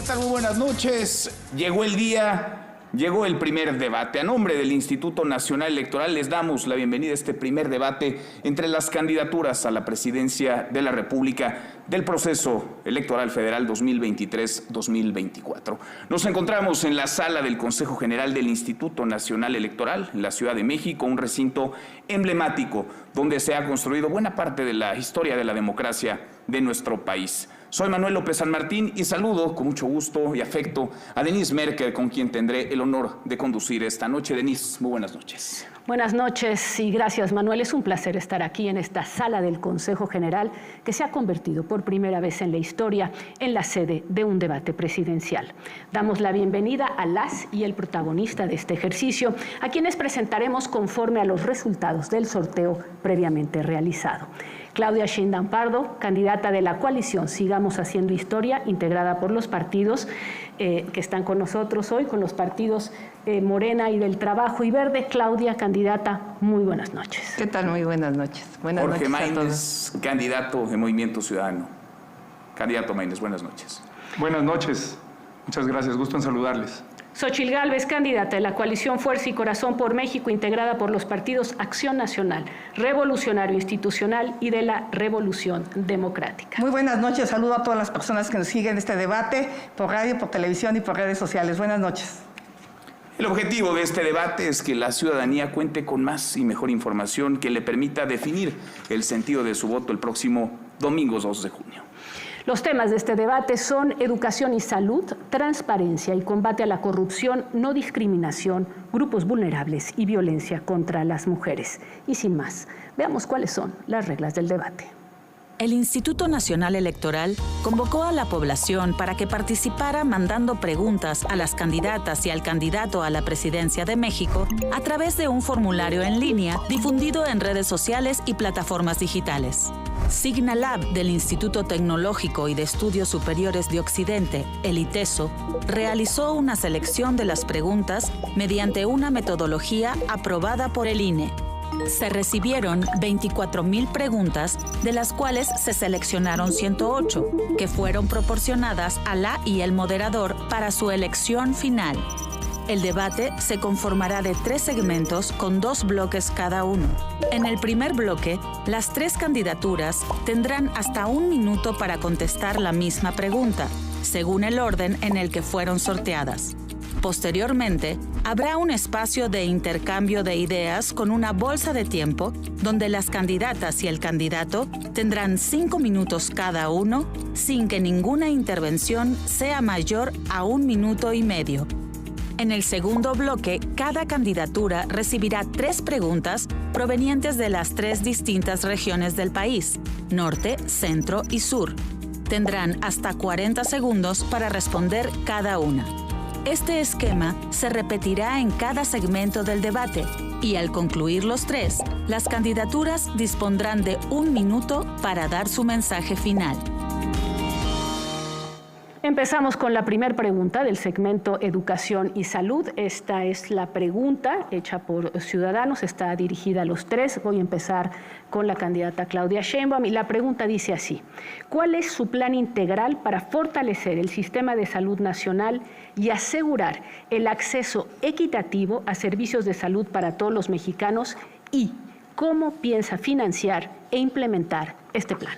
¿Qué tal? Muy buenas noches. Llegó el día, llegó el primer debate. A nombre del Instituto Nacional Electoral les damos la bienvenida a este primer debate entre las candidaturas a la presidencia de la República del proceso electoral federal 2023-2024. Nos encontramos en la sala del Consejo General del Instituto Nacional Electoral en la Ciudad de México, un recinto emblemático donde se ha construido buena parte de la historia de la democracia de nuestro país. Soy Manuel López San Martín y saludo con mucho gusto y afecto a Denise Merker, con quien tendré el honor de conducir esta noche. Denise, muy buenas noches. Buenas noches y gracias, Manuel. Es un placer estar aquí en esta sala del Consejo General que se ha convertido por primera vez en la historia en la sede de un debate presidencial. Damos la bienvenida a las y el protagonista de este ejercicio, a quienes presentaremos conforme a los resultados del sorteo previamente realizado. Claudia Sheinbaum Pardo, candidata de la coalición Sigamos Haciendo Historia, integrada por los partidos que están con nosotros hoy, con los partidos Morena y del Trabajo y Verde. Claudia, candidata, muy buenas noches. ¿Qué tal? Muy buenas noches. Buenas Jorge noches a Maínez, todos. candidato de Movimiento Ciudadano. Candidato Maínez, buenas noches. Buenas noches. Muchas gracias. Gusto en saludarles. Xóchitl Gálvez, candidata de la coalición Fuerza y Corazón por México, integrada por los partidos Acción Nacional, Revolucionario Institucional y de la Revolución Democrática. Muy buenas noches. Saludo a todas las personas que nos siguen este debate por radio, por televisión y por redes sociales. Buenas noches. El objetivo de este debate es que la ciudadanía cuente con más y mejor información que le permita definir el sentido de su voto el próximo domingo 2 de junio. Los temas de este debate son educación y salud, transparencia y combate a la corrupción, no discriminación, grupos vulnerables y violencia contra las mujeres. Y sin más, veamos cuáles son las reglas del debate. El Instituto Nacional Electoral convocó a la población para que participara mandando preguntas a las candidatas y al candidato a la presidencia de México a través de un formulario en línea difundido en redes sociales y plataformas digitales. Signalab del Instituto Tecnológico y de Estudios Superiores de Occidente, el ITESO, realizó una selección de las preguntas mediante una metodología aprobada por el INE. Se recibieron 24,000 preguntas, de las cuales se seleccionaron 108, que fueron proporcionadas a la y el moderador para su elección final. El debate se conformará de 3 segmentos con 2 bloques cada uno. En el primer bloque, las 3 candidaturas tendrán hasta 1 minuto para contestar la misma pregunta, según el orden en el que fueron sorteadas. Posteriormente, habrá un espacio de intercambio de ideas con una bolsa de tiempo donde las candidatas y el candidato tendrán 5 minutos cada uno sin que ninguna intervención sea mayor a 1,5 minutos. En el segundo bloque, cada candidatura recibirá 3 preguntas provenientes de las 3 distintas regiones del país, norte, centro y sur. Tendrán hasta 40 segundos para responder cada una. Este esquema se repetirá en cada segmento del debate y al concluir los 3, las candidaturas dispondrán de 1 minuto para dar su mensaje final. Empezamos con la primera pregunta del segmento Educación y Salud. Esta es la pregunta hecha por ciudadanos, está dirigida a los 3. Voy a empezar con la candidata Claudia Sheinbaum y la pregunta dice así: ¿cuál es su plan integral para fortalecer el sistema de salud nacional y asegurar el acceso equitativo a servicios de salud para todos los mexicanos? ¿Y cómo piensa financiar e implementar este plan?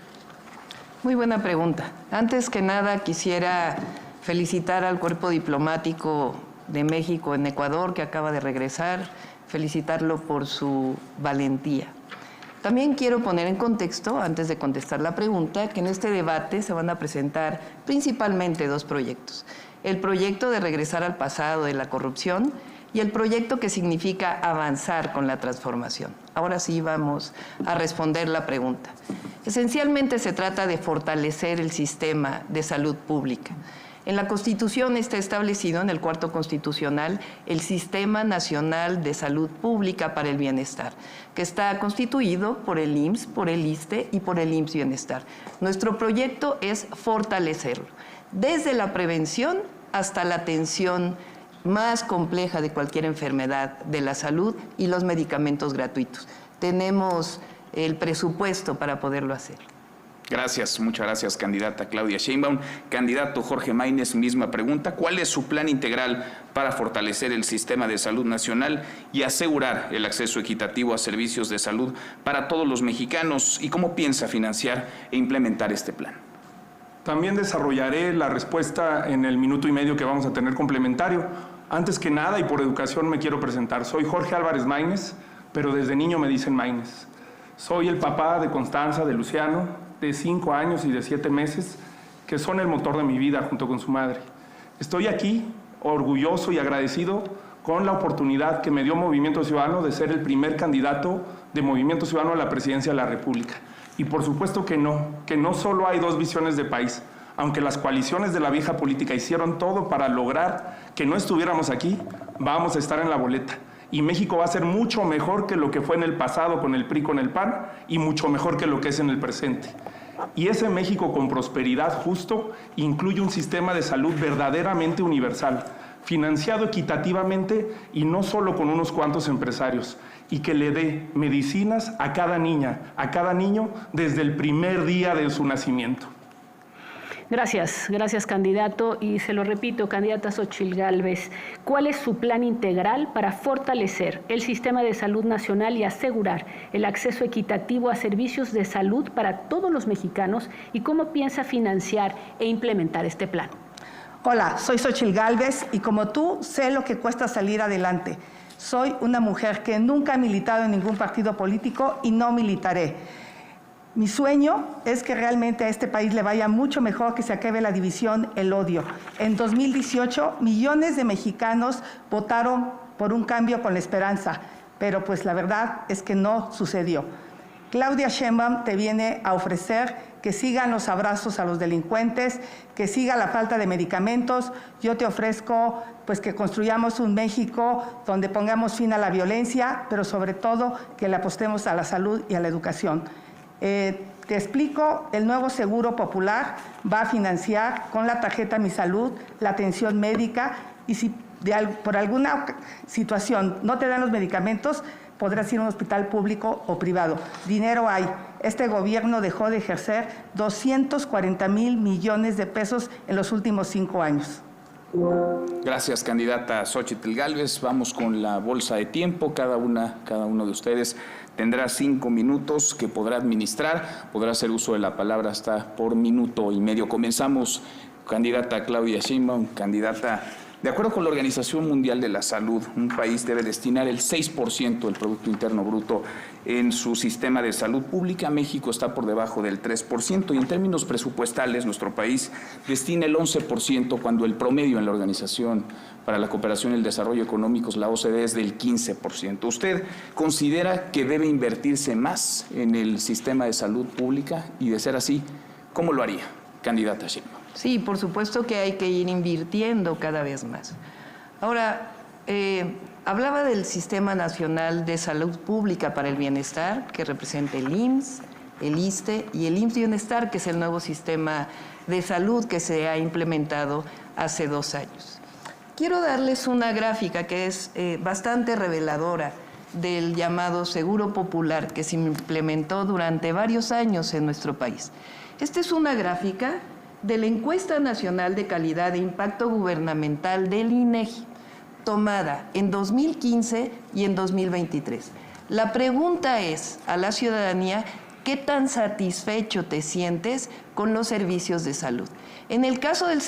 Muy buena pregunta. Antes que nada quisiera felicitar al cuerpo diplomático de México en Ecuador que acaba de regresar, felicitarlo por su valentía. También quiero poner en contexto, antes de contestar la pregunta, que en este debate se van a presentar principalmente 2 proyectos. El proyecto de regresar al pasado de la corrupción y el proyecto que significa avanzar con la transformación. Ahora sí vamos a responder la pregunta. Esencialmente se trata de fortalecer el sistema de salud pública. En la Constitución está establecido, en el 4º constitucional, el Sistema Nacional de Salud Pública para el Bienestar, que está constituido por el IMSS, por el ISSSTE y por el IMSS Bienestar. Nuestro proyecto es fortalecerlo, desde la prevención hasta la atención más compleja de cualquier enfermedad de la salud y los medicamentos gratuitos. Tenemos el presupuesto para poderlo hacer. Gracias, muchas gracias, candidata Claudia Sheinbaum. Candidato Jorge Maínez, misma pregunta. ¿Cuál es su plan integral para fortalecer el sistema de salud nacional y asegurar el acceso equitativo a servicios de salud para todos los mexicanos? ¿Y cómo piensa financiar e implementar este plan? También desarrollaré la respuesta en el minuto y medio que vamos a tener complementario. Antes que nada, y por educación, me quiero presentar. Soy Jorge Álvarez Maínez, pero desde niño me dicen Maínez. Soy el papá de Constanza, de Luciano, de 5 años y de 7 meses, que son el motor de mi vida junto con su madre. Estoy aquí orgulloso y agradecido con la oportunidad que me dio Movimiento Ciudadano de ser el primer candidato de Movimiento Ciudadano a la presidencia de la República. Y por supuesto que no solo hay dos visiones de país. Aunque las coaliciones de la vieja política hicieron todo para lograr que no estuviéramos aquí, vamos a estar en la boleta. Y México va a ser mucho mejor que lo que fue en el pasado con el PRI, con el PAN, y mucho mejor que lo que es en el presente. Y ese México con prosperidad justo incluye un sistema de salud verdaderamente universal, financiado equitativamente y no solo con unos cuantos empresarios, y que le dé medicinas a cada niña, a cada niño, desde el primer día de su nacimiento. Gracias, gracias, candidato. Y se lo repito, candidata Xóchitl Gálvez, ¿cuál es su plan integral para fortalecer el sistema de salud nacional y asegurar el acceso equitativo a servicios de salud para todos los mexicanos? ¿Y cómo piensa financiar e implementar este plan? Hola, soy Xóchitl Gálvez y como tú sé lo que cuesta salir adelante. Soy una mujer que nunca ha militado en ningún partido político y no militaré. Mi sueño es que realmente a este país le vaya mucho mejor, que se acabe la división, el odio. En 2018, millones de mexicanos votaron por un cambio con la esperanza, pero pues la verdad es que no sucedió. Claudia Sheinbaum te viene a ofrecer que sigan los abrazos a los delincuentes, que siga la falta de medicamentos. Yo te ofrezco pues que construyamos un México donde pongamos fin a la violencia, pero sobre todo que le apostemos a la salud y a la educación. Te explico, el nuevo Seguro Popular va a financiar con la tarjeta Mi Salud la atención médica y si por alguna situación no te dan los medicamentos, podrás ir a un hospital público o privado. Dinero hay. Este gobierno dejó de ejercer 240,000 millones de pesos en los últimos 5 años. Gracias, candidata Xóchitl Gálvez. Vamos con la bolsa de tiempo. Cada uno de ustedes tendrá 5 minutos que podrá administrar. Podrá hacer uso de la palabra hasta por minuto y medio. Comenzamos, candidata Claudia Sheinbaum. Candidata, de acuerdo con la Organización Mundial de la Salud, un país debe destinar el 6% del Producto Interno Bruto en su sistema de salud pública. México está por debajo del 3% y en términos presupuestales nuestro país destina el 11% cuando el promedio en la Organización para la Cooperación y el Desarrollo Económicos, la OCDE, es del 15%. ¿Usted considera que debe invertirse más en el sistema de salud pública? Y de ser así, ¿cómo lo haría, candidata Sheinbaum? Sí, por supuesto que hay que ir invirtiendo cada vez más. Ahora, hablaba del Sistema Nacional de Salud Pública para el Bienestar, que representa el IMSS, el ISSSTE y el IMSS Bienestar, que es el nuevo sistema de salud que se ha implementado hace 2 años. Quiero darles una gráfica que es bastante reveladora del llamado Seguro Popular que se implementó durante varios años en nuestro país. Esta es una gráfica de la Encuesta Nacional de Calidad e Impacto Gubernamental del INEGI, tomada en 2015 y en 2023. La pregunta es a la ciudadanía, ¿qué tan satisfecho te sientes con los servicios de salud? En el caso del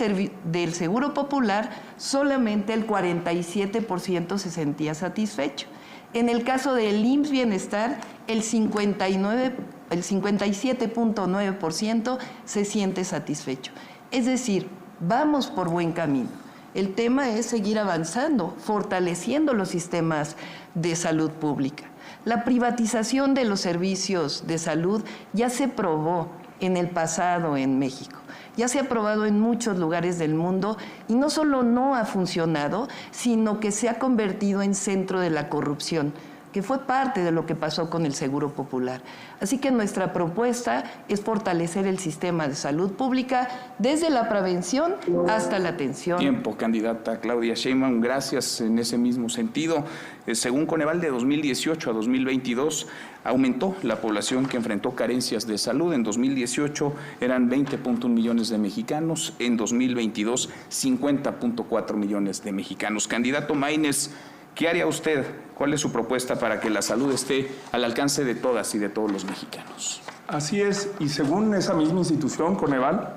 Seguro Popular, solamente el 47% se sentía satisfecho. En el caso del IMSS Bienestar, el 57.9% se siente satisfecho. Es decir, vamos por buen camino. El tema es seguir avanzando, fortaleciendo los sistemas de salud pública. La privatización de los servicios de salud ya se probó en el pasado en México. Ya se ha probado en muchos lugares del mundo y no solo no ha funcionado, sino que se ha convertido en centro de la corrupción, que fue parte de lo que pasó con el Seguro Popular. Así que nuestra propuesta es fortalecer el sistema de salud pública desde la prevención hasta la atención. Tiempo, candidata Claudia Sheinbaum, gracias en ese mismo sentido. Según Coneval, de 2018 a 2022 aumentó la población que enfrentó carencias de salud. En 2018 eran 20.1 millones de mexicanos, en 2022 50.4 millones de mexicanos. Candidato Maínez, ¿qué haría usted? ¿Cuál es su propuesta para que la salud esté al alcance de todas y de todos los mexicanos? Así es, y según esa misma institución, Coneval,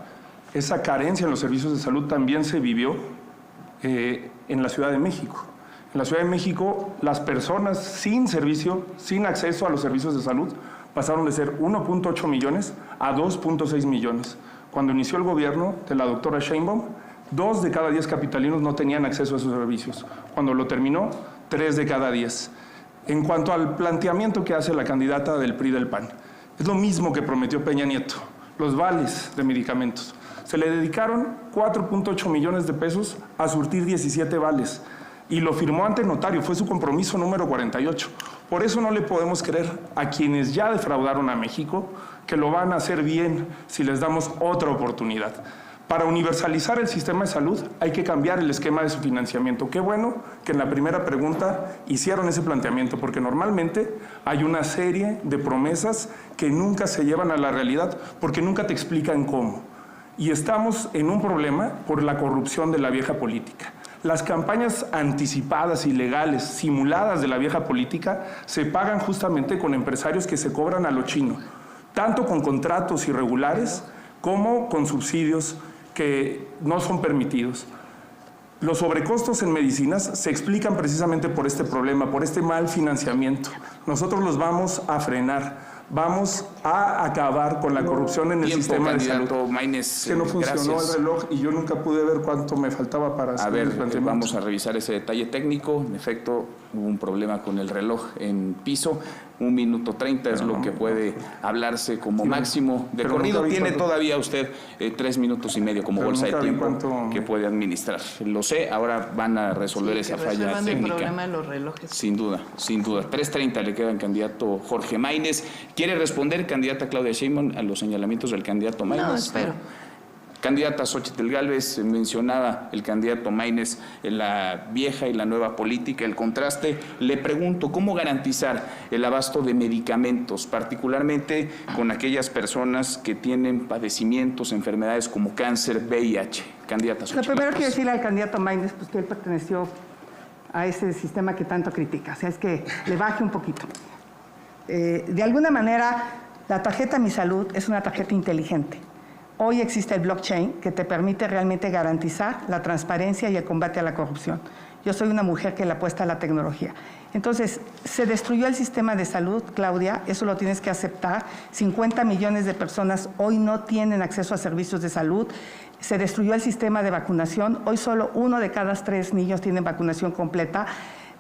esa carencia en los servicios de salud también se vivió en la Ciudad de México. En la Ciudad de México, las personas sin servicio, sin acceso a los servicios de salud, pasaron de ser 1.8 millones a 2.6 millones. Cuando inició el gobierno de la doctora Sheinbaum, 2 de cada 10 capitalinos no tenían acceso a esos servicios. Cuando lo terminó, 3 de cada 10. En cuanto al planteamiento que hace la candidata del PRI del PAN, es lo mismo que prometió Peña Nieto, los vales de medicamentos. Se le dedicaron 4.8 millones de pesos a surtir 17 vales y lo firmó ante notario, fue su compromiso número 48. Por eso no le podemos creer a quienes ya defraudaron a México que lo van a hacer bien si les damos otra oportunidad. Para universalizar el sistema de salud hay que cambiar el esquema de su financiamiento. Qué bueno que en la primera pregunta hicieron ese planteamiento, porque normalmente hay una serie de promesas que nunca se llevan a la realidad porque nunca te explican cómo. Y estamos en un problema por la corrupción de la vieja política. Las campañas anticipadas, ilegales, simuladas de la vieja política se pagan justamente con empresarios que se cobran a lo chino, tanto con contratos irregulares como con subsidios que no son permitidos. Los sobrecostos en medicinas se explican precisamente por este problema, por este mal financiamiento. Nosotros los vamos a frenar. Vamos a acabar con la corrupción en el sistema de salud. Maínez, que no funcionó gracias. el reloj y yo nunca pude ver cuánto me faltaba para hacer el planteamiento. Vamos a revisar ese detalle técnico. En efecto, hubo un problema con el reloj en piso. 1 minuto 30 es lo que puede hablarse como máximo de corrido. Tiene todavía usted 3 minutos y medio como bolsa de tiempo que puede administrar. Lo sé, ahora van a resolver esa falla técnica. El problema de los relojes. Sin duda, sin duda. 3:30 le queda al candidato Jorge Maínez. ¿Quiere responder, candidata Claudia Sheinbaum, a los señalamientos del candidato Maínez? No, espero. Candidata Xóchitl Gálvez, mencionaba el candidato Maínez la vieja y la nueva política, el contraste. Le pregunto, ¿cómo garantizar el abasto de medicamentos, particularmente con aquellas personas que tienen padecimientos, enfermedades como cáncer, VIH? Candidata Xóchitl. Lo primero quiero decirle al candidato Maínez pues, que él perteneció a ese sistema que tanto critica, o sea, es que le baje un poquito. De alguna manera, la tarjeta Mi Salud es una tarjeta inteligente. Hoy existe el blockchain que te permite realmente garantizar la transparencia y el combate a la corrupción. Yo soy una mujer que le apuesta a la tecnología. Entonces, se destruyó el sistema de salud, Claudia, eso lo tienes que aceptar. 50 millones de personas hoy no tienen acceso a servicios de salud. Se destruyó el sistema de vacunación. Hoy solo 1 de cada 3 niños tienen vacunación completa.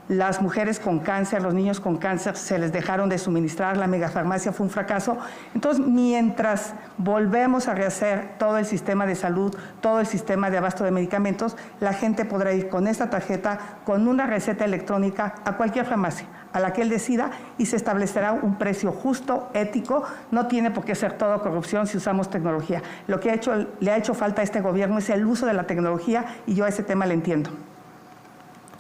Las mujeres con cáncer, los niños con cáncer, se les dejaron de suministrar, la megafarmacia fue un fracaso. Entonces, mientras volvemos a rehacer todo el sistema de salud, todo el sistema de abasto de medicamentos, la gente podrá ir con esta tarjeta, con una receta electrónica, a cualquier farmacia, a la que él decida, y se establecerá un precio justo, ético. No tiene por qué ser todo corrupción si usamos tecnología. Lo que le ha hecho falta a este gobierno es el uso de la tecnología, y yo a ese tema le entiendo.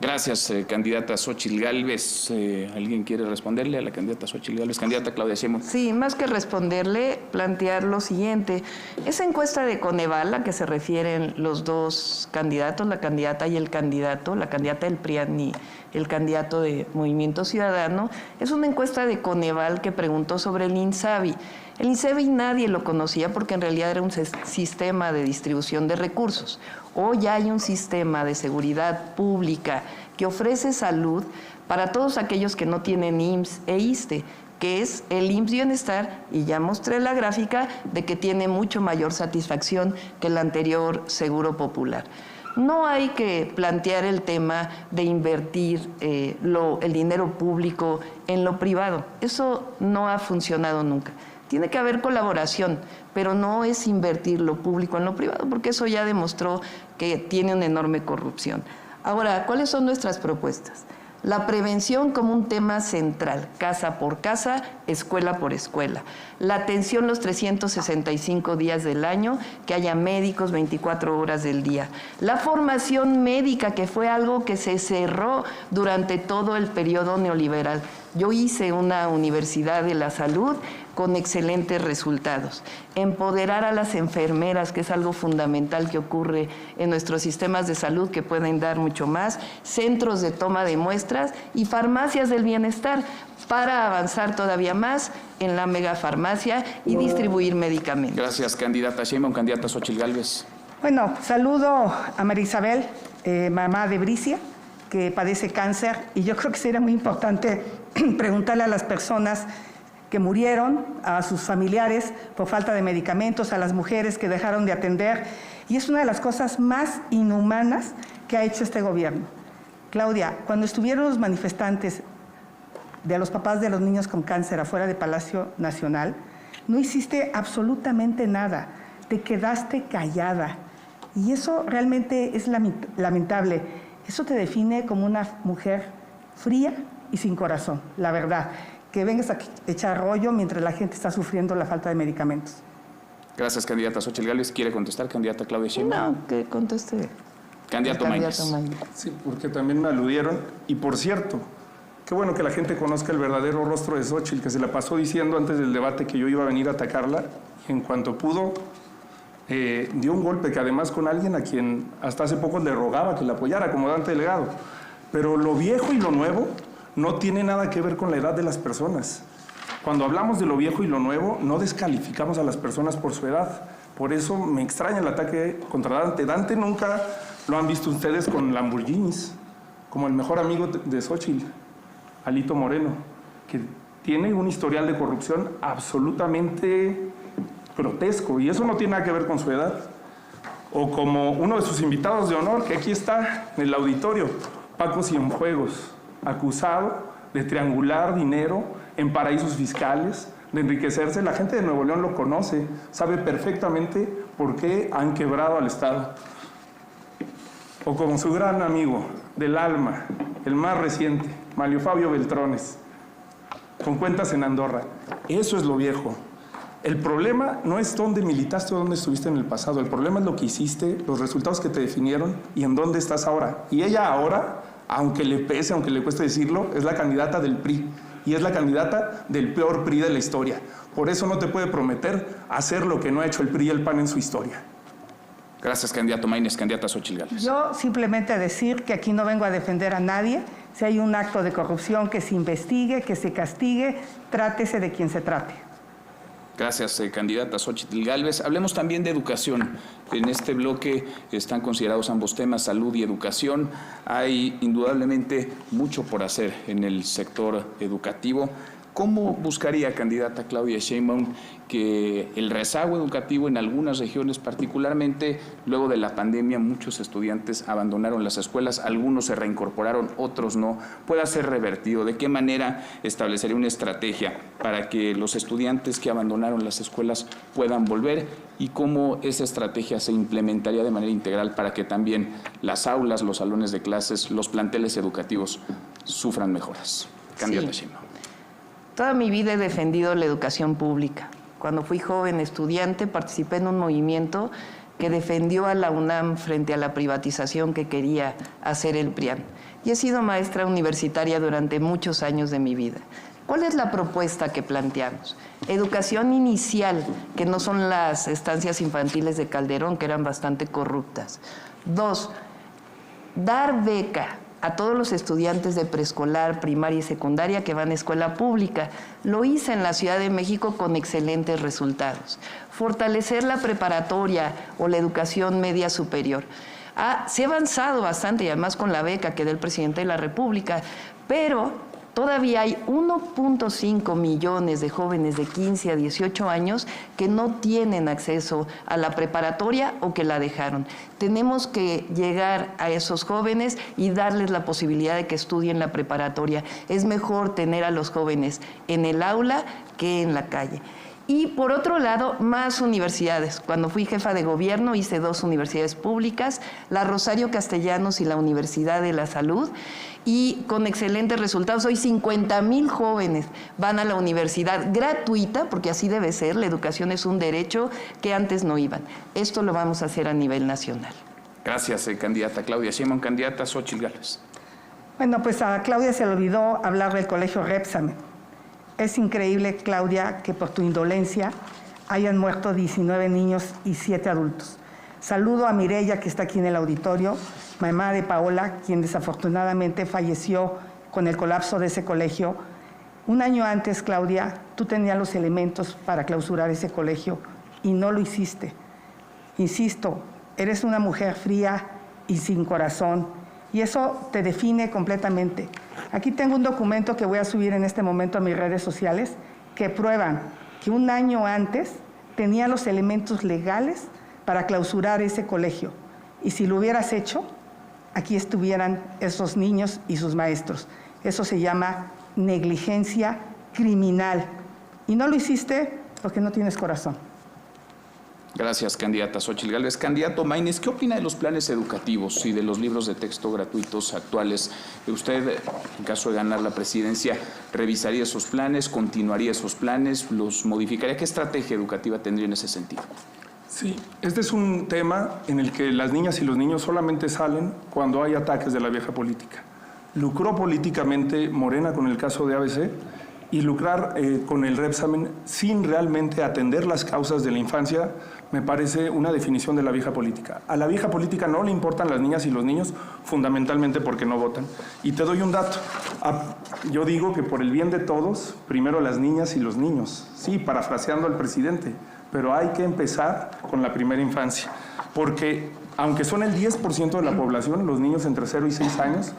Gracias, candidata Xóchitl Gálvez. ¿Alguien quiere responderle a la candidata Xóchitl Gálvez? Candidata Claudia Sheinbaum. Sí, más que responderle, plantear lo siguiente. Esa encuesta de Coneval, a que se refieren los dos candidatos, la candidata y el candidato, la candidata del PRIAN y el candidato de Movimiento Ciudadano, es una encuesta de Coneval que preguntó sobre el INSABI. El INSABI nadie lo conocía porque en realidad era un sistema de distribución de recursos. Hoy hay un sistema de seguridad pública que ofrece salud para todos aquellos que no tienen IMSS e ISSSTE, que es el IMSS Bienestar, y ya mostré la gráfica de que tiene mucho mayor satisfacción que el anterior Seguro Popular. No hay que plantear el tema de invertir el dinero público en lo privado. Eso no ha funcionado nunca. Tiene que haber colaboración, pero no es invertir lo público en lo privado, porque eso ya demostró que tiene una enorme corrupción. Ahora, ¿cuáles son nuestras propuestas? La prevención como un tema central, casa por casa, escuela por escuela. La atención los 365 días del año, que haya médicos 24 horas del día. La formación médica, que fue algo que se cerró durante todo el periodo neoliberal. Yo hice una universidad de la salud con excelentes resultados. Empoderar a las enfermeras, que es algo fundamental que ocurre en nuestros sistemas de salud, que pueden dar mucho más, centros de toma de muestras y farmacias del bienestar para avanzar todavía más en la megafarmacia y distribuir medicamentos. Gracias, candidata Sheinbaum. Candidata Xóchitl Gálvez. Bueno, saludo a María Isabel, mamá de Bricia, que padece cáncer, y yo creo que sería muy importante preguntarle a las personas que murieron, a sus familiares por falta de medicamentos, a las mujeres que dejaron de atender, y es una de las cosas más inhumanas que ha hecho este gobierno. Claudia, cuando estuvieron los manifestantes de los papás de los niños con cáncer afuera de Palacio Nacional, no hiciste absolutamente nada, te quedaste callada, y eso realmente es lamentable. Eso te define como una mujer fría y sin corazón, la verdad. Que vengas a echar rollo mientras la gente está sufriendo la falta de medicamentos. Gracias, candidata Xóchitl Gálvez. ¿Quiere contestar, candidata Claudia Sheinbaum? No, que conteste. Candidato Maínez. Sí, porque también me aludieron. Y por cierto, qué bueno que la gente conozca el verdadero rostro de Xóchitl, que se la pasó diciendo antes del debate que yo iba a venir a atacarla, y en cuanto pudo, dio un golpe, que además con alguien a quien hasta hace poco le rogaba que la apoyara, como Dante Delgado. Pero lo viejo y lo nuevo no tiene nada que ver con la edad de las personas. Cuando hablamos de lo viejo y lo nuevo, no descalificamos a las personas por su edad. Por eso me extraña el ataque contra Dante. Dante nunca lo han visto ustedes con Lamborghinis, como el mejor amigo de Xóchitl, Alito Moreno, que tiene un historial de corrupción absolutamente grotesco, y eso no tiene nada que ver con su edad. O como uno de sus invitados de honor, que aquí está en el auditorio, Paco Cienfuegos, acusado de triangular dinero en paraísos fiscales, de enriquecerse. La gente de Nuevo León lo conoce, sabe perfectamente por qué han quebrado al Estado. O como su gran amigo del alma, el más reciente, Manlio Fabio Beltrones, con cuentas en Andorra. Eso es lo viejo. El problema no es dónde militaste o dónde estuviste en el pasado. El problema es lo que hiciste, los resultados que te definieron y en dónde estás ahora. Y ella ahora, aunque le pese, aunque le cueste decirlo, es la candidata del PRI. Y es la candidata del peor PRI de la historia. Por eso no te puede prometer hacer lo que no ha hecho el PRI y el PAN en su historia. Gracias, candidato Maínez. Candidata Xóchitl Gálvez. Yo simplemente decir que aquí no vengo a defender a nadie. Si hay un acto de corrupción, que se investigue, que se castigue, trátese de quien se trate. Gracias, candidata Xóchitl Gálvez. Hablemos también de educación. En este bloque están considerados ambos temas, salud y educación. Hay indudablemente mucho por hacer en el sector educativo. ¿Cómo buscaría, candidata Claudia Sheinbaum, que el rezago educativo en algunas regiones, particularmente luego de la pandemia, muchos estudiantes abandonaron las escuelas, algunos se reincorporaron, otros no, pueda ser revertido? ¿De qué manera establecería una estrategia para que los estudiantes que abandonaron las escuelas puedan volver? ¿Y cómo esa estrategia se implementaría de manera integral para que también las aulas, los salones de clases, los planteles educativos sufran mejoras? Candidata Sheinbaum. Toda mi vida he defendido la educación pública. Cuando fui joven estudiante participé en un movimiento que defendió a la UNAM frente a la privatización que quería hacer el PRIAN. Y he sido maestra universitaria durante muchos años de mi vida. ¿Cuál es la propuesta que planteamos? Educación inicial, que no son las estancias infantiles de Calderón, que eran bastante corruptas. 2, dar beca a todos los estudiantes de preescolar, primaria y secundaria que van a escuela pública. Lo hice en la Ciudad de México con excelentes resultados. Fortalecer la preparatoria o la educación media superior. Se ha avanzado bastante, y además con la beca que da el presidente de la República, pero todavía hay 1.5 millones de jóvenes de 15 a 18 años que no tienen acceso a la preparatoria o que la dejaron. Tenemos que llegar a esos jóvenes y darles la posibilidad de que estudien la preparatoria. Es mejor tener a los jóvenes en el aula que en la calle. Y por otro lado, más universidades. Cuando fui jefa de gobierno hice 2 universidades públicas, la Rosario Castellanos y la Universidad de la Salud, y con excelentes resultados. Hoy 50,000 jóvenes van a la universidad gratuita, porque así debe ser, la educación es un derecho que antes no iban. Esto lo vamos a hacer a nivel nacional. Gracias, candidata Claudia Sheinbaum. Candidata Xóchitl Gálvez. Bueno, pues a Claudia se le olvidó hablar del colegio Repsamen. Es increíble, Claudia, que por tu indolencia hayan muerto 19 niños y 7 adultos. Saludo a Mireya, que está aquí en el auditorio, mamá de Paola, quien desafortunadamente falleció con el colapso de ese colegio. Un año antes, Claudia, tú tenías los elementos para clausurar ese colegio y no lo hiciste. Insisto, eres una mujer fría y sin corazón, y eso te define completamente. Aquí tengo un documento que voy a subir en este momento a mis redes sociales que prueban que un año antes tenía los elementos legales para clausurar ese colegio. Y si lo hubieras hecho, aquí estuvieran esos niños y sus maestros. Eso se llama negligencia criminal. Y no lo hiciste porque no tienes corazón. Gracias, candidata Xóchitl Gálvez. Candidato Maínez, ¿qué opina de los planes educativos y de los libros de texto gratuitos actuales? ¿Usted, en caso de ganar la presidencia, revisaría esos planes, continuaría esos planes, los modificaría? ¿Qué estrategia educativa tendría en ese sentido? Sí, este es un tema en el que las niñas y los niños solamente salen cuando hay ataques de la vieja política. Lucró políticamente Morena con el caso de ABC y lucrar con el Repsamen sin realmente atender las causas de la infancia me parece una definición de la vieja política. A la vieja política no le importan las niñas y los niños, fundamentalmente porque no votan. Y te doy un dato. Yo digo que por el bien de todos, primero las niñas y los niños. Sí, parafraseando al presidente, pero hay que empezar con la primera infancia. Porque aunque son el 10% de la población, los niños entre 0 y 6 años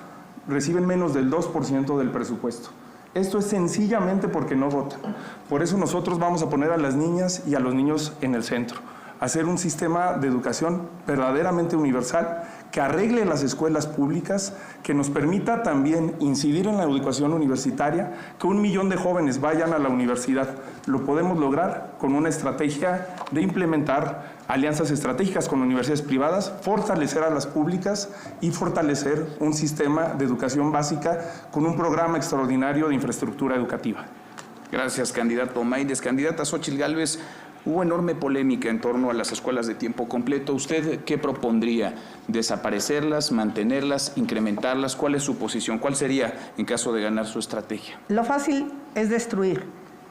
reciben menos del 2% del presupuesto. Esto es sencillamente porque no votan. Por eso nosotros vamos a poner a las niñas y a los niños en el centro. Hacer un sistema de educación verdaderamente universal que arregle las escuelas públicas, que nos permita también incidir en la educación universitaria, que 1 millón de jóvenes vayan a la universidad. Lo podemos lograr con una estrategia de implementar alianzas estratégicas con universidades privadas, fortalecer a las públicas y fortalecer un sistema de educación básica con un programa extraordinario de infraestructura educativa. Gracias, candidato Maínez. Candidata Xóchitl Gálvez, hubo enorme polémica en torno a las escuelas de tiempo completo. ¿Usted qué propondría? ¿Desaparecerlas, mantenerlas, incrementarlas? ¿Cuál es su posición? ¿Cuál sería en caso de ganar su estrategia? Lo fácil es destruir.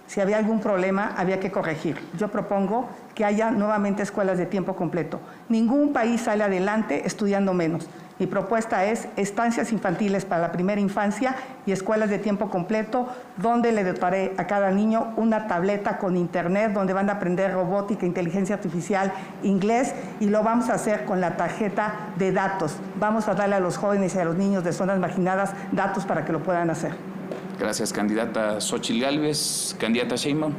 Si había algún problema, había que corregir. Yo propongo que haya nuevamente escuelas de tiempo completo. Ningún país sale adelante estudiando menos. Mi propuesta es estancias infantiles para la primera infancia y escuelas de tiempo completo, donde le dotaré a cada niño una tableta con internet, donde van a aprender robótica, inteligencia artificial, inglés, y lo vamos a hacer con la tarjeta de datos. Vamos a darle a los jóvenes y a los niños de zonas marginadas datos para que lo puedan hacer. Gracias, candidata Xóchitl Gálvez. Candidata Sheinbaum.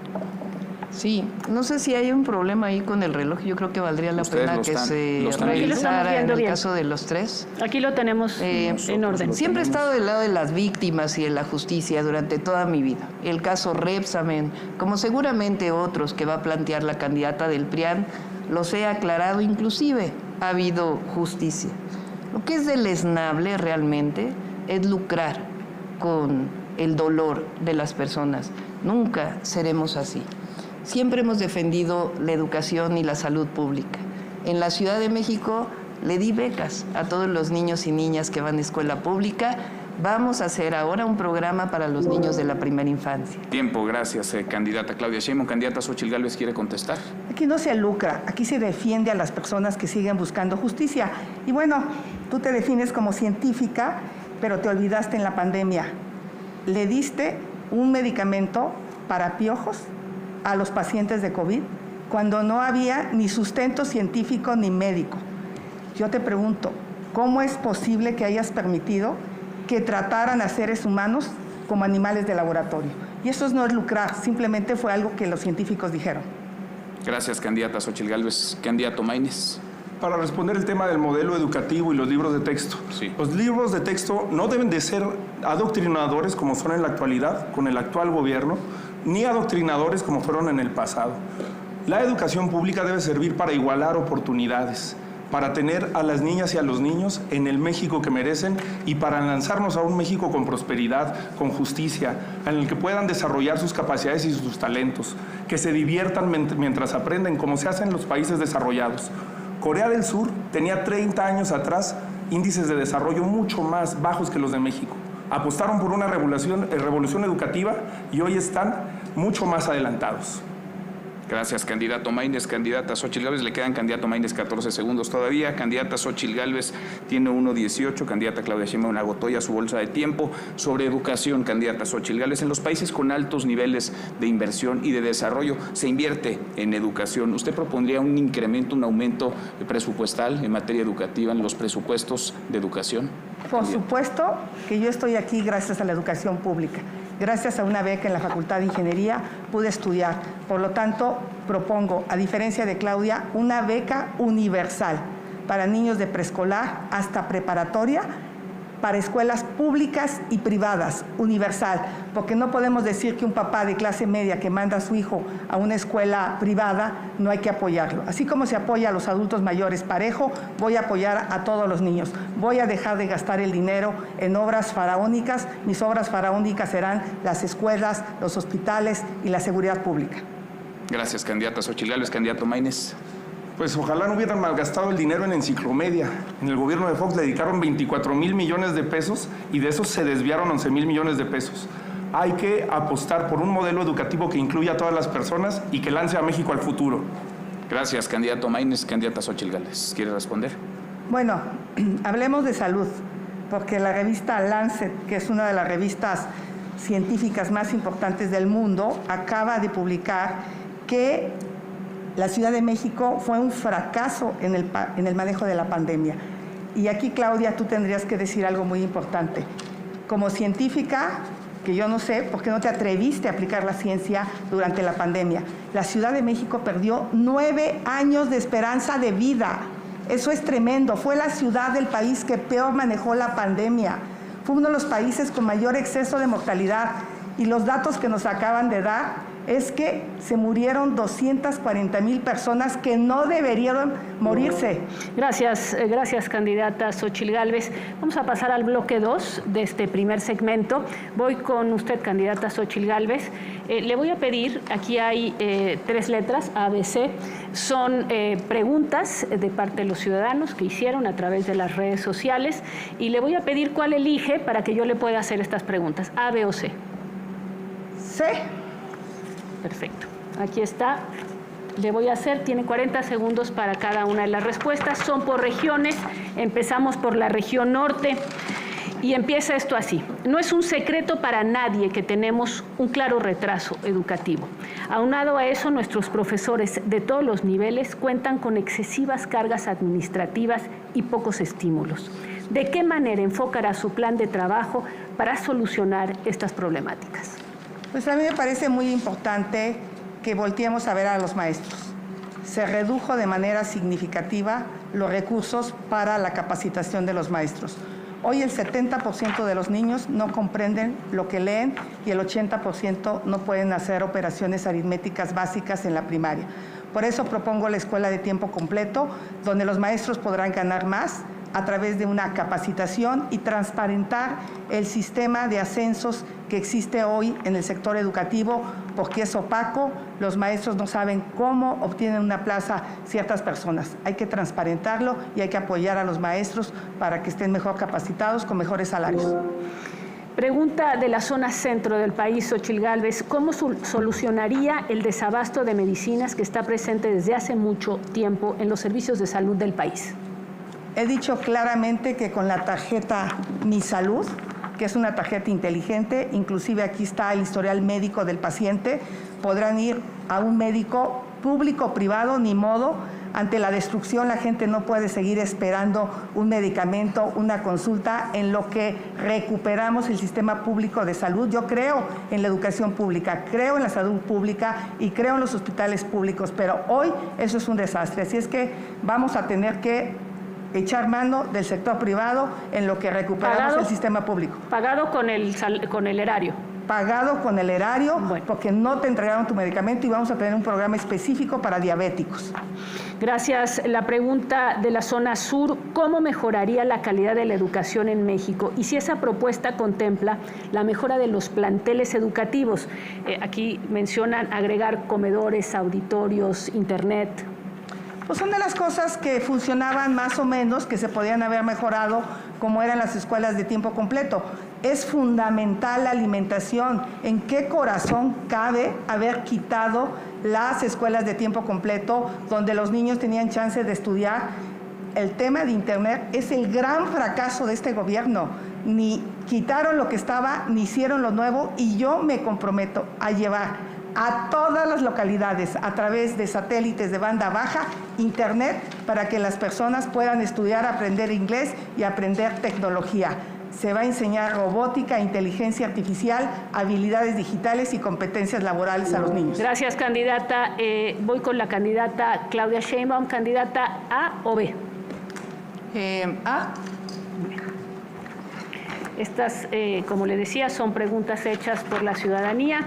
Sí, no sé si hay un problema ahí con el reloj. Yo creo que valdría la pena que se revisara en el caso de los 3. Aquí lo tenemos en orden. Siempre he estado del lado de las víctimas y de la justicia durante toda mi vida. El caso Repsamen, como seguramente otros que va a plantear la candidata del PRIAN, los he aclarado, inclusive ha habido justicia. Lo que es deleznable realmente es lucrar con el dolor de las personas. Nunca seremos así. Siempre hemos defendido la educación y la salud pública. En la Ciudad de México le di becas a todos los niños y niñas que van a escuela pública. Vamos a hacer ahora un programa para los niños de la primera infancia. Tiempo, gracias, candidata Claudia Sheinbaum. Candidata Xóchitl Gálvez, ¿quiere contestar? Aquí no se lucra, aquí se defiende a las personas que siguen buscando justicia. Y bueno, tú te defines como científica, pero te olvidaste en la pandemia. Le diste un medicamento para piojos a los pacientes de COVID cuando no había ni sustento científico ni médico. Yo te pregunto, ¿cómo es posible que hayas permitido que trataran a seres humanos como animales de laboratorio? Y eso no es lucrar, simplemente fue algo que los científicos dijeron. Gracias, candidata Xóchitl Gálvez. Candidato Maínez. Para responder el tema del modelo educativo y los libros de texto. Sí. Los libros de texto no deben de ser adoctrinadores como son en la actualidad, con el actual gobierno. ni adoctrinadores como fueron en el pasado. La educación pública debe servir para igualar oportunidades, para tener a las niñas y a los niños en el México que merecen y para lanzarnos a un México con prosperidad, con justicia, en el que puedan desarrollar sus capacidades y sus talentos, que se diviertan mientras aprenden, como se hace en los países desarrollados. Corea del Sur tenía 30 años atrás índices de desarrollo mucho más bajos que los de México. Apostaron por una revolución educativa y hoy están mucho más adelantados. Gracias, candidato Maínez. Candidata Xóchitl Gálvez, le quedan candidato Maínez 14 segundos todavía. Candidata Xóchitl Gálvez tiene 1:18. Candidata Claudia Sheinbaum agotó ya su bolsa de tiempo. Sobre educación, candidata Xóchitl Gálvez, en los países con altos niveles de inversión y de desarrollo se invierte en educación. ¿Usted propondría un incremento, un aumento presupuestal en materia educativa en los presupuestos de educación? Por supuesto que yo estoy aquí gracias a la educación pública. Gracias a una beca en la Facultad de Ingeniería pude estudiar. Por lo tanto, propongo, a diferencia de Claudia, una beca universal para niños de preescolar hasta preparatoria, para escuelas públicas y privadas, universal, porque no podemos decir que un papá de clase media que manda a su hijo a una escuela privada no hay que apoyarlo. Así como se apoya a los adultos mayores parejo, voy a apoyar a todos los niños. Voy a dejar de gastar el dinero en obras faraónicas. Mis obras faraónicas serán las escuelas, los hospitales y la seguridad pública. Gracias, candidata Xóchitl Gálvez. Candidato Maínez. Pues ojalá no hubieran malgastado el dinero en Enciclomedia. En el gobierno de Fox le dedicaron 24,000 millones de pesos y de esos se desviaron 11,000 millones de pesos. Hay que apostar por un modelo educativo que incluya a todas las personas y que lance a México al futuro. Gracias, candidato Maínez. Candidata Xóchitl Gálvez, ¿quiere responder? Bueno, hablemos de salud, porque la revista Lancet, que es una de las revistas científicas más importantes del mundo, acaba de publicar que la Ciudad de México fue un fracaso en el manejo de la pandemia. Y aquí, Claudia, tú tendrías que decir algo muy importante. Como científica, que yo no sé por qué no te atreviste a aplicar la ciencia durante la pandemia. La Ciudad de México perdió 9 años de esperanza de vida. Eso es tremendo. Fue la ciudad del país que peor manejó la pandemia. Fue uno de los países con mayor exceso de mortalidad. Y los datos que nos acaban de dar es que se murieron 240,000 personas que no deberían morirse. Gracias, candidata Xóchitl Gálvez. Vamos a pasar al bloque 2 de este primer segmento. Voy con usted, candidata Xóchitl Gálvez. Le voy a pedir, aquí hay 3 letras, ABC, son preguntas de parte de los ciudadanos que hicieron a través de las redes sociales y le voy a pedir cuál elige para que yo le pueda hacer estas preguntas, A, B o C. C. Perfecto. Aquí está. Le voy a hacer, tiene 40 segundos para cada una de las respuestas. Son por regiones. Empezamos por la región norte. Y empieza esto así. No es un secreto para nadie que tenemos un claro retraso educativo. Aunado a eso, nuestros profesores de todos los niveles cuentan con excesivas cargas administrativas y pocos estímulos. ¿De qué manera enfocará su plan de trabajo para solucionar estas problemáticas? Pues a mí me parece muy importante que volteemos a ver a los maestros. Se redujo de manera significativa los recursos para la capacitación de los maestros. Hoy el 70% de los niños no comprenden lo que leen y el 80% no pueden hacer operaciones aritméticas básicas en la primaria. Por eso propongo la escuela de tiempo completo, donde los maestros podrán ganar más a través de una capacitación y transparentar el sistema de ascensos que existe hoy en el sector educativo, porque es opaco, los maestros no saben cómo obtienen una plaza ciertas personas. Hay que transparentarlo y hay que apoyar a los maestros para que estén mejor capacitados con mejores salarios. Pregunta de la zona centro del país, Xóchitl Gálvez, ¿cómo solucionaría el desabasto de medicinas que está presente desde hace mucho tiempo en los servicios de salud del país? He dicho claramente que con la tarjeta Mi Salud, que es una tarjeta inteligente, inclusive aquí está el historial médico del paciente, podrán ir a un médico público o privado, ni modo. Ante la destrucción la gente no puede seguir esperando un medicamento, una consulta, en lo que recuperamos el sistema público de salud. Yo creo en la educación pública, creo en la salud pública y creo en los hospitales públicos, pero hoy eso es un desastre. Así es que vamos a tener que echar mano del sector privado en lo que recuperamos el sistema público. Pagado con el erario. pagado con el erario, porque no te entregaron tu medicamento, y vamos a tener un programa específico para diabéticos. Gracias. La pregunta de la zona sur, ¿cómo mejoraría la calidad de la educación en México? Y si esa propuesta contempla la mejora de los planteles educativos. Aquí mencionan agregar comedores, auditorios, internet. Pues son de las cosas que funcionaban más o menos, que se podían haber mejorado, como eran las escuelas de tiempo completo. Es fundamental la alimentación. ¿En qué corazón cabe haber quitado las escuelas de tiempo completo, donde los niños tenían chance de estudiar? El tema de Internet es el gran fracaso de este gobierno. Ni quitaron lo que estaba, ni hicieron lo nuevo, y yo me comprometo a llevar a todas las localidades, a través de satélites de banda baja, Internet, para que las personas puedan estudiar, aprender inglés y aprender tecnología. Se va a enseñar robótica, inteligencia artificial, habilidades digitales y competencias laborales a los niños. Gracias, candidata. Voy con la candidata Claudia Sheinbaum. ¿Candidata A o B? A. Estas, como le decía, son preguntas hechas por la ciudadanía.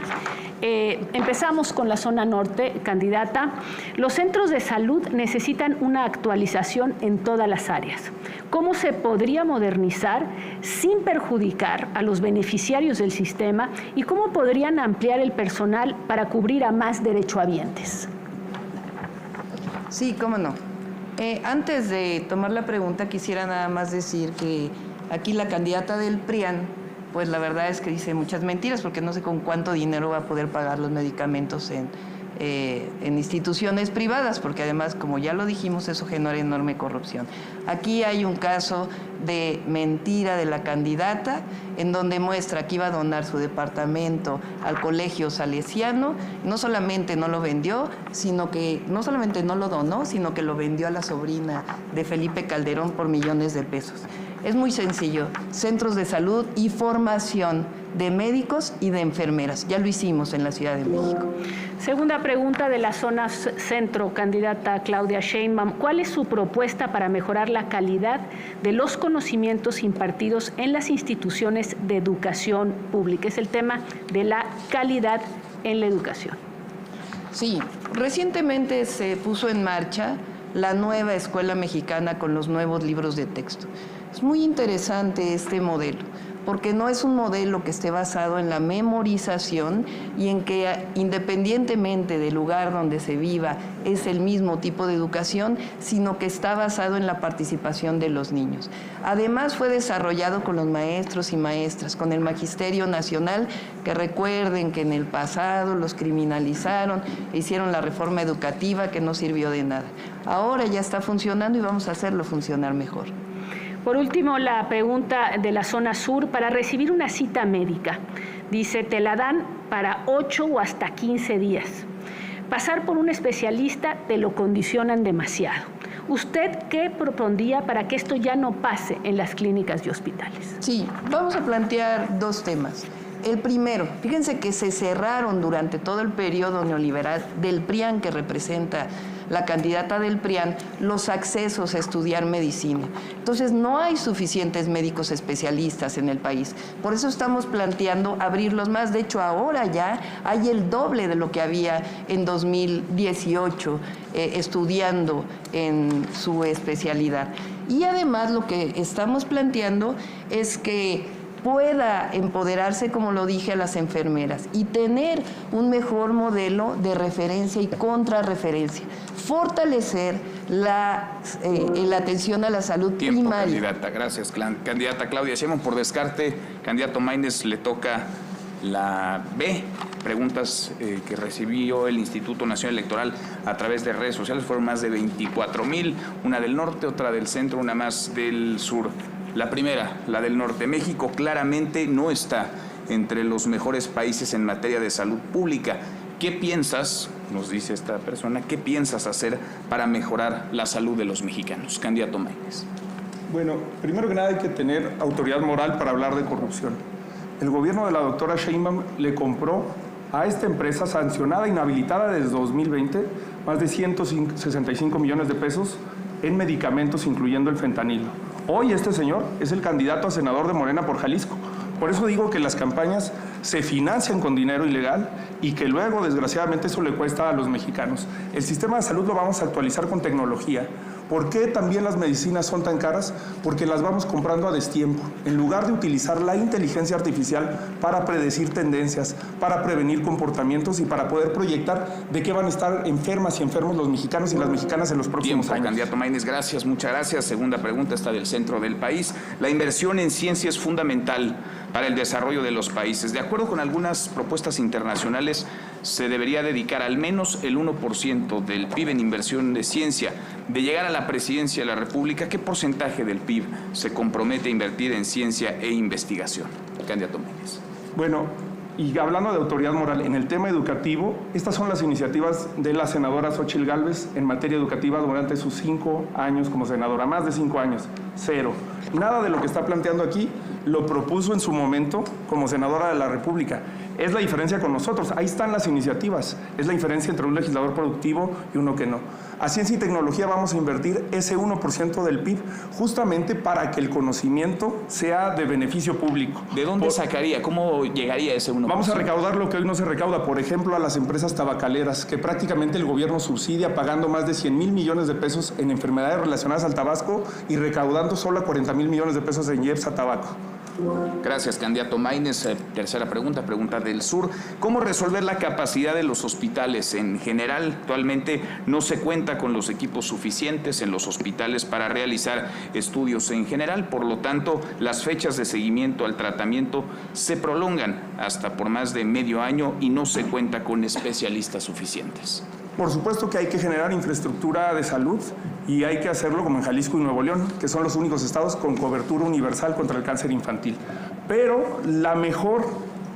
Empezamos con la zona norte, candidata. Los centros de salud necesitan una actualización en todas las áreas. ¿Cómo se podría modernizar sin perjudicar a los beneficiarios del sistema? ¿Y cómo podrían ampliar el personal para cubrir a más derechohabientes? Sí, cómo no. Antes de tomar la pregunta, quisiera nada más decir que aquí la candidata del PRIAN, pues la verdad es que dice muchas mentiras, porque no sé con cuánto dinero va a poder pagar los medicamentos en instituciones privadas, porque además, como ya lo dijimos, eso genera enorme corrupción. Aquí hay un caso de mentira de la candidata, en donde muestra que iba a donar su departamento al Colegio Salesiano. No solamente no lo vendió, sino que no solamente no lo donó, sino que lo vendió a la sobrina de Felipe Calderón por millones de pesos. Es muy sencillo, centros de salud y formación de médicos y de enfermeras. Ya lo hicimos en la Ciudad de México. Segunda pregunta de la zona centro, candidata Claudia Sheinbaum. ¿Cuál es su propuesta para mejorar la calidad de los conocimientos impartidos en las instituciones de educación pública? Es el tema de la calidad en la educación. Sí, recientemente se puso en marcha la nueva escuela mexicana con los nuevos libros de texto. Es muy interesante este modelo, porque no es un modelo que esté basado en la memorización y en que independientemente del lugar donde se viva es el mismo tipo de educación, sino que está basado en la participación de los niños. Además fue desarrollado con los maestros y maestras, con el Magisterio Nacional, que recuerden que en el pasado los criminalizaron, hicieron la reforma educativa que no sirvió de nada. Ahora ya está funcionando y vamos a hacerlo funcionar mejor. Por último, la pregunta de la zona sur, para recibir una cita médica, dice, te la dan para 8 o hasta 15 días. Pasar por un especialista te lo condicionan demasiado. ¿Usted qué propondría para que esto ya no pase en las clínicas y hospitales? Sí, vamos a plantear dos temas. El primero, fíjense que se cerraron durante todo el periodo neoliberal del PRIAN, que representa la candidata del PRIAN, los accesos a estudiar medicina. Entonces, no hay suficientes médicos especialistas en el país. Por eso estamos planteando abrirlos más. De hecho, ahora ya hay el doble de lo que había en 2018 estudiando en su especialidad. Y además, lo que estamos planteando es que pueda empoderarse, como lo dije, a las enfermeras y tener un mejor modelo de referencia y contrarreferencia. Fortalecer la atención a la salud primaria. Candidata. Gracias, candidata Claudia Sheinbaum. Por descarte, candidato Maínez, le toca la B. Preguntas que recibió el Instituto Nacional Electoral a través de redes sociales. Fueron más de 24,000, una del norte, otra del centro, una más del sur. La primera, la del norte. México claramente no está entre los mejores países en materia de salud pública. ¿Qué piensas, nos dice esta persona, qué piensas hacer para mejorar la salud de los mexicanos? Candidato Maínez. Bueno, primero que nada hay que tener autoridad moral para hablar de corrupción. El gobierno de la doctora Sheinbaum le compró a esta empresa sancionada, inhabilitada desde 2020, más de 165 millones de pesos en medicamentos, incluyendo el fentanilo. Hoy este señor es el candidato a senador de Morena por Jalisco. Por eso digo que las campañas se financian con dinero ilegal y que luego, desgraciadamente, eso le cuesta a los mexicanos. El sistema de salud lo vamos a actualizar con tecnología. ¿Por qué también las medicinas son tan caras? Porque las vamos comprando a destiempo. En lugar de utilizar la inteligencia artificial para predecir tendencias, para prevenir comportamientos y para poder proyectar de qué van a estar enfermas y enfermos los mexicanos y las mexicanas en los próximos años. Candidato Maínez, gracias, muchas gracias. Segunda pregunta está del centro del país. La inversión en ciencia es fundamental para el desarrollo de los países. De acuerdo con algunas propuestas internacionales, se debería dedicar al menos el 1% del PIB en inversión de ciencia. De llegar a la presidencia de la República, ¿qué porcentaje del PIB se compromete a invertir en ciencia e investigación? Candidato Maínez. Bueno, y hablando de autoridad moral, en el tema educativo, estas son las iniciativas de la senadora Xóchitl Gálvez en materia educativa durante sus 5 años como senadora, más de 5 años, 0. Nada de lo que está planteando aquí lo propuso en su momento como senadora de la República. Es la diferencia con nosotros, ahí están las iniciativas, es la diferencia entre un legislador productivo y uno que no. A ciencia y tecnología vamos a invertir ese 1% del PIB justamente para que el conocimiento sea de beneficio público. ¿De dónde sacaría? ¿Cómo llegaría ese 1%? Vamos a recaudar lo que hoy no se recauda, por ejemplo, a las empresas tabacaleras, que prácticamente el gobierno subsidia pagando más de 100,000 millones de pesos en enfermedades relacionadas al tabasco y recaudando solo 40,000 millones de pesos en IEPS a tabaco. Gracias, candidato Maínez. Tercera pregunta, pregunta del sur. ¿Cómo resolver la capacidad de los hospitales? En general, actualmente no se cuenta con los equipos suficientes en los hospitales para realizar estudios en general. Por lo tanto, las fechas de seguimiento al tratamiento se prolongan hasta por más de medio año y no se cuenta con especialistas suficientes. Por supuesto que hay que generar infraestructura de salud y hay que hacerlo como en Jalisco y Nuevo León, que son los únicos estados con cobertura universal contra el cáncer infantil. Pero la mejor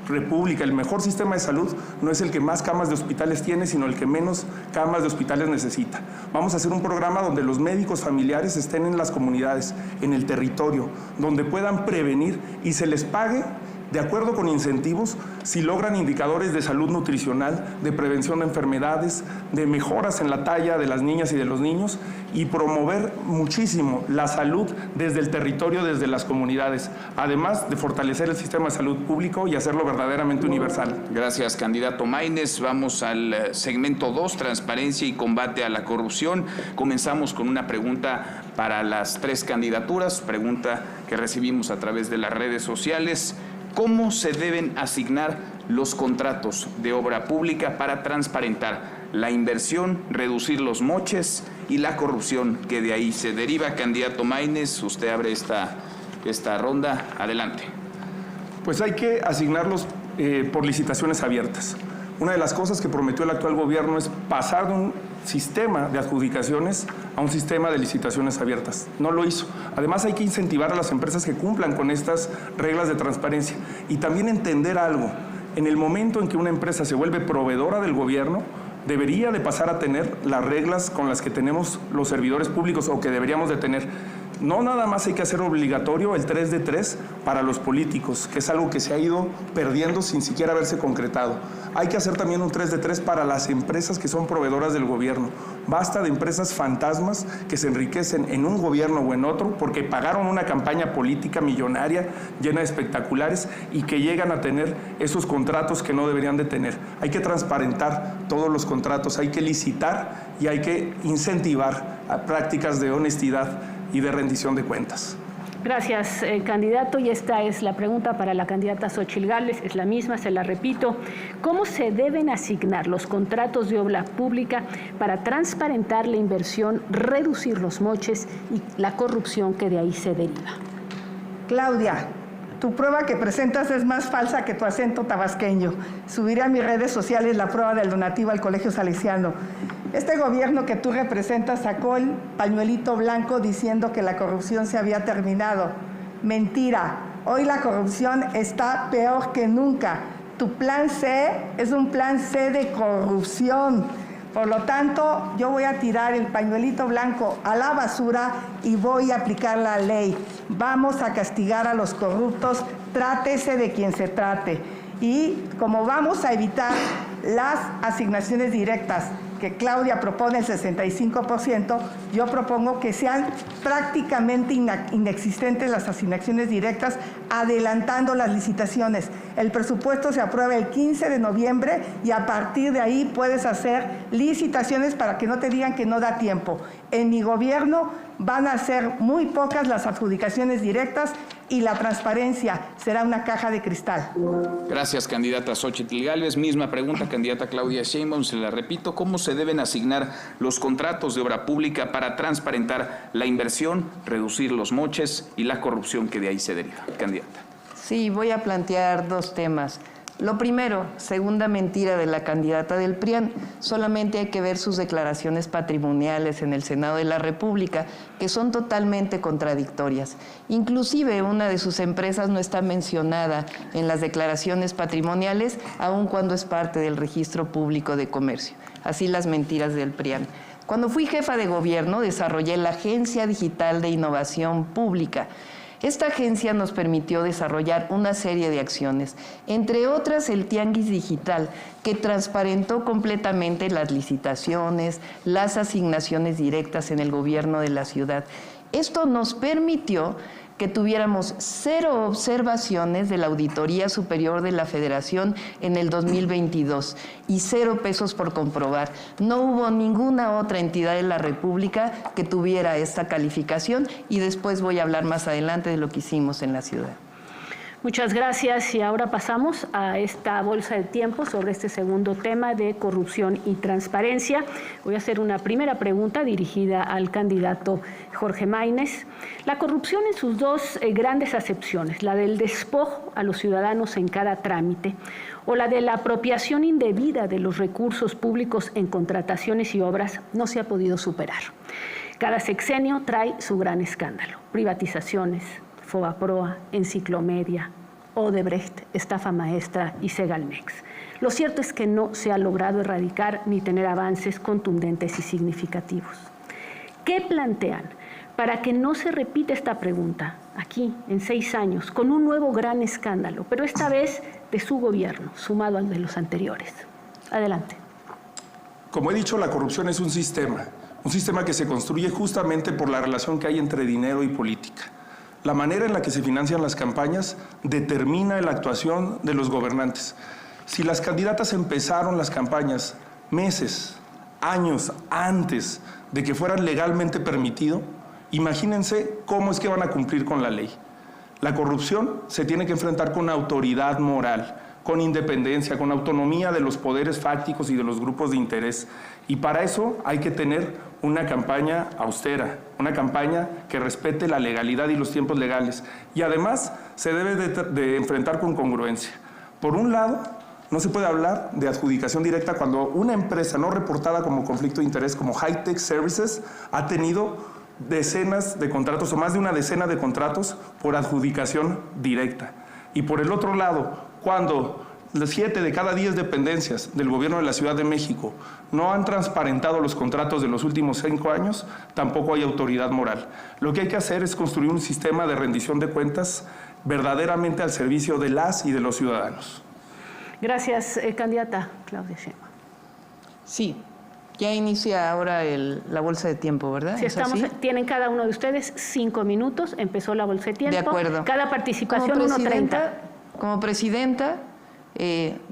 república, el mejor sistema de salud no es el que más camas de hospitales tiene, sino el que menos camas de hospitales necesita. Vamos a hacer un programa donde los médicos familiares estén en las comunidades, en el territorio, donde puedan prevenir y se les pague de acuerdo con incentivos, si logran indicadores de salud nutricional, de prevención de enfermedades, de mejoras en la talla de las niñas y de los niños y promover muchísimo la salud desde el territorio, desde las comunidades, además de fortalecer el sistema de salud público y hacerlo verdaderamente universal. Gracias, candidato Maínez. Vamos al segmento 2, transparencia y combate a la corrupción. Comenzamos con una pregunta para las 3 candidaturas, pregunta que recibimos a través de las redes sociales. ¿Cómo se deben asignar los contratos de obra pública para transparentar la inversión, reducir los moches y la corrupción que de ahí se deriva? Candidato Maínez, usted abre esta ronda. Adelante. Pues hay que asignarlos por licitaciones abiertas. Una de las cosas que prometió el actual gobierno es pasar de un sistema de adjudicaciones a un sistema de licitaciones abiertas. No lo hizo. Además, hay que incentivar a las empresas que cumplan con estas reglas de transparencia y también entender algo. En el momento en que una empresa se vuelve proveedora del gobierno, debería de pasar a tener las reglas con las que tenemos los servidores públicos o que deberíamos de tener. No nada más hay que hacer obligatorio el 3 de 3 para los políticos, que es algo que se ha ido perdiendo sin siquiera haberse concretado. Hay que hacer también un 3 de 3 para las empresas que son proveedoras del gobierno. Basta de empresas fantasmas que se enriquecen en un gobierno o en otro porque pagaron una campaña política millonaria llena de espectaculares y que llegan a tener esos contratos que no deberían de tener. Hay que transparentar todos los contratos, hay que licitar y hay que incentivar a prácticas de honestidad y de rendición de cuentas. Gracias, candidato. Y esta es la pregunta para la candidata Xóchitl Gálvez. Es la misma, se la repito. ¿Cómo se deben asignar los contratos de obra pública para transparentar la inversión, reducir los moches y la corrupción que de ahí se deriva? Claudia, tu prueba que presentas es más falsa que tu acento tabasqueño. Subiré a mis redes sociales la prueba del donativo al Colegio Salesiano. Este gobierno que tú representas sacó el pañuelito blanco diciendo que la corrupción se había terminado. Mentira. Hoy la corrupción está peor que nunca. Tu plan C es un plan C de corrupción. Por lo tanto, yo voy a tirar el pañuelito blanco a la basura y voy a aplicar la ley. Vamos a castigar a los corruptos, trátese de quien se trate. Y como vamos a evitar las asignaciones directas que Claudia propone el 65%, yo propongo que sean prácticamente inexistentes las asignaciones directas, adelantando las licitaciones. El presupuesto se aprueba el 15 de noviembre y a partir de ahí puedes hacer licitaciones para que no te digan que no da tiempo. En mi gobierno van a ser muy pocas las adjudicaciones directas y la transparencia será una caja de cristal. Gracias, candidata Xóchitl Gálvez. Misma pregunta, candidata Claudia Sheinbaum, se la repito. ¿Cómo se deben asignar los contratos de obra pública para transparentar la inversión, reducir los moches y la corrupción que de ahí se deriva? Candidata. Sí, voy a plantear dos temas. Lo primero, segunda mentira de la candidata del PRIAN, solamente hay que ver sus declaraciones patrimoniales en el Senado de la República, que son totalmente contradictorias. Inclusive una de sus empresas no está mencionada en las declaraciones patrimoniales, aun cuando es parte del Registro Público de Comercio. Así las mentiras del PRIAN. Cuando fui jefa de gobierno, desarrollé la Agencia Digital de Innovación Pública. Esta agencia nos permitió desarrollar una serie de acciones, entre otras el Tianguis Digital, que transparentó completamente las licitaciones, las asignaciones directas en el gobierno de la ciudad. Esto nos permitió que tuviéramos 0 observaciones de la Auditoría Superior de la Federación en el 2022 y 0 pesos por comprobar. No hubo ninguna otra entidad de la República que tuviera esta calificación y después voy a hablar más adelante de lo que hicimos en la ciudad. Muchas gracias y ahora pasamos a esta bolsa de tiempo sobre este segundo tema de corrupción y transparencia. Voy a hacer una primera pregunta dirigida al candidato Jorge Maínez. La corrupción en sus dos grandes acepciones, la del despojo a los ciudadanos en cada trámite o la de la apropiación indebida de los recursos públicos en contrataciones y obras, no se ha podido superar. Cada sexenio trae su gran escándalo, privatizaciones, Fobaproa, Enciclomedia, Odebrecht, estafa maestra y Segalmex. Lo cierto es que no se ha logrado erradicar ni tener avances contundentes y significativos. ¿Qué plantean para que no se repita esta pregunta aquí en 6 años con un nuevo gran escándalo, pero esta vez de su gobierno, sumado al de los anteriores? Adelante. Como he dicho, la corrupción es un sistema que se construye justamente por la relación que hay entre dinero y política. La manera en la que se financian las campañas determina la actuación de los gobernantes. Si las candidatas empezaron las campañas meses, años antes de que fueran legalmente permitido, imagínense cómo es que van a cumplir con la ley. La corrupción se tiene que enfrentar con autoridad moral, con independencia, con autonomía de los poderes fácticos y de los grupos de interés. Y para eso hay que tener una campaña austera, una campaña que respete la legalidad y los tiempos legales. Y además se debe de enfrentar con congruencia. Por un lado, no se puede hablar de adjudicación directa cuando una empresa no reportada como conflicto de interés como High-Tech Services ha tenido decenas de contratos o más de una decena de contratos por adjudicación directa. Y por el otro lado, cuando 7 de cada 10 dependencias del gobierno de la Ciudad de México no han transparentado los contratos de los últimos 5 años, tampoco hay autoridad moral. Lo que hay que hacer es construir un sistema de rendición de cuentas verdaderamente al servicio de las y de los ciudadanos. Gracias, candidata Claudia Sheinbaum. Sí, ya inicia ahora la bolsa de tiempo, ¿verdad? Si tienen cada uno de ustedes 5 minutos, empezó la bolsa de tiempo. De acuerdo. Cada participación 1:30. Como presidenta,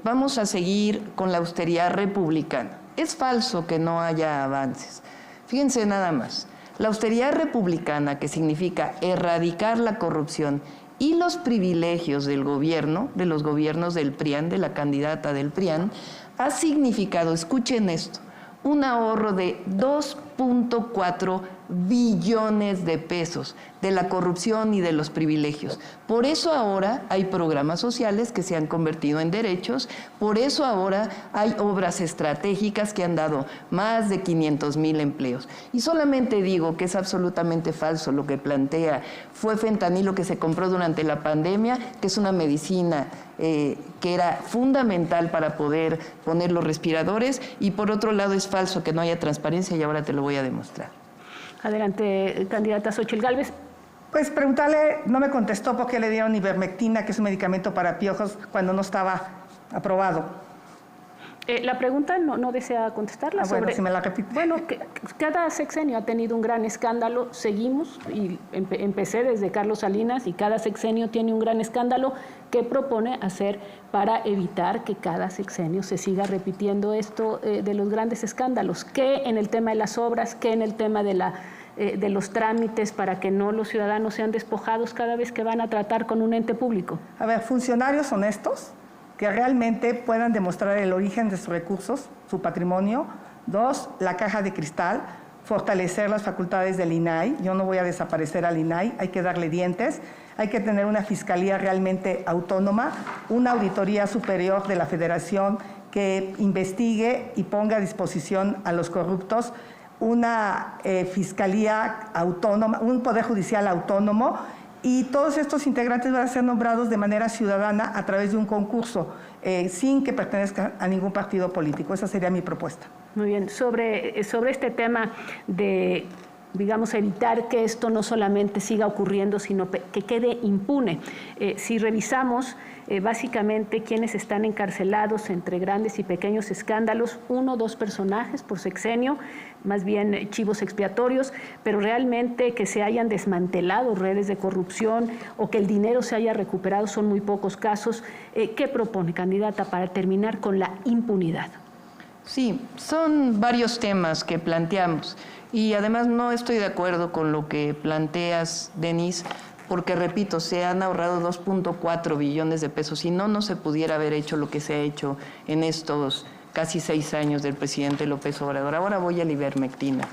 vamos a seguir con la austeridad republicana. Es falso que no haya avances. Fíjense nada más, la austeridad republicana, que significa erradicar la corrupción y los privilegios del gobierno, de los gobiernos del PRIAN, de la candidata del PRIAN, ha significado, escuchen esto, un ahorro de 2.4 billones de pesos de la corrupción y de los privilegios. Por eso ahora hay programas sociales que se han convertido en derechos, por eso ahora hay obras estratégicas que han dado más de 500,000 empleos. Y solamente digo que es absolutamente falso lo que plantea. Fue fentanilo que se compró durante la pandemia, que es una medicina que era fundamental para poder poner los respiradores, y por otro lado es falso que no haya transparencia y ahora te lo voy a demostrar. Adelante, candidata Xóchitl Gálvez. Pues preguntarle, no me contestó por qué le dieron ivermectina, que es un medicamento para piojos, cuando no estaba aprobado. La pregunta no desea contestarla. Bueno, si me la repite. Bueno, cada sexenio ha tenido un gran escándalo, seguimos, y empecé desde Carlos Salinas, y cada sexenio tiene un gran escándalo. ¿Qué propone hacer para evitar que cada sexenio se siga repitiendo esto de los grandes escándalos? ¿Qué en el tema de las obras, qué en el tema de los trámites, para que no los ciudadanos sean despojados cada vez que van a tratar con un ente público? A ver, funcionarios honestos que realmente puedan demostrar el origen de sus recursos, su patrimonio. 2, la caja de cristal, fortalecer las facultades del INAI. Yo no voy a desaparecer al INAI, hay que darle dientes. Hay que tener una fiscalía realmente autónoma, una auditoría superior de la Federación que investigue y ponga a disposición a los corruptos, una fiscalía autónoma, un poder judicial autónomo, y todos estos integrantes van a ser nombrados de manera ciudadana a través de un concurso, sin que pertenezcan a ningún partido político. Esa sería mi propuesta. Muy bien. Sobre este tema de, digamos, evitar que esto no solamente siga ocurriendo, sino que quede impune. Si revisamos básicamente quienes están encarcelados entre grandes y pequeños escándalos, 1 o 2 personajes por sexenio, más bien chivos expiatorios, pero realmente que se hayan desmantelado redes de corrupción o que el dinero se haya recuperado son muy pocos casos. ¿Qué propone, candidata, para terminar con la impunidad? Sí, son varios temas que planteamos. Y además no estoy de acuerdo con lo que planteas, Denise, porque, repito, se han ahorrado 2.4 billones de pesos. Si no se pudiera haber hecho lo que se ha hecho en estos casi 6 años del presidente López Obrador. Ahora voy a la ivermectina.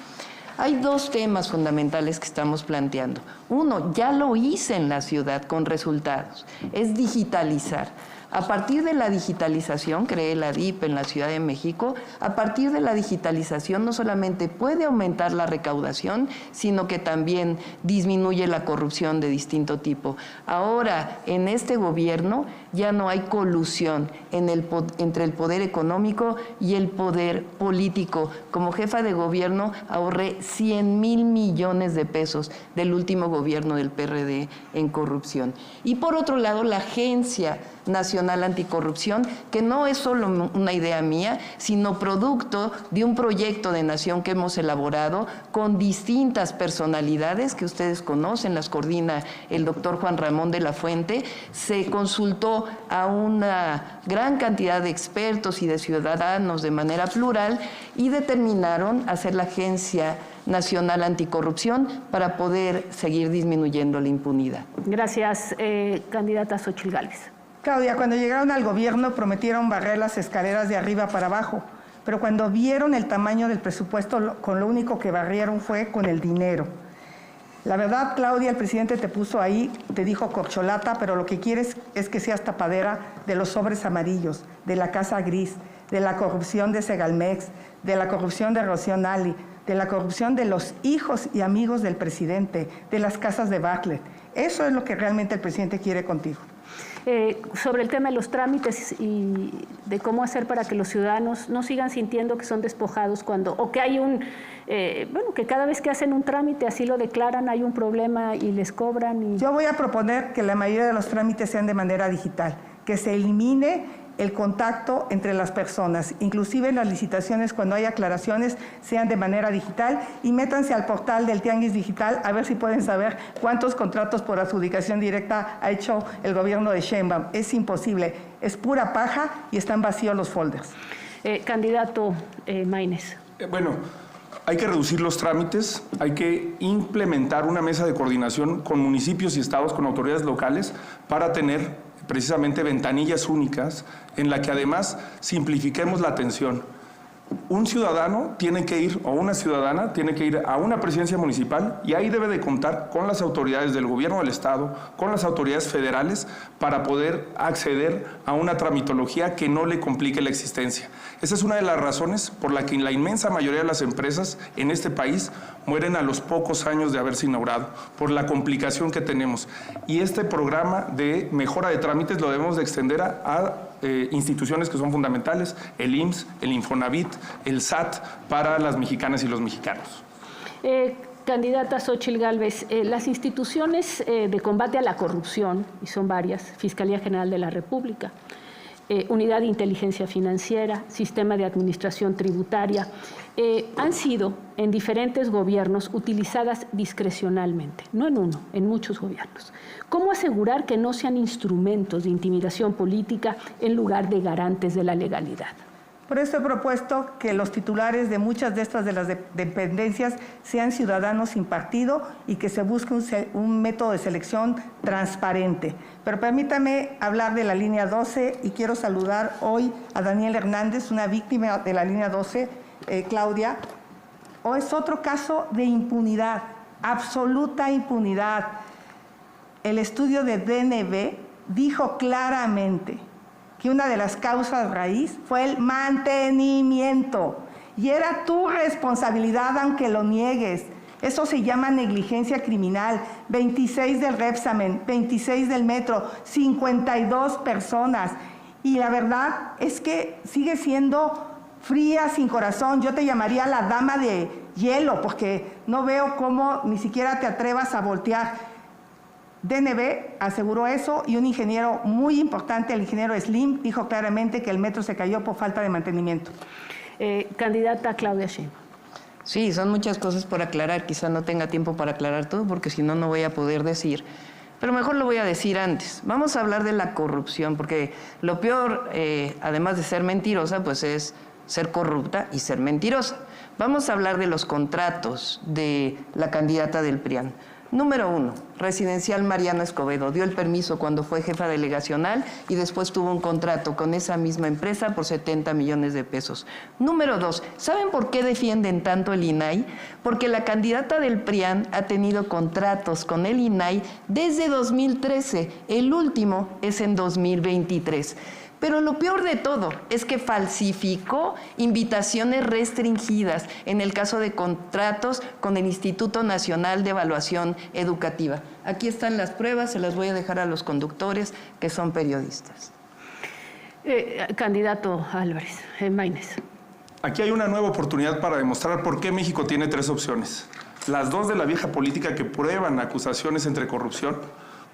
Hay 2 temas fundamentales que estamos planteando. Uno, ya lo hice en la ciudad con resultados, es digitalizar. A partir de la digitalización, creé la DIP en la Ciudad de México, a partir de la digitalización no solamente puede aumentar la recaudación, sino que también disminuye la corrupción de distinto tipo. Ahora, en este gobierno ya no hay colusión entre el poder económico y el poder político. Como jefa de gobierno ahorré 100,000 millones de pesos del último gobierno del PRD en corrupción. Y por otro lado, la Agencia Nacional Anticorrupción, que no es solo una idea mía, sino producto de un proyecto de nación que hemos elaborado con distintas personalidades que ustedes conocen, las coordina el doctor Juan Ramón de la Fuente. Se consultó a una gran cantidad de expertos y de ciudadanos de manera plural y determinaron hacer la Agencia Nacional Anticorrupción para poder seguir disminuyendo la impunidad. Gracias, candidata Xóchitl Gálvez. Claudia, cuando llegaron al gobierno prometieron barrer las escaleras de arriba para abajo, pero cuando vieron el tamaño del presupuesto, con lo único que barrieron fue con el dinero. La verdad, Claudia, el presidente te puso ahí, te dijo corcholata, pero lo que quieres es que seas tapadera de los sobres amarillos, de la Casa Gris, de la corrupción de Segalmex, de la corrupción de Rocío Nali, de la corrupción de los hijos y amigos del presidente, de las casas de Bartlett. Eso es lo que realmente el presidente quiere contigo. Sobre el tema de los trámites y de cómo hacer para que los ciudadanos no sigan sintiendo que son despojados o que hay que cada vez que hacen un trámite así lo declaran, hay un problema y les cobran. Yo voy a proponer que la mayoría de los trámites sean de manera digital, que se elimine el contacto entre las personas, inclusive en las licitaciones, cuando hay aclaraciones, sean de manera digital, y métanse al portal del Tianguis Digital a ver si pueden saber cuántos contratos por adjudicación directa ha hecho el gobierno de Sheinbaum. Es imposible, es pura paja y están vacíos los folders. Candidato Maínez. Bueno, hay que reducir los trámites, hay que implementar una mesa de coordinación con municipios y estados, con autoridades locales, para tener precisamente ventanillas únicas en la que además simplifiquemos la atención. Un ciudadano tiene que ir, o una ciudadana tiene que ir a una presidencia municipal y ahí debe de contar con las autoridades del gobierno del estado, con las autoridades federales, para poder acceder a una tramitología que no le complique la existencia. Esa es una de las razones por la que la inmensa mayoría de las empresas en este país mueren a los pocos años de haberse inaugurado, por la complicación que tenemos. Y este programa de mejora de trámites lo debemos de extender a instituciones que son fundamentales, el IMSS, el Infonavit, el SAT, para las mexicanas y los mexicanos. Candidata Xóchitl Gálvez, las instituciones de combate a la corrupción, y son varias, Fiscalía General de la República, unidad de inteligencia financiera, sistema de administración tributaria, han sido en diferentes gobiernos utilizadas discrecionalmente, no en uno, en muchos gobiernos. ¿Cómo asegurar que no sean instrumentos de intimidación política en lugar de garantes de la legalidad? Por eso he propuesto que los titulares de muchas de estas de las dependencias sean ciudadanos sin partido y que se busque un método de selección transparente. Pero permítame hablar de la línea 12 y quiero saludar hoy a Daniel Hernández, una víctima de la línea 12, Claudia. O es otro caso de impunidad, absoluta impunidad. El estudio de DNB dijo claramente que una de las causas raíz fue el mantenimiento. Y era tu responsabilidad, aunque lo niegues. Eso se llama negligencia criminal. 26 del Repsamen, 26 del Metro, 52 personas. Y la verdad es que sigue siendo fría, sin corazón. Yo te llamaría la dama de hielo, porque no veo cómo ni siquiera te atrevas a voltear. DNB aseguró eso y un ingeniero muy importante, el ingeniero Slim, dijo claramente que el metro se cayó por falta de mantenimiento. Candidata Claudia Sheinbaum. Sí, son muchas cosas por aclarar. Quizá no tenga tiempo para aclarar todo porque si no, no voy a poder decir. Pero mejor lo voy a decir antes. Vamos a hablar de la corrupción porque lo peor, además de ser mentirosa, pues es ser corrupta y ser mentirosa. Vamos a hablar de los contratos de la candidata del PRIAN. Número 1, Residencial Mariano Escobedo. Dio el permiso cuando fue jefa delegacional y después tuvo un contrato con esa misma empresa por 70 millones de pesos. Número 2, ¿saben por qué defienden tanto el INAI? Porque la candidata del PRIAN ha tenido contratos con el INAI desde 2013. El último es en 2023. Pero lo peor de todo es que falsificó invitaciones restringidas en el caso de contratos con el Instituto Nacional de Evaluación Educativa. Aquí están las pruebas, se las voy a dejar a los conductores que son periodistas. Candidato Álvarez, Maínez. Aquí hay una nueva oportunidad para demostrar por qué México tiene 3 opciones. Las 2 de la vieja política que prueban acusaciones entre corrupción,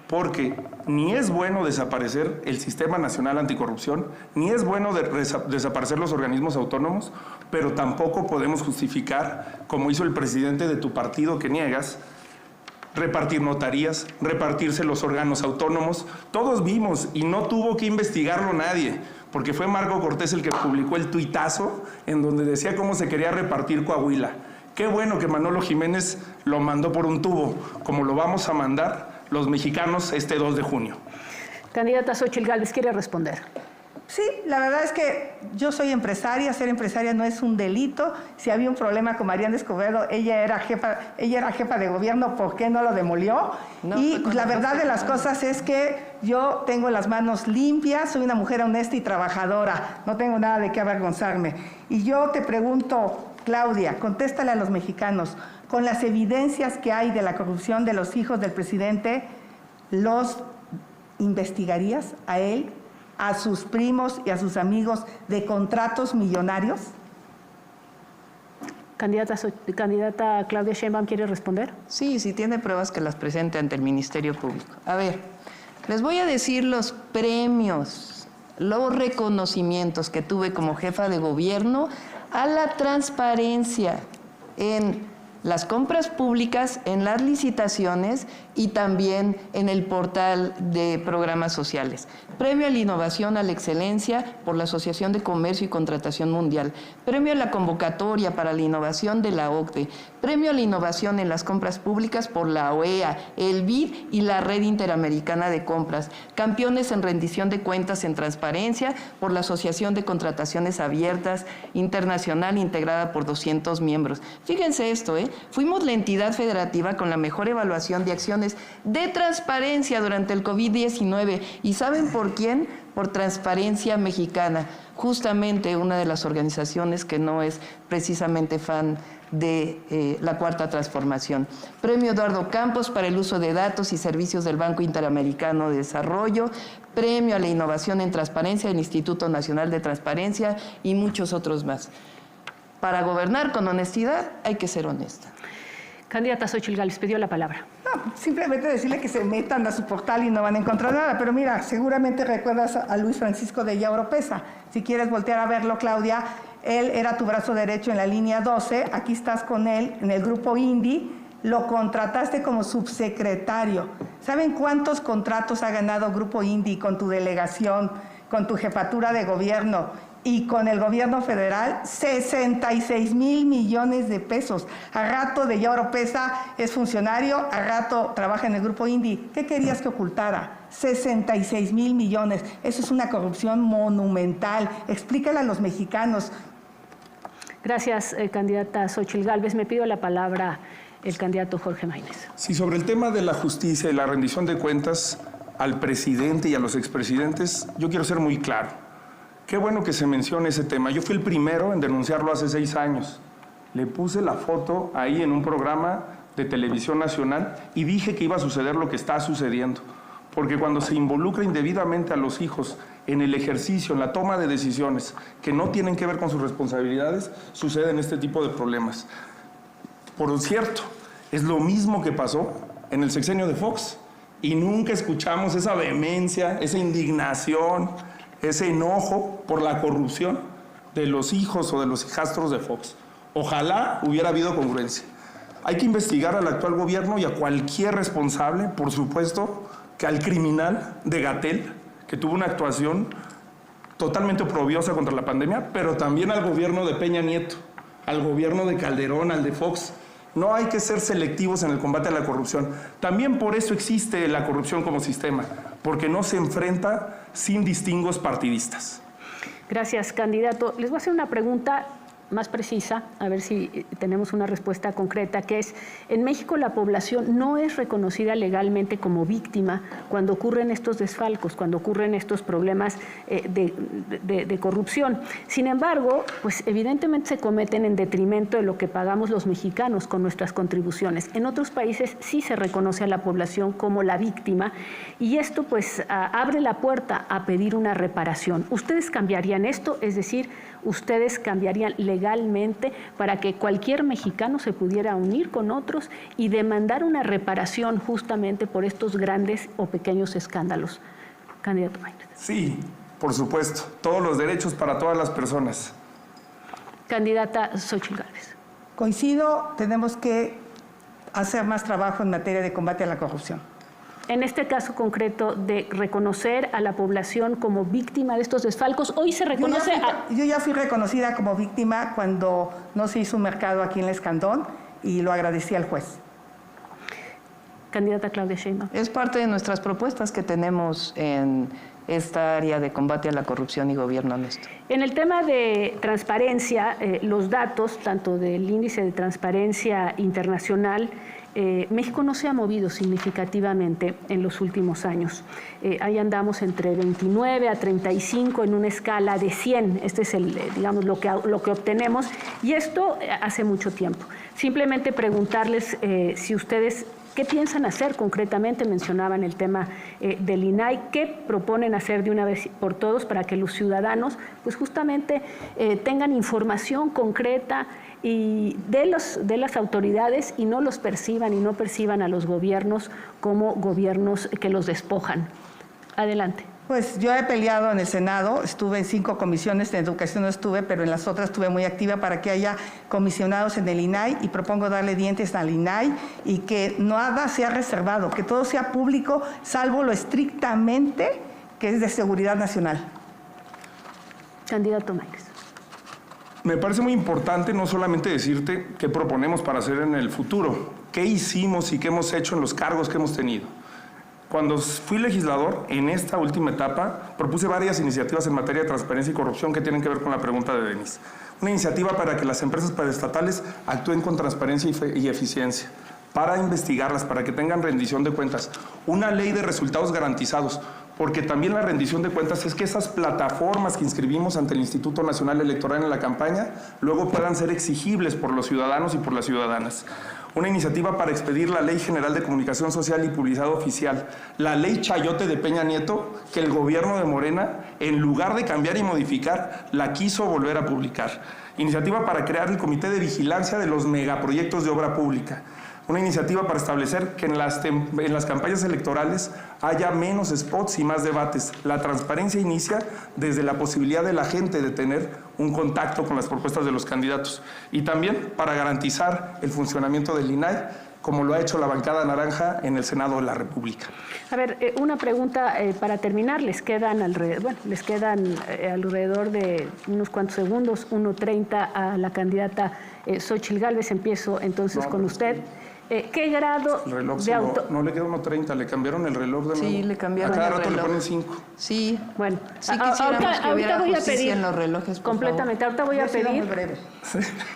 porque ni es bueno desaparecer el Sistema Nacional Anticorrupción, ni es bueno desaparecer los organismos autónomos, pero tampoco podemos justificar, como hizo el presidente de tu partido que niegas, repartir notarías, repartirse los órganos autónomos. Todos vimos y no tuvo que investigarlo nadie, porque fue Marco Cortés el que publicó el tuitazo en donde decía cómo se quería repartir Coahuila. Qué bueno que Manolo Jiménez lo mandó por un tubo, como lo vamos a mandar los mexicanos este 2 de junio. Candidata Xóchitl Gálvez, ¿quiere responder? Sí, la verdad es que yo soy empresaria, ser empresaria no es un delito. Si había un problema con Mariano Escobedo, ella era jefa de gobierno, ¿por qué no lo demolió? No, y pues, la verdad de las cosas es que yo tengo las manos limpias, soy una mujer honesta y trabajadora, no tengo nada de qué avergonzarme. Y yo te pregunto, Claudia, contéstale a los mexicanos, con las evidencias que hay de la corrupción de los hijos del presidente, ¿los investigarías a él, a sus primos y a sus amigos de contratos millonarios? Candidata Claudia Sheinbaum, ¿quiere responder? Sí, si tiene pruebas que las presente ante el Ministerio Público. A ver, les voy a decir los premios, los reconocimientos que tuve como jefa de gobierno a la transparencia en las compras públicas, en las licitaciones y también en el portal de programas sociales. Premio a la innovación, a la excelencia por la Asociación de Comercio y Contratación Mundial. Premio a la convocatoria para la innovación de la OCDE. Premio a la innovación en las compras públicas por la OEA, el BID y la Red Interamericana de Compras. Campeones en rendición de cuentas en transparencia por la Asociación de Contrataciones Abiertas Internacional integrada por 200 miembros. Fíjense esto, fuimos la entidad federativa con la mejor evaluación de acciones de transparencia durante el COVID-19. ¿Y saben por quién? Por Transparencia Mexicana, justamente una de las organizaciones que no es precisamente fan de la Cuarta Transformación. Premio Eduardo Campos para el uso de datos y servicios del Banco Interamericano de Desarrollo, Premio a la Innovación en Transparencia del Instituto Nacional de Transparencia y muchos otros más. Para gobernar con honestidad hay que ser honesta. Candidata Xóchitl Gálvez, pidió la palabra. No, No, simplemente decirle que se metan a su portal y no van a encontrar nada. Pero mira, seguramente recuerdas a Luis Francisco de Illa Oropesa. Si quieres voltear a verlo, Claudia, él era tu brazo derecho en la línea 12. Aquí estás con él en el grupo INDI. Lo contrataste como subsecretario. ¿Saben cuántos contratos ha ganado Grupo INDI con tu delegación, con tu jefatura de gobierno y con el gobierno federal? 66,000 millones de pesos. A rato de Illa Oropesa es funcionario, a rato trabaja en el Grupo INDI. ¿Qué querías que ocultara? 66,000 millones. Eso es una corrupción monumental. Explícale a los mexicanos. Gracias, candidata Xóchitl Gálvez. Me pido la palabra el candidato Jorge Maínez. Sí, sobre el tema de la justicia y la rendición de cuentas al presidente y a los expresidentes, yo quiero ser muy claro. Qué bueno que se mencione ese tema. Yo fui el primero en denunciarlo hace 6 años. Le puse la foto ahí en un programa de televisión nacional y dije que iba a suceder lo que está sucediendo. Porque cuando se involucra indebidamente a los hijos en el ejercicio, en la toma de decisiones que no tienen que ver con sus responsabilidades, suceden este tipo de problemas. Por cierto, es lo mismo que pasó en el sexenio de Fox y nunca escuchamos esa vehemencia, esa indignación, ese enojo por la corrupción de los hijos o de los hijastros de Fox. Ojalá hubiera habido congruencia. Hay que investigar al actual gobierno y a cualquier responsable, por supuesto, que al criminal de Gatell, que tuvo una actuación totalmente oprobiosa contra la pandemia, pero también al gobierno de Peña Nieto, al gobierno de Calderón, al de Fox. No hay que ser selectivos en el combate a la corrupción. También por eso existe la corrupción como sistema, porque no se enfrenta sin distingos partidistas. Gracias, candidato. Les voy a hacer una pregunta más precisa, a ver si tenemos una respuesta concreta, que es, en México la población no es reconocida legalmente como víctima cuando ocurren estos desfalcos, cuando ocurren estos problemas de corrupción. Sin embargo, pues evidentemente se cometen en detrimento de lo que pagamos los mexicanos con nuestras contribuciones. En otros países sí se reconoce a la población como la víctima y esto pues abre la puerta a pedir una reparación. ¿Ustedes cambiarían esto? Es decir, ¿ustedes cambiarían legalmente para que cualquier mexicano se pudiera unir con otros y demandar una reparación justamente por estos grandes o pequeños escándalos? Candidato Maínez. Sí, por supuesto. Todos los derechos para todas las personas. Candidata Xóchitl Gálvez. Coincido, tenemos que hacer más trabajo en materia de combate a la corrupción. En este caso concreto de reconocer a la población como víctima de estos desfalcos, hoy se reconoce Yo ya fui reconocida como víctima cuando no se hizo un mercado aquí en El Escandón y lo agradecí al juez. Candidata Claudia Sheinbaum. Es parte de nuestras propuestas que tenemos en esta área de combate a la corrupción y gobierno honesto. En el tema de transparencia, los datos, tanto del Índice de Transparencia Internacional, México no se ha movido significativamente en los últimos años. Ahí andamos entre 29 a 35 en una escala de 100. Este es digamos, lo que obtenemos, y esto hace mucho tiempo. Simplemente preguntarles si ustedes ¿qué piensan hacer concretamente? Mencionaban el tema del INAI. ¿Qué proponen hacer de una vez por todos para que los ciudadanos pues justamente tengan información concreta y de las autoridades y no los perciban y no perciban a los gobiernos como gobiernos que los despojan? Adelante. Pues yo he peleado en el Senado, estuve en 5 comisiones, en educación no estuve, pero en las otras estuve muy activa para que haya comisionados en el INAI y propongo darle dientes al INAI y que nada sea reservado, que todo sea público, salvo lo estrictamente que es de seguridad nacional. Candidato Maínez. Me parece muy importante no solamente decirte qué proponemos para hacer en el futuro, qué hicimos y qué hemos hecho en los cargos que hemos tenido. Cuando fui legislador, en esta última etapa, propuse varias iniciativas en materia de transparencia y corrupción que tienen que ver con la pregunta de Denise. Una iniciativa para que las empresas paraestatales actúen con transparencia y eficiencia, para investigarlas, para que tengan rendición de cuentas. Una ley de resultados garantizados, porque también la rendición de cuentas es que esas plataformas que inscribimos ante el Instituto Nacional Electoral en la campaña luego puedan ser exigibles por los ciudadanos y por las ciudadanas. Una iniciativa para expedir la Ley General de Comunicación Social y Publicidad Oficial, la Ley Chayote de Peña Nieto, que el gobierno de Morena, en lugar de cambiar y modificar, la quiso volver a publicar. Iniciativa para crear el Comité de Vigilancia de los Megaproyectos de Obra Pública. Una iniciativa para establecer que en las campañas electorales haya menos spots y más debates. La transparencia inicia desde la posibilidad de la gente de tener un contacto con las propuestas de los candidatos. Y también para garantizar el funcionamiento del INAI, como lo ha hecho la bancada naranja en el Senado de la República. A ver, una pregunta para terminar. Les quedan alrededor de unos cuantos segundos, 1:30 a la candidata Xóchitl Gálvez. Empiezo entonces con usted. ¿Qué grado El reloj de auto...? no le queda 1:30, le cambiaron el reloj de nuevo. Sí, le cambiaron a cada el rato reloj. le ponen 5. Sí. Bueno, Sí quisiéramos que hubiera voy a justicia pedir en los relojes, por completamente. Ahorita voy a Yo he sido pedir. muy breve.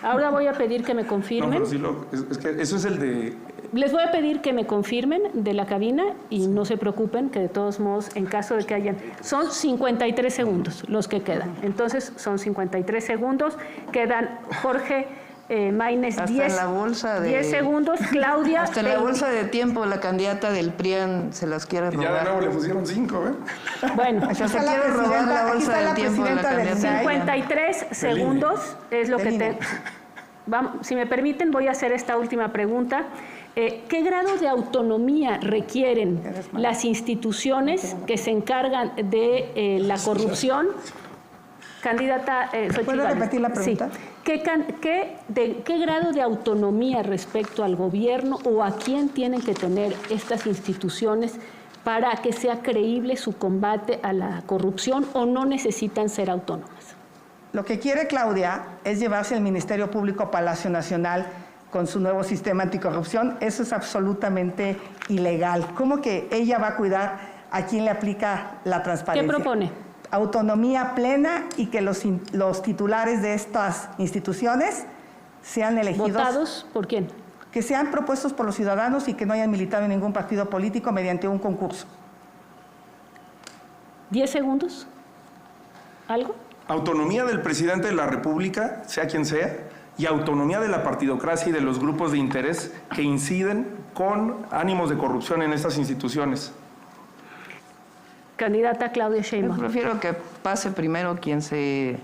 Ahora voy a pedir que me No, confirmen. pero sí es que eso es el de... Les voy a pedir que me confirmen de la cabina y no se preocupen que de todos modos, en caso de que hayan... Son 53 segundos los que quedan. Entonces, son 53 segundos. Quedan Jorge Maínez, Hasta 10, en la bolsa de- 10 segundos. Claudia, Hasta en la 20. bolsa de tiempo la candidata del PRIAN se las quiere Ya de robar. nuevo le pusieron 5, ¿eh? Bueno, O sea, se Aquí está la quiere robar presidenta- la aquí bolsa está del la tiempo de la presidenta del candidata. INAI. 53 segundos es lo que Del te... INE. Vamos, si me permiten, voy a hacer esta última pregunta. ¿Qué grado de autonomía requieren las instituciones que se encargan de la corrupción? Candidata Xóchitl ¿Puede Gálvez. repetir la pregunta? Sí. ¿Qué grado de autonomía respecto al gobierno o a quién tienen que tener estas instituciones para que sea creíble su combate a la corrupción o no necesitan ser autónomas? Lo que quiere Claudia es llevarse el Ministerio Público a Palacio Nacional con su nuevo sistema anticorrupción. Eso es absolutamente ilegal. ¿Cómo que ella va a cuidar a quién le aplica la transparencia? ¿Qué propone? Autonomía plena y que los titulares de estas instituciones sean elegidos. ¿Votados por quién? Que sean propuestos por los ciudadanos y que no hayan militado en ningún partido político mediante un concurso. 10 segundos. ¿Algo? Autonomía del presidente de la República, sea quien sea, y autonomía de la partidocracia y de los grupos de interés que inciden con ánimos de corrupción en estas instituciones. Candidata Claudia Yo Sheinbaum. prefiero que pase primero quien se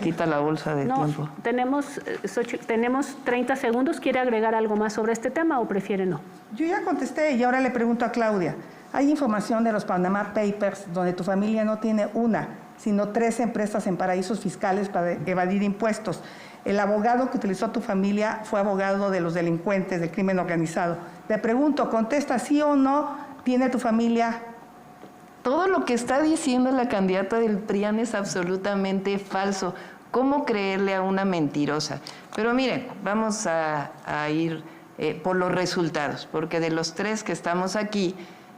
quita la bolsa de No, tiempo. tenemos 30 segundos. ¿Quiere agregar algo más sobre este tema o prefiere no? Yo ya contesté y ahora le pregunto a Claudia. Hay información de los Panama Papers donde tu familia no tiene una, sino 3 empresas en paraísos fiscales para evadir impuestos. El abogado que utilizó tu familia fue abogado de los delincuentes del crimen organizado. Le pregunto, contesta sí o no, ¿tiene tu familia? Todo lo que está diciendo la candidata del PRIAN es absolutamente falso. ¿Cómo creerle a una mentirosa? Pero miren, vamos a ir por los resultados, porque de los 3 que estamos aquí,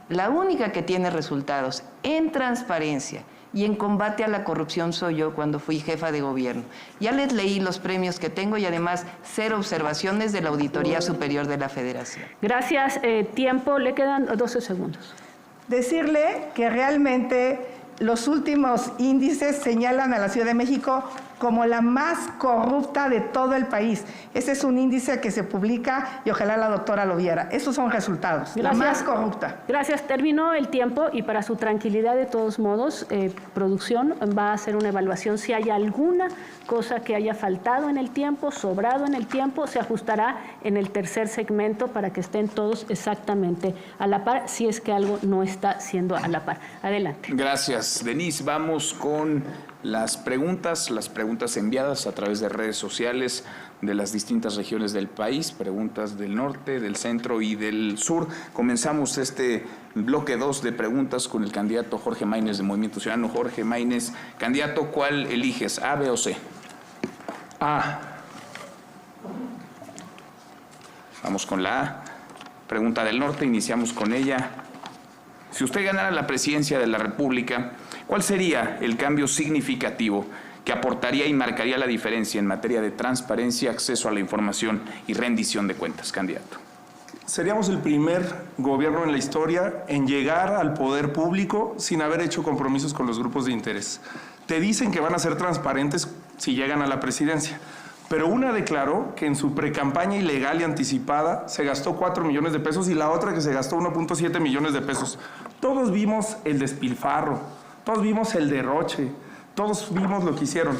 la única que tiene resultados en transparencia y en combate a la corrupción soy yo cuando fui jefa de gobierno. Ya les leí los premios que tengo y además 0 observaciones de la Auditoría Superior de la Federación. Gracias. Tiempo, le quedan 12 segundos. Decirle que realmente los últimos índices señalan a la Ciudad de México como la más corrupta de todo el país. Ese es un índice que se publica y ojalá la doctora lo viera. Esos son resultados. La más corrupta. Gracias. Terminó el tiempo y para su tranquilidad, de todos modos, producción va a hacer una evaluación. Si hay alguna cosa que haya faltado en el tiempo, sobrado en el tiempo, se ajustará en el tercer segmento para que estén todos exactamente a la par, si es que algo no está siendo a la par. Adelante. Gracias, Denise. Vamos con las preguntas enviadas a través de redes sociales de las distintas regiones del país, preguntas del norte, del centro y del sur. Comenzamos este bloque 2 de preguntas con el candidato Jorge Maínez de Movimiento Ciudadano. Jorge Maínez, candidato, ¿cuál eliges, A, B o C? A. Vamos con la A. Pregunta del norte, iniciamos con ella. Si usted ganara la presidencia de la República, ¿cuál sería el cambio significativo que aportaría y marcaría la diferencia en materia de transparencia, acceso a la información y rendición de cuentas, candidato? Seríamos el primer gobierno en la historia en llegar al poder público sin haber hecho compromisos con los grupos de interés. Te dicen que van a ser transparentes si llegan a la presidencia, pero una declaró que en su precampaña ilegal y anticipada se gastó 4 millones de pesos y la otra que se gastó 1.7 millones de pesos. Todos vimos el despilfarro, todos vimos el derroche, todos vimos lo que hicieron.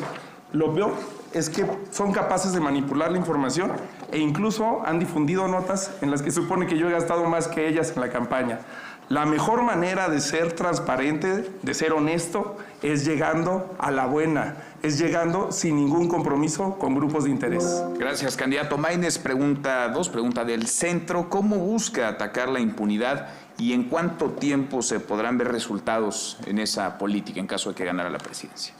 Lo peor es que son capaces de manipular la información e incluso han difundido notas en las que supone que yo he gastado más que ellas en la campaña. La mejor manera de ser transparente, de ser honesto, es llegando a la buena, es llegando sin ningún compromiso con grupos de interés. Gracias, candidato. Maínez pregunta del centro. ¿Cómo busca atacar la impunidad y en cuánto tiempo se podrán ver resultados en esa política en caso de que ganara la presidencia?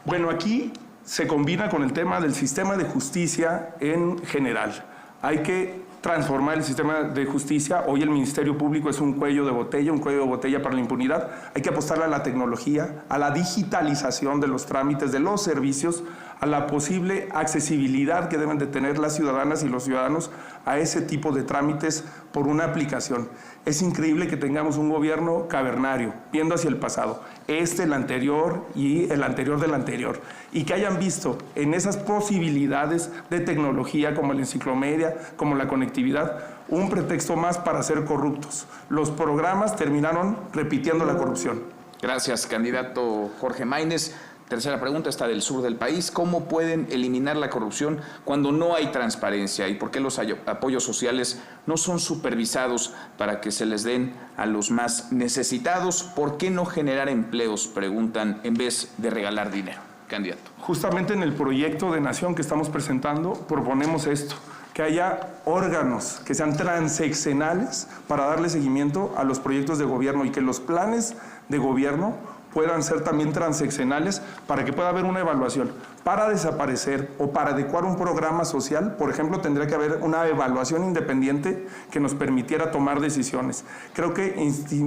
Bueno, aquí se combina con el tema del sistema de justicia en general. Hay que transformar el sistema de justicia. Hoy el Ministerio Público es un cuello de botella para la impunidad. Hay que apostarle a la tecnología, a la digitalización de los trámites, de los servicios, a la posible accesibilidad que deben de tener las ciudadanas y los ciudadanos a ese tipo de trámites por una aplicación. Es increíble que tengamos un gobierno cavernario, viendo hacia el pasado, el anterior y el anterior del anterior, y que hayan visto en esas posibilidades de tecnología como la enciclomedia, como la conectividad, un pretexto más para ser corruptos. Los programas terminaron repitiendo la corrupción. Gracias, candidato Jorge Maínez. Tercera pregunta, está del sur del país. ¿Cómo pueden eliminar la corrupción cuando no hay transparencia? ¿Y por qué los apoyos sociales no son supervisados para que se les den a los más necesitados? ¿Por qué no generar empleos, preguntan, en vez de regalar dinero? Candidato. Justamente en el proyecto de nación que estamos presentando proponemos esto, que haya órganos que sean transeccionales para darle seguimiento a los proyectos de gobierno y que los planes de gobierno puedan ser también transeccionales para que pueda haber una evaluación. Para desaparecer o para adecuar un programa social, por ejemplo, tendría que haber una evaluación independiente que nos permitiera tomar decisiones. Creo que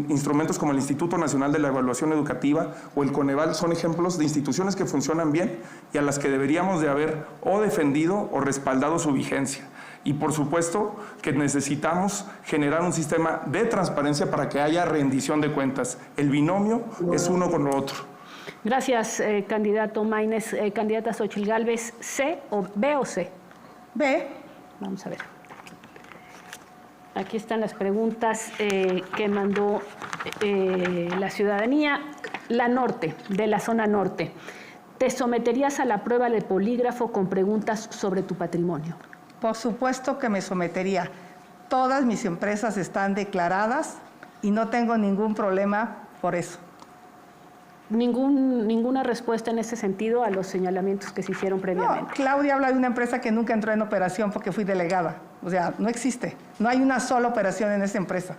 instrumentos como el Instituto Nacional de la Evaluación Educativa o el Coneval son ejemplos de instituciones que funcionan bien y a las que deberíamos de haber o defendido o respaldado su vigencia. Y por supuesto que necesitamos generar un sistema de transparencia para que haya rendición de cuentas. El binomio es uno con lo otro. Gracias, candidato Maínez. Candidata Xóchitl Gálvez, ¿B o C? B. Vamos a ver. Aquí están las preguntas que mandó la ciudadanía. La norte, de la zona norte. ¿Te someterías a la prueba de polígrafo con preguntas sobre tu patrimonio? Por supuesto que me sometería. Todas mis empresas están declaradas y no tengo ningún problema por eso. Ninguna respuesta en ese sentido a los señalamientos que se hicieron previamente. No, Claudia habla de una empresa que nunca entró en operación porque fui delegada. O sea, no existe. No hay una sola operación en esa empresa.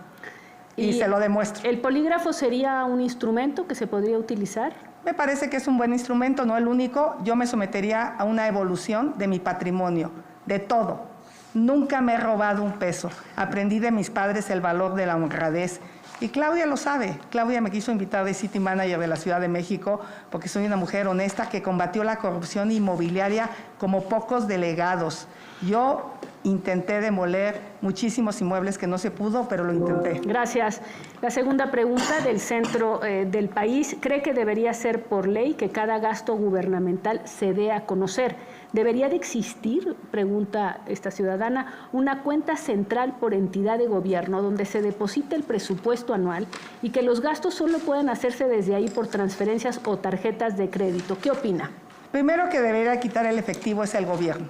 Y se lo demuestro. ¿El polígrafo sería un instrumento que se podría utilizar? Me parece que es un buen instrumento, no el único. Yo me sometería a una evolución de mi patrimonio, de todo. Nunca me he robado un peso. Aprendí de mis padres el valor de la honradez. Y Claudia lo sabe. Claudia me quiso invitar de City Manager de la Ciudad de México porque soy una mujer honesta que combatió la corrupción inmobiliaria como pocos delegados. Yo intenté demoler muchísimos inmuebles que no se pudo, pero lo intenté. Gracias. La segunda pregunta del centro del país. ¿Cree que debería ser por ley que cada gasto gubernamental se dé a conocer? ¿Debería de existir, pregunta esta ciudadana, una cuenta central por entidad de gobierno donde se deposite el presupuesto anual y que los gastos solo puedan hacerse desde ahí por transferencias o tarjetas de crédito? ¿Qué opina? Primero que debería quitar el efectivo es el gobierno.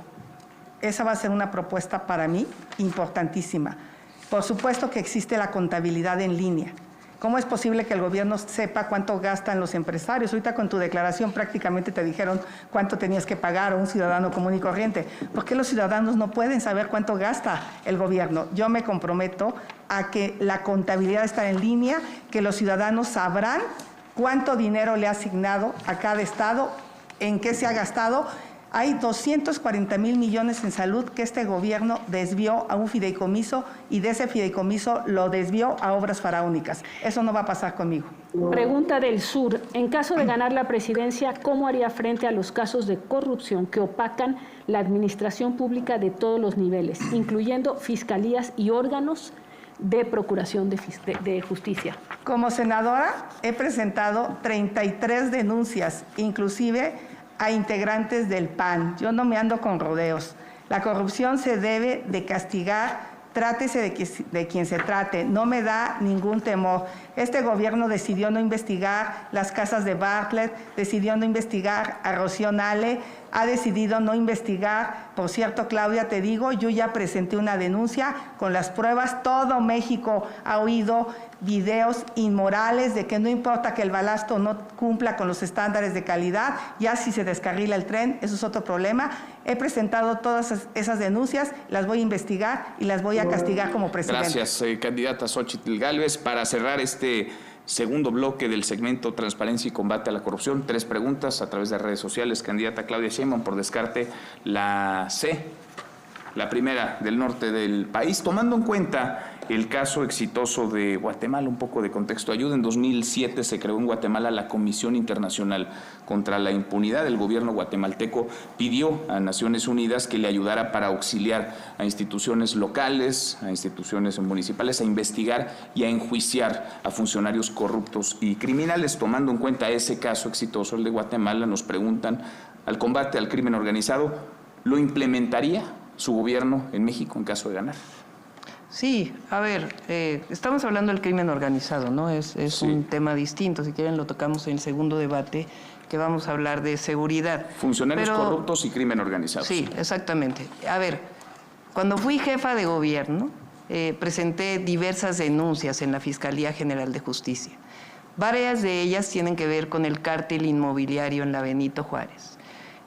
Esa va a ser una propuesta para mí importantísima. Por supuesto que existe la contabilidad en línea. ¿Cómo es posible que el gobierno sepa cuánto gastan los empresarios? Ahorita con tu declaración prácticamente te dijeron cuánto tenías que pagar a un ciudadano común y corriente. ¿Por qué los ciudadanos no pueden saber cuánto gasta el gobierno? Yo me comprometo a que la contabilidad está en línea, que los ciudadanos sabrán cuánto dinero le ha asignado a cada estado, en qué se ha gastado. Hay 240,000 millones en salud que este gobierno desvió a un fideicomiso y de ese fideicomiso lo desvió a obras faraónicas. Eso no va a pasar conmigo. Pregunta del sur. En caso de ganar la presidencia, ¿cómo haría frente a los casos de corrupción que opacan la administración pública de todos los niveles, incluyendo fiscalías y órganos de procuración de justicia? Como senadora he presentado 33 denuncias, inclusive a integrantes del PAN. Yo no me ando con rodeos. La corrupción se debe de castigar, trátese de quien se trate. No me da ningún temor. Este gobierno decidió no investigar las casas de Bartlett, decidió no investigar a Rocío Nale, ha decidido no investigar. Por cierto, Claudia, te digo, yo ya presenté una denuncia con las pruebas. Todo México ha oído videos inmorales de que no importa que el balasto no cumpla con los estándares de calidad, ya si se descarrila el tren, eso es otro problema. He presentado todas esas denuncias, las voy a investigar y las voy a castigar como presidenta. Gracias, candidata Xóchitl Gálvez. Para cerrar este segundo bloque del segmento Transparencia y Combate a la Corrupción, 3 preguntas a través de redes sociales. Candidata Claudia Sheinbaum, por descarte, la C, la primera del norte del país. Tomando en cuenta el caso exitoso de Guatemala, un poco de contexto ayuda. En 2007 se creó en Guatemala la Comisión Internacional contra la Impunidad. El gobierno guatemalteco pidió a Naciones Unidas que le ayudara para auxiliar a instituciones locales, a instituciones municipales, a investigar y a enjuiciar a funcionarios corruptos y criminales. Tomando en cuenta ese caso exitoso, el de Guatemala, nos preguntan, al combate al crimen organizado, ¿lo implementaría su gobierno en México en caso de ganar? Sí, a ver, estamos hablando del crimen organizado, ¿no? Es Sí. un tema distinto. Si quieren lo tocamos en el segundo debate, que vamos a hablar de seguridad. Funcionarios Pero, corruptos y crimen organizado. sí, exactamente. A ver, cuando fui jefa de gobierno, presenté diversas denuncias en la Fiscalía General de Justicia. Varias de ellas tienen que ver con el cártel inmobiliario en la Benito Juárez.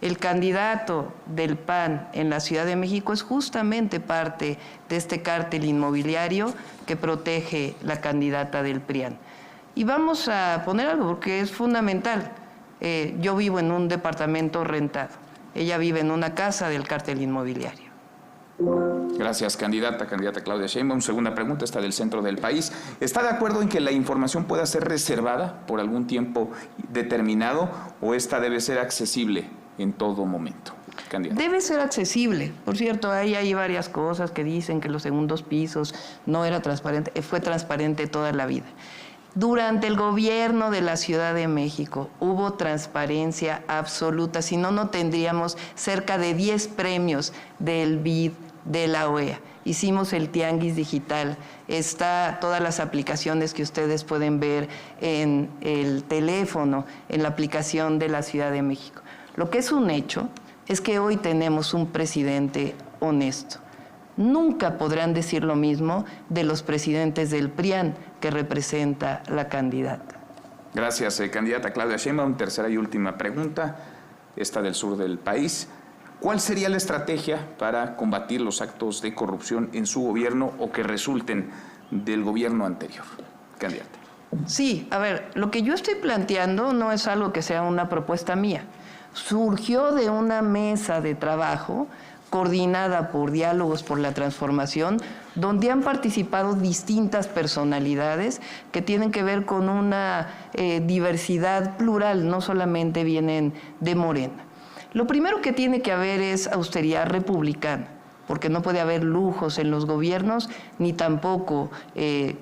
El candidato del PAN en la Ciudad de México es justamente parte de este cártel inmobiliario que protege la candidata del PRIAN. Y vamos a poner algo porque es fundamental. Yo vivo en un departamento rentado. Ella vive en una casa del cártel inmobiliario. Gracias, candidata Claudia Sheinbaum. Segunda pregunta, está del centro del país. ¿Está de acuerdo en que la información pueda ser reservada por algún tiempo determinado o esta debe ser accesible en todo momento? Candidata. Debe ser accesible. Por cierto, hay varias cosas que dicen que los segundos pisos no era transparente. Fue transparente toda la vida. Durante el gobierno de la Ciudad de México hubo transparencia absoluta. Si no, no tendríamos cerca de 10 premios del BID de la OEA. Hicimos el Tianguis Digital. Está todas las aplicaciones que ustedes pueden ver en el teléfono, en la aplicación de la Ciudad de México. Lo que es un hecho es que hoy tenemos un presidente honesto. Nunca podrán decir lo mismo de los presidentes del PRIAN que representa la candidata. Gracias, candidata Claudia Sheinbaum. Tercera y última pregunta, esta del sur del país. ¿Cuál sería la estrategia para combatir los actos de corrupción en su gobierno o que resulten del gobierno anterior? Candidata. Sí, a ver, lo que yo estoy planteando no es algo que sea una propuesta mía. Surgió de una mesa de trabajo coordinada por Diálogos por la Transformación, donde han participado distintas personalidades que tienen que ver con una diversidad plural, no solamente vienen de Morena. Lo primero que tiene que haber es austeridad republicana, porque no puede haber lujos en los gobiernos, ni tampoco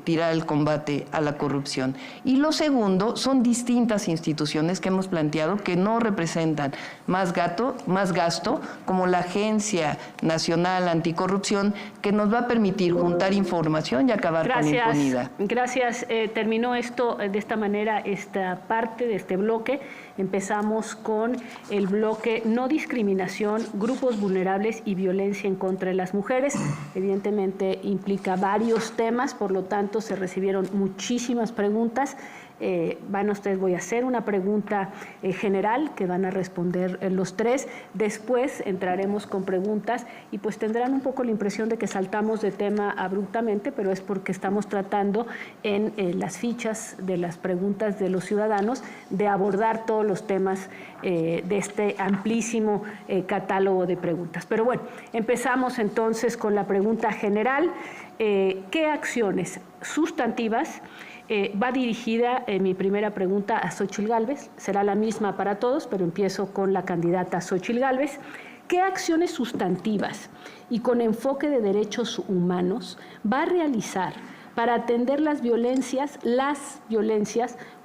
tirar el combate a la corrupción. Y lo segundo, son distintas instituciones que hemos planteado que no representan más gasto, como la Agencia Nacional Anticorrupción, que nos va a permitir juntar información y acabar con impunidad. Gracias. Terminó esto de esta manera, esta parte de este bloque. Empezamos con el bloque no discriminación, grupos vulnerables y violencia en contra de las mujeres. Evidentemente implica varios temas, por lo tanto se recibieron muchísimas preguntas. Voy a hacer una pregunta general que van a responder los 3. Después entraremos con preguntas y pues tendrán un poco la impresión de que saltamos de tema abruptamente, pero es porque estamos tratando en las fichas de las preguntas de los ciudadanos de abordar todos los temas de este amplísimo catálogo de preguntas. Pero bueno, empezamos entonces con la pregunta general. ¿Qué acciones sustantivas va dirigida mi primera pregunta a Xóchitl Gálvez? Será la misma para todos, pero empiezo con la candidata Xóchitl Gálvez. ¿Qué acciones sustantivas y con enfoque de derechos humanos va a realizar para atender las violencias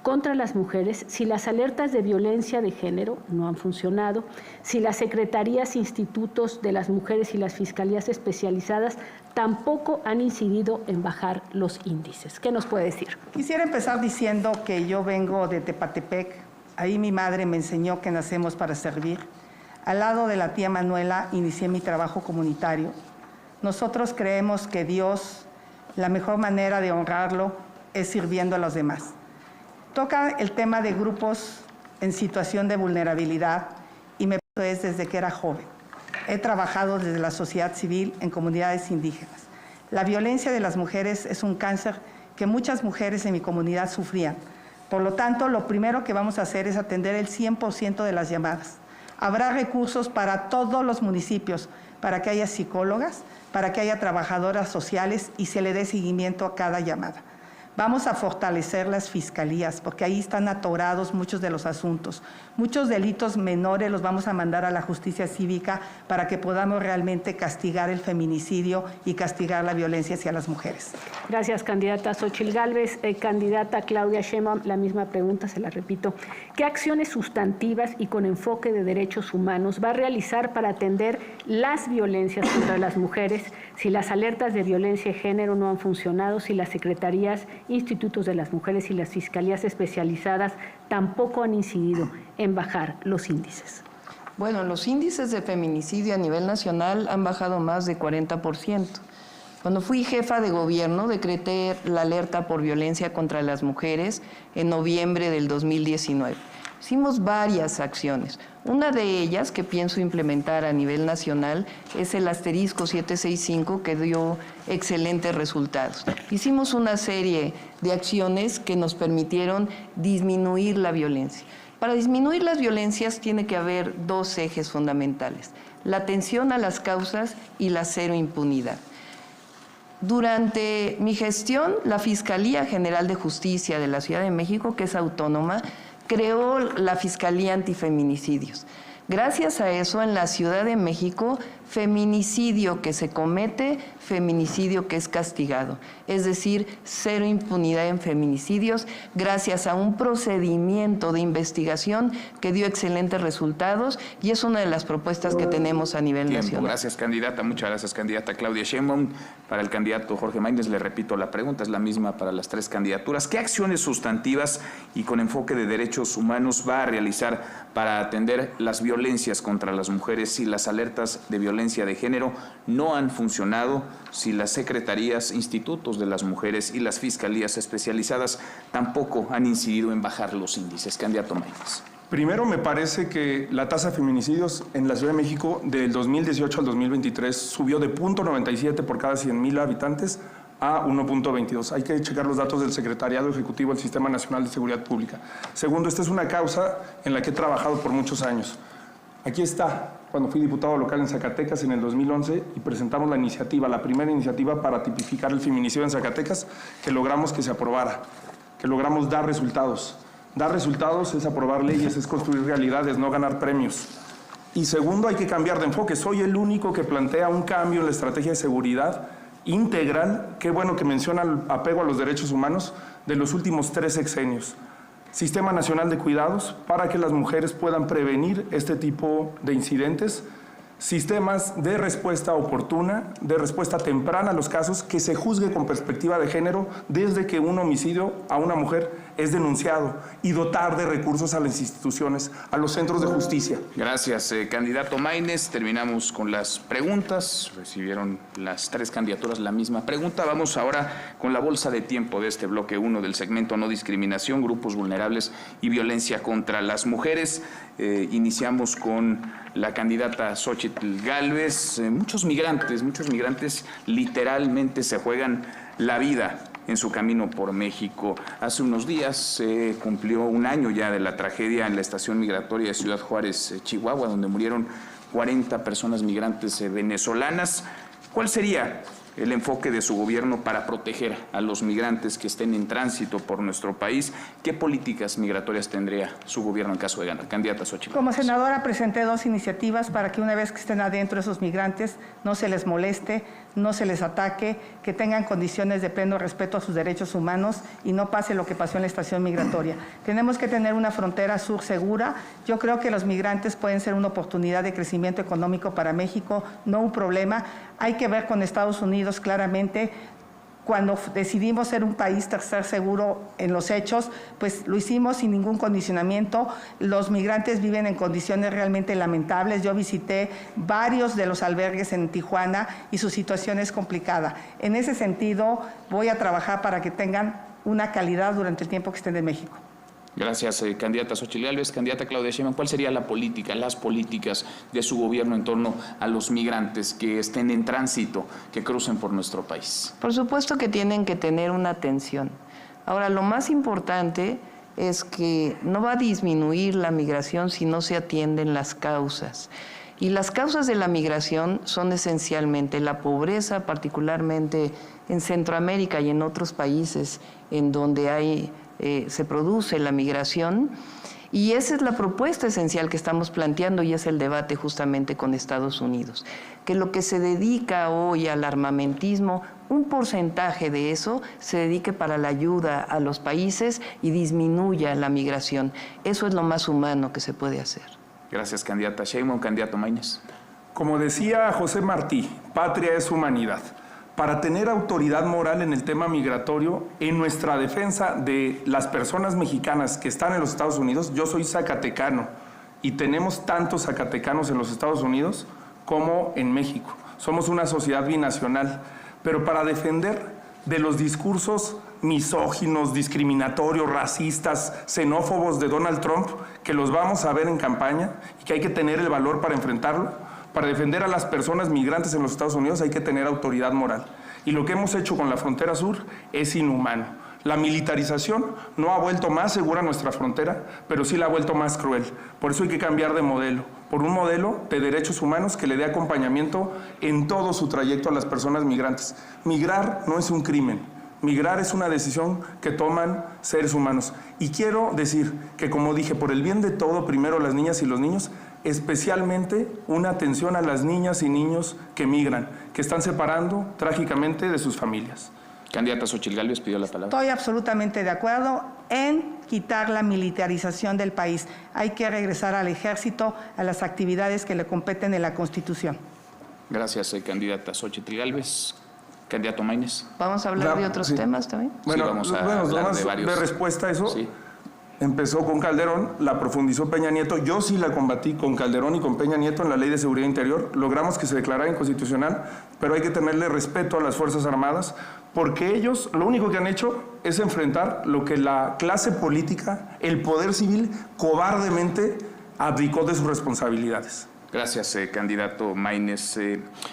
contra las mujeres si las alertas de violencia de género no han funcionado, si las secretarías, institutos de las mujeres y las fiscalías especializadas tampoco han incidido en bajar los índices? ¿Qué nos puede decir? Quisiera empezar diciendo que yo vengo de Tepatepec. Ahí mi madre me enseñó que nacemos para servir. Al lado de la tía Manuela inicié mi trabajo comunitario. Nosotros creemos que Dios, la mejor manera de honrarlo es sirviendo a los demás. Toca el tema de grupos en situación de vulnerabilidad y me es desde que era joven. He trabajado desde la sociedad civil en comunidades indígenas. La violencia de las mujeres es un cáncer que muchas mujeres en mi comunidad sufrían. Por lo tanto, lo primero que vamos a hacer es atender el 100% de las llamadas. Habrá recursos para todos los municipios, para que haya psicólogas, para que haya trabajadoras sociales y se le dé seguimiento a cada llamada. Vamos a fortalecer las fiscalías, porque ahí están atorados muchos de los asuntos. Muchos delitos menores los vamos a mandar a la justicia cívica para que podamos realmente castigar el feminicidio y castigar la violencia hacia las mujeres. Gracias, candidata Xóchitl Gálvez. Candidata Claudia Sheinbaum, la misma pregunta, se la repito. ¿Qué acciones sustantivas y con enfoque de derechos humanos va a realizar para atender las violencias contra las mujeres si las alertas de violencia de género no han funcionado, si las secretarías, institutos de las mujeres y las fiscalías especializadas tampoco han incidido en bajar los índices? Bueno, los índices de feminicidio a nivel nacional han bajado más de 40%. Cuando fui jefa de gobierno, decreté la alerta por violencia contra las mujeres en noviembre del 2019. Hicimos varias acciones. Una de ellas que pienso implementar a nivel nacional es el asterisco 765, que dio excelentes resultados. Hicimos una serie de acciones que nos permitieron disminuir la violencia. Para disminuir las violencias tiene que haber dos ejes fundamentales: la atención a las causas y la cero impunidad. Durante mi gestión, la Fiscalía General de Justicia de la Ciudad de México, que es autónoma, creó la Fiscalía Antifeminicidios. Gracias a eso, en la Ciudad de México, feminicidio que se comete, feminicidio que es castigado. Es decir, cero impunidad en feminicidios, gracias a un procedimiento de investigación que dio excelentes resultados, y es una de las propuestas que tenemos a nivel nacional. Gracias, candidata. Muchas gracias, candidata Claudia Sheinbaum. Para el candidato Jorge Maínez, le repito la pregunta, es la misma para las tres candidaturas. ¿Qué acciones sustantivas y con enfoque de derechos humanos va a realizar para atender las violencias contra las mujeres si las alertas de violencia de género no han funcionado, si las secretarías, institutos de las mujeres y las fiscalías especializadas tampoco han incidido en bajar los índices? Candidato Maínez. Primero, me parece que la tasa de feminicidios en la Ciudad de México del 2018 al 2023 subió de 0.97 por cada 100,000 habitantes a 1.22. Hay que checar los datos del Secretariado Ejecutivo del Sistema Nacional de Seguridad Pública. Segundo, esta es una causa en la que he trabajado por muchos años. Aquí está, cuando fui diputado local en Zacatecas en el 2011 y presentamos la iniciativa, la primera iniciativa para tipificar el feminicidio en Zacatecas, que logramos que se aprobara, que logramos dar resultados. Dar resultados es aprobar leyes, es construir realidades, no ganar premios. Y segundo, hay que cambiar de enfoque. Soy el único que plantea un cambio en la estrategia de seguridad integral, qué bueno que menciona el apego a los derechos humanos, de los últimos 3 sexenios. Sistema Nacional de Cuidados para que las mujeres puedan prevenir este tipo de incidentes. Sistemas de respuesta oportuna, de respuesta temprana a los casos, que se juzgue con perspectiva de género desde que un homicidio a una mujer es denunciado, y dotar de recursos a las instituciones, a los centros de justicia. Gracias, candidato Maínez. Terminamos con las preguntas. Recibieron las tres candidaturas la misma pregunta. Vamos ahora con la bolsa de tiempo de este bloque 1 del segmento No Discriminación, Grupos Vulnerables y Violencia contra las Mujeres. Iniciamos con la candidata Xóchitl Gálvez. Muchos migrantes literalmente se juegan la vida en su camino por México. Hace unos días se cumplió un año ya de la tragedia en la estación migratoria de Ciudad Juárez, Chihuahua, donde murieron 40 personas migrantes venezolanas. ¿Cuál sería el enfoque de su gobierno para proteger a los migrantes que estén en tránsito por nuestro país? ¿Qué políticas migratorias tendría su gobierno en caso de ganar? Candidata Xóchitl. Como senadora presenté 2 iniciativas para que una vez que estén adentro esos migrantes no se les moleste, no se les ataque, que tengan condiciones de pleno respeto a sus derechos humanos y no pase lo que pasó en la estación migratoria. Tenemos que tener una frontera sur segura. Yo creo que los migrantes pueden ser una oportunidad de crecimiento económico para México, no un problema. Hay que ver con Estados Unidos claramente Cuando decidimos ser un país tercer seguro en los hechos, pues lo hicimos sin ningún condicionamiento. Los migrantes viven en condiciones realmente lamentables. Yo visité varios de los albergues en Tijuana y su situación es complicada. En ese sentido, voy a trabajar para que tengan una calidad durante el tiempo que estén en México. Gracias, candidata Xóchitl Gálvez. Candidata Claudia Sheinbaum, ¿cuál sería la política, las políticas de su gobierno en torno a los migrantes que estén en tránsito, que crucen por nuestro país? Por supuesto que tienen que tener una atención. Ahora, lo más importante es que no va a disminuir la migración si no se atienden las causas. Y las causas de la migración son esencialmente la pobreza, particularmente en Centroamérica y en otros países en donde se produce la migración, y esa es la propuesta esencial que estamos planteando y es el debate justamente con Estados Unidos, que lo que se dedica hoy al armamentismo, un porcentaje de eso se dedique para la ayuda a los países y disminuya la migración. Eso es lo más humano que se puede hacer. Gracias, candidata Sheinbaum. Candidato Maínez. Como decía José Martí, patria es humanidad. Para tener autoridad moral en el tema migratorio, en nuestra defensa de las personas mexicanas que están en los Estados Unidos, yo soy zacatecano y tenemos tantos zacatecanos en los Estados Unidos como en México. Somos una sociedad binacional, pero para defender de los discursos misóginos, discriminatorios, racistas, xenófobos de Donald Trump, que los vamos a ver en campaña y que hay que tener el valor para enfrentarlo. Para defender a las personas migrantes en los Estados Unidos hay que tener autoridad moral. Y lo que hemos hecho con la frontera sur es inhumano. La militarización no ha vuelto más segura nuestra frontera, pero sí la ha vuelto más cruel. Por eso hay que cambiar de modelo, por un modelo de derechos humanos que le dé acompañamiento en todo su trayecto a las personas migrantes. Migrar no es un crimen. Migrar es una decisión que toman seres humanos. Y quiero decir que, como dije, por el bien de todo, primero las niñas y los niños, especialmente una atención a las niñas y niños que migran, que están separando trágicamente de sus familias. Candidata Xóchitl Gálvez pidió la palabra. Estoy absolutamente de acuerdo en quitar la militarización del país. Hay que regresar al ejército, a las actividades que le competen en la Constitución. Gracias, candidata Xóchitl Gálvez. Candidato Maínez. ¿Vamos a hablar de otros temas también? Bueno, Sí, vamos a hablar de varios. De respuesta a eso, Sí. empezó con Calderón, la profundizó Peña Nieto. Yo sí la combatí con Calderón y con Peña Nieto en la Ley de Seguridad Interior. Logramos que se declarara inconstitucional, pero hay que tenerle respeto a las Fuerzas Armadas, porque ellos lo único que han hecho es enfrentar lo que la clase política, el poder civil, cobardemente abdicó de sus responsabilidades. Gracias, candidato Maínez.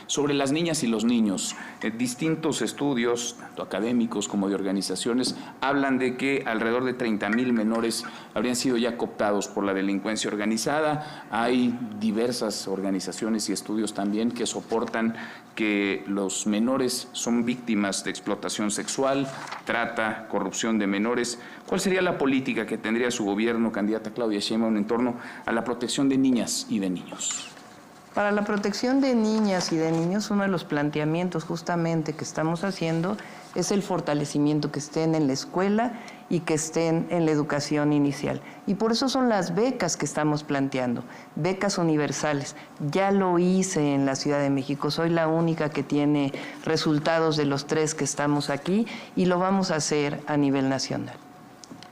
Sobre las niñas y los niños, distintos estudios, tanto académicos como de organizaciones, hablan de que alrededor de 30,000 menores habrían sido ya cooptados por la delincuencia organizada. Hay diversas organizaciones y estudios también que soportan que los menores son víctimas de explotación sexual, trata, corrupción de menores. ¿Cuál sería la política que tendría su gobierno, candidata Claudia Sheinbaum, en torno a la protección de niñas y de niños? Para la protección de niñas y de niños, uno de los planteamientos justamente que estamos haciendo es el fortalecimiento, que estén en la escuela y que estén en la educación inicial. Y por eso son las becas que estamos planteando, becas universales. Ya lo hice en la Ciudad de México, soy la única que tiene resultados de los 3 que estamos aquí y lo vamos a hacer a nivel nacional.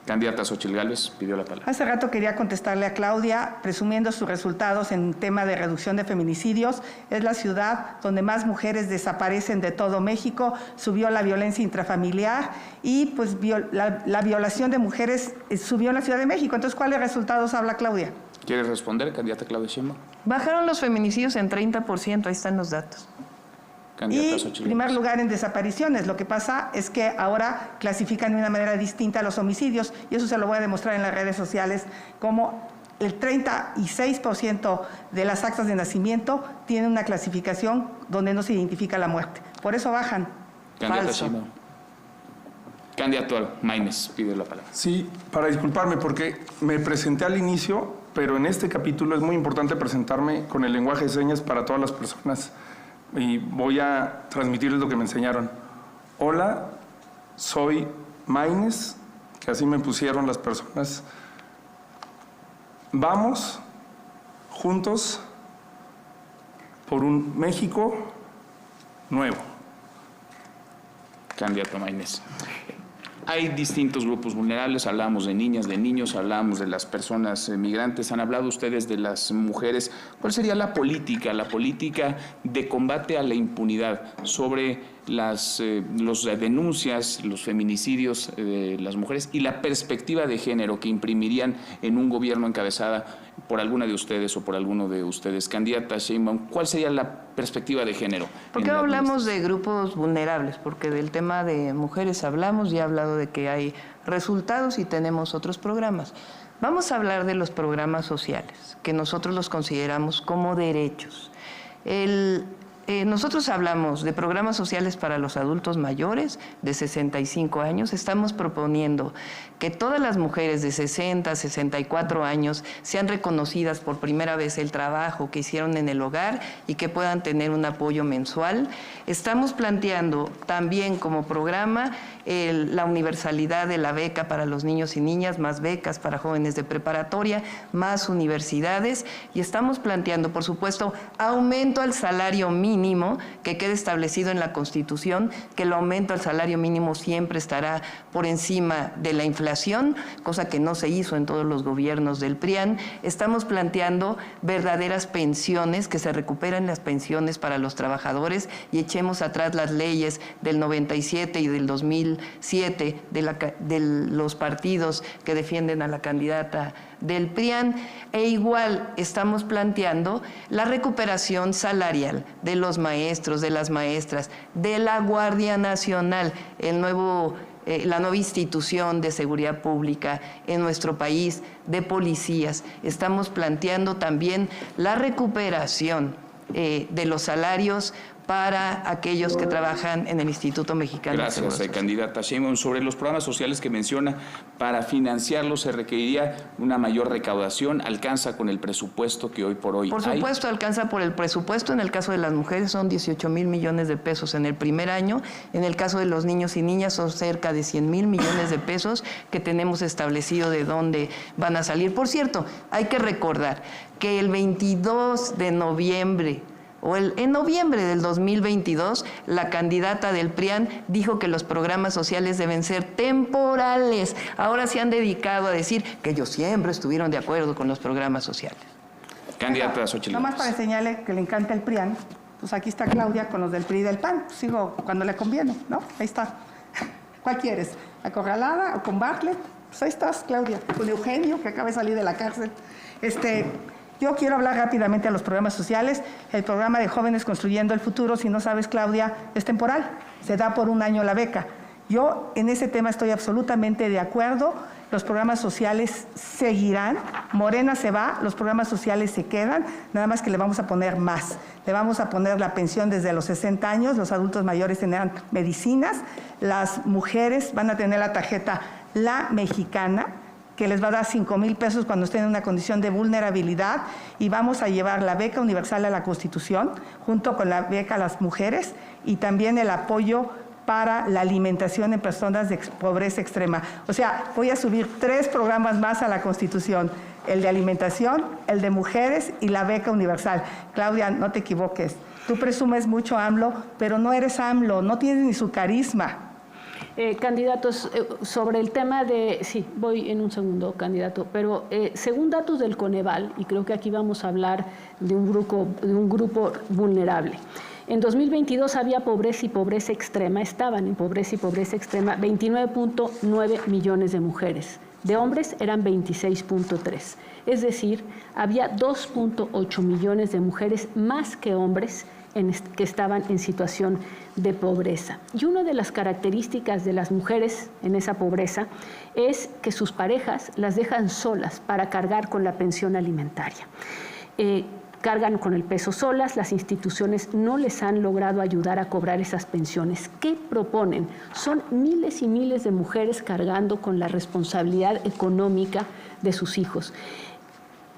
Candidata Xóchitl Gálvez pidió la palabra. Hace rato quería contestarle a Claudia, presumiendo sus resultados en tema de reducción de feminicidios. Es la ciudad donde más mujeres desaparecen de todo México, subió la violencia intrafamiliar y pues la violación de mujeres subió en la Ciudad de México. Entonces, ¿cuáles resultados habla Claudia? ¿Quiere responder, candidata Claudia Sheinbaum? Bajaron los feminicidios en 30%, ahí están los datos. Candidata Y Xóchitl primer Gálvez. lugar en desapariciones. Lo que pasa es que ahora clasifican de una manera distinta los homicidios y eso se lo voy a demostrar en las redes sociales, como el 36% de las actas de nacimiento tienen una clasificación donde no se identifica la muerte. Por eso bajan. Candidata Falso. Sheinbaum. Candidato Maínez pide la palabra. Sí, para disculparme porque me presenté al inicio, pero en este capítulo es muy importante presentarme con el lenguaje de señas para todas las personas. Y voy a transmitirles lo que me enseñaron. Hola, soy Maínez, que así me pusieron las personas. Vamos juntos por un México nuevo. Candidato Maynez. Hay distintos grupos vulnerables, hablamos de niñas, de niños, hablamos de las personas migrantes, han hablado ustedes de las mujeres. ¿Cuál sería la política de combate a la impunidad sobre las denuncias, los feminicidios de las mujeres y la perspectiva de género que imprimirían en un gobierno encabezada por alguna de ustedes o por alguno de ustedes? Candidata Sheinbaum, ¿cuál sería la perspectiva de género? ¿Por qué hablamos de grupos vulnerables? Porque del tema de mujeres hablamos, ya he hablado de que hay resultados y tenemos otros programas. Vamos a hablar de los programas sociales, que nosotros los consideramos como derechos. Nosotros hablamos de programas sociales para los adultos mayores de 65 años. Estamos proponiendo que todas las mujeres de 60, 64 años sean reconocidas por primera vez el trabajo que hicieron en el hogar y que puedan tener un apoyo mensual. Estamos planteando también como programa la universalidad de la beca para los niños y niñas, más becas para jóvenes de preparatoria, más universidades, y estamos planteando, por supuesto, aumento al salario mínimo, que quede establecido en la Constitución, que el aumento al salario mínimo siempre estará por encima de la inflación, cosa que no se hizo en todos los gobiernos del PRIAN. Estamos planteando verdaderas pensiones, que se recuperen las pensiones para los trabajadores y echemos atrás las leyes del 97 y del 2007 de los partidos que defienden a la candidata del PRIAN, e igual estamos planteando la recuperación salarial de los maestros, de las maestras, de la Guardia Nacional, la nueva institución de seguridad pública en nuestro país, de policías. Estamos planteando también la recuperación de los salarios para aquellos que trabajan en el Instituto Mexicano de Seguro Social. Gracias, candidata Sheinbaum. Sobre los programas sociales que menciona, para financiarlos se requeriría una mayor recaudación. ¿Alcanza con el presupuesto que hoy por hoy hay? Por supuesto, alcanza por el presupuesto. En el caso de las mujeres son 18,000 millones de pesos en el primer año. En el caso de los niños y niñas son cerca de 100,000 millones de pesos que tenemos establecido de dónde van a salir. Por cierto, hay que recordar que el 22 de noviembre en noviembre del 2022, la candidata del PRIAN dijo que los programas sociales deben ser temporales. Ahora se han dedicado a decir que ellos siempre estuvieron de acuerdo con los programas sociales. Candidata Xochitl. Nomás para enseñarle que le encanta el PRIAN, pues aquí está Claudia con los del PRI y del PAN. Sigo cuando le conviene, ¿no? Ahí está. ¿Cuál quieres? ¿Acorralada o con Bartlett? Pues ahí estás, Claudia. Con Eugenio, que acaba de salir de la cárcel. Yo quiero hablar rápidamente de los programas sociales. El programa de Jóvenes Construyendo el Futuro, si no sabes, Claudia, es temporal. Se da por un año la beca. Yo en ese tema estoy absolutamente de acuerdo. Los programas sociales seguirán. Morena se va, los programas sociales se quedan, nada más que le vamos a poner más. Le vamos a poner la pensión desde los 60 años, los adultos mayores tendrán medicinas, las mujeres van a tener la tarjeta La Mexicana, que les va a dar 5,000 pesos cuando estén en una condición de vulnerabilidad, y vamos a llevar la beca universal a la Constitución, junto con la beca a las mujeres, y también el apoyo para la alimentación en personas de pobreza extrema. O sea, voy a subir 3 programas más a la Constitución: el de alimentación, el de mujeres y la beca universal. Claudia, no te equivoques. Tú presumes mucho AMLO, pero no eres AMLO, no tienes ni su carisma. Candidatos, sobre el tema de... Sí, voy en un segundo, candidato, pero según datos del Coneval, y creo que aquí vamos a hablar de un grupo vulnerable, en 2022 había pobreza y pobreza extrema, estaban en pobreza y pobreza extrema 29.9 millones de mujeres. De hombres eran 26.3. Es decir, había 2.8 millones de mujeres más que hombres que estaban en situación de pobreza. Y una de las características de las mujeres en esa pobreza es que sus parejas las dejan solas para cargar con la pensión alimentaria. Cargan con el peso solas, las instituciones no les han logrado ayudar a cobrar esas pensiones. ¿Qué proponen? Son miles y miles de mujeres cargando con la responsabilidad económica de sus hijos.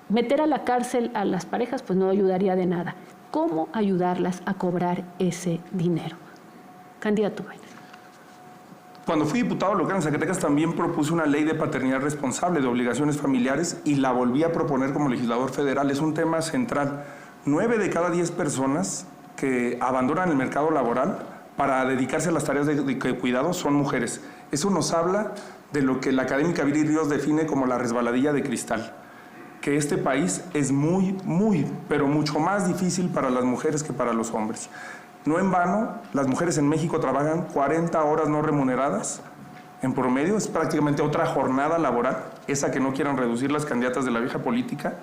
Meter a la cárcel a las parejas pues no ayudaría de nada. ¿Cómo ayudarlas a cobrar ese dinero? Candidato Maynez. Cuando fui diputado local en Zacatecas también propuse una ley de paternidad responsable de obligaciones familiares y la volví a proponer como legislador federal. Es un tema central. 9 de cada 10 personas que abandonan el mercado laboral para dedicarse a las tareas de cuidado son mujeres. Eso nos habla de lo que la académica Viri Ríos define como la resbaladilla de cristal, que este país es muy, pero mucho más difícil para las mujeres que para los hombres. No en vano, las mujeres en México trabajan 40 horas no remuneradas. En promedio es prácticamente otra jornada laboral, esa que no quieran reducir las candidatas de la vieja política,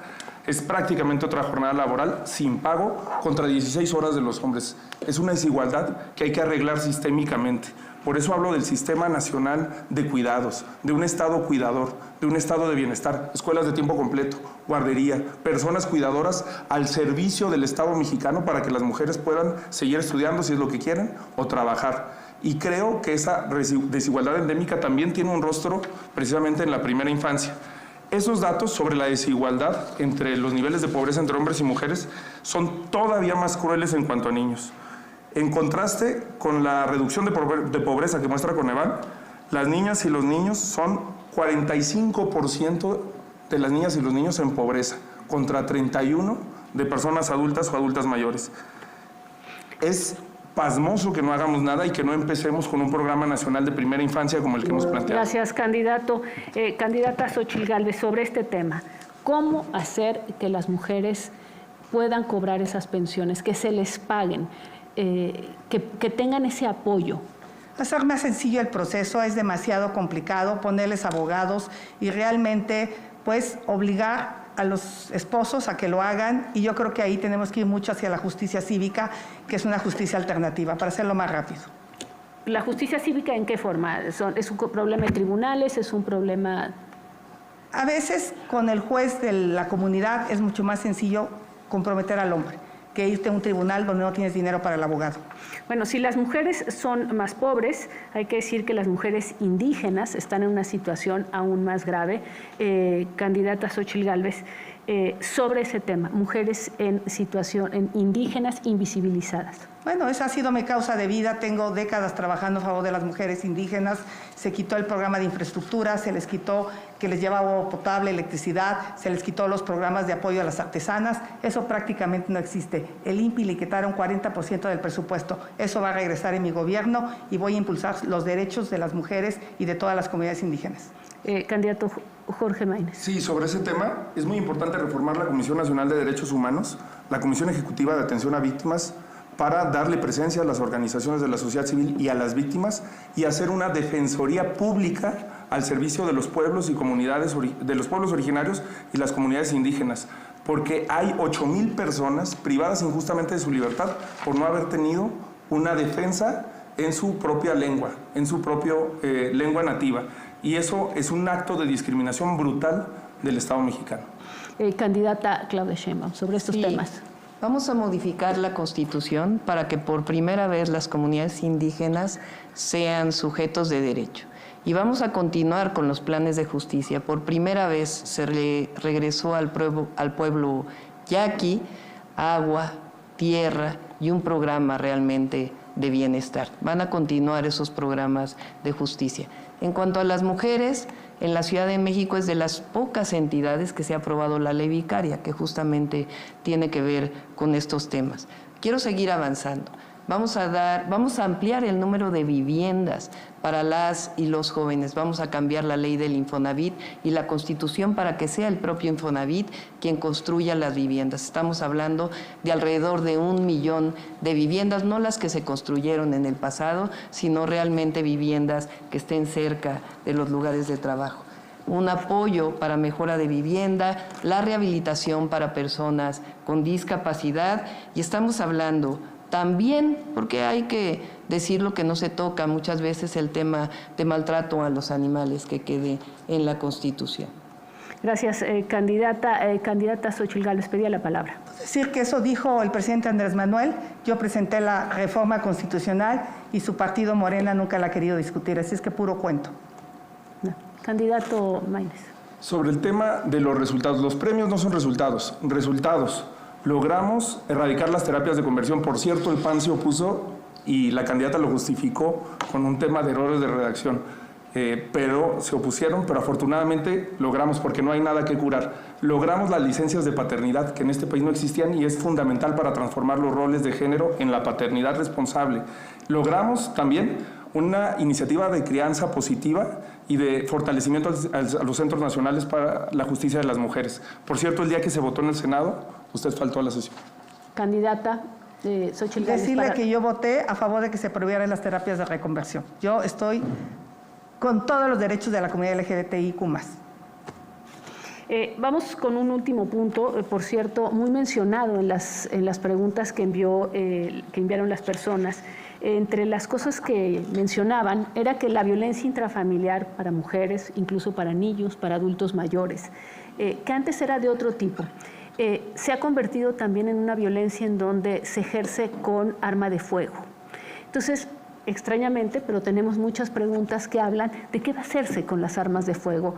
es prácticamente otra jornada laboral sin pago contra 16 horas de los hombres. Es una desigualdad que hay que arreglar sistémicamente. Por eso hablo del Sistema Nacional de Cuidados, de un Estado cuidador, de un Estado de bienestar, escuelas de tiempo completo, guardería, personas cuidadoras al servicio del Estado mexicano para que las mujeres puedan seguir estudiando si es lo que quieren o trabajar. Y creo que esa desigualdad endémica también tiene un rostro precisamente en la primera infancia. Esos datos sobre la desigualdad entre los niveles de pobreza entre hombres y mujeres son todavía más crueles en cuanto a niños. En contraste con la reducción de pobreza que muestra Coneval, las niñas y los niños son 45% de las niñas y los niños en pobreza, contra 31% de personas adultas o adultas mayores. Es pasmoso que no hagamos nada y que no empecemos con un programa nacional de primera infancia como el que hemos planteado. Gracias, candidato. Candidata Xóchitl Gálvez, sobre este tema, ¿cómo hacer que las mujeres puedan cobrar esas pensiones, que se les paguen, que tengan ese apoyo? Hacer más sencillo el proceso, es demasiado complicado, ponerles abogados y realmente pues obligar a los esposos a que lo hagan, y yo creo que ahí tenemos que ir mucho hacia la justicia cívica, que es una justicia alternativa, para hacerlo más rápido. ¿La justicia cívica en qué forma? ¿Es un problema de tribunales? ¿Es un problema...? A veces con el juez de la comunidad es mucho más sencillo comprometer al hombre que irte a un tribunal donde no tienes dinero para el abogado. Bueno, si las mujeres son más pobres, hay que decir que las mujeres indígenas están en una situación aún más grave. Candidata Xóchitl Gálvez, sobre ese tema, mujeres en situación indígenas invisibilizadas. Bueno, esa ha sido mi causa de vida. Tengo décadas trabajando a favor de las mujeres indígenas. Se quitó el programa de infraestructura, se les quitó que les llevaba agua potable, electricidad, se les quitó los programas de apoyo a las artesanas. Eso prácticamente no existe. El INPI le quitaron 40% del presupuesto. Eso va a regresar en mi gobierno y voy a impulsar los derechos de las mujeres y de todas las comunidades indígenas. Candidato Jorge Maínez. Sí, sobre ese tema es muy importante reformar la Comisión Nacional de Derechos Humanos, la Comisión Ejecutiva de Atención a Víctimas, para darle presencia a las organizaciones de la sociedad civil y a las víctimas y hacer una defensoría pública al servicio de los pueblos y comunidades, de los pueblos originarios y las comunidades indígenas, porque hay 8,000 personas privadas injustamente de su libertad por no haber tenido una defensa en su propia lengua, en su propia lengua nativa. Y eso es un acto de discriminación brutal del Estado mexicano. Candidata Claudia Sheinbaum, sobre estos temas. Vamos a modificar la Constitución para que por primera vez las comunidades indígenas sean sujetos de derecho. Y vamos a continuar con los planes de justicia. Por primera vez se le regresó al pueblo yaqui agua, tierra y un programa realmente de bienestar. Van a continuar esos programas de justicia. En cuanto a las mujeres, en la Ciudad de México es de las pocas entidades que se ha aprobado la ley vicaria, que justamente tiene que ver con estos temas. Quiero seguir avanzando. Vamos a ampliar el número de viviendas para las y los jóvenes. Vamos a cambiar la ley del Infonavit y la Constitución para que sea el propio Infonavit quien construya las viviendas. Estamos hablando de alrededor de 1 millón de viviendas, no las que se construyeron en el pasado, sino realmente viviendas que estén cerca de los lugares de trabajo. Un apoyo para mejora de vivienda, la rehabilitación para personas con discapacidad, y estamos hablando también, porque hay que decir lo que no se toca muchas veces, el tema de maltrato a los animales que quede en la Constitución. Gracias, candidata. Candidata Xóchitl Gálvez, pedía la palabra. Decir que eso dijo el presidente Andrés Manuel. Yo presenté la reforma constitucional y su partido Morena nunca la ha querido discutir, así es que puro cuento. No. Candidato Maínez. Sobre el tema de los resultados, los premios no son resultados. Logramos erradicar las terapias de conversión. Por cierto, el PAN se opuso y la candidata lo justificó con un tema de errores de redacción. pero se opusieron, pero afortunadamente logramos, porque no hay nada que curar. Logramos las licencias de paternidad que en este país no existían y es fundamental para transformar los roles de género en la paternidad responsable. Logramos también una iniciativa de crianza positiva y de fortalecimiento a los centros nacionales para la justicia de las mujeres. Por cierto, el día que se votó en el Senado, usted faltó a la sesión. Candidata Xochitl Gálvez. Decirle que yo voté a favor de que se prohibieran las terapias de reconversión. Yo estoy con todos los derechos de la comunidad LGBTIQ+. Vamos con un último punto, por cierto, muy mencionado en las preguntas que enviaron las personas. Entre las cosas que mencionaban era que la violencia intrafamiliar para mujeres, incluso para niños, para adultos mayores, que antes era de otro tipo, se ha convertido también en una violencia en donde se ejerce con arma de fuego. Entonces, extrañamente, pero tenemos muchas preguntas que hablan de qué va a hacerse con las armas de fuego,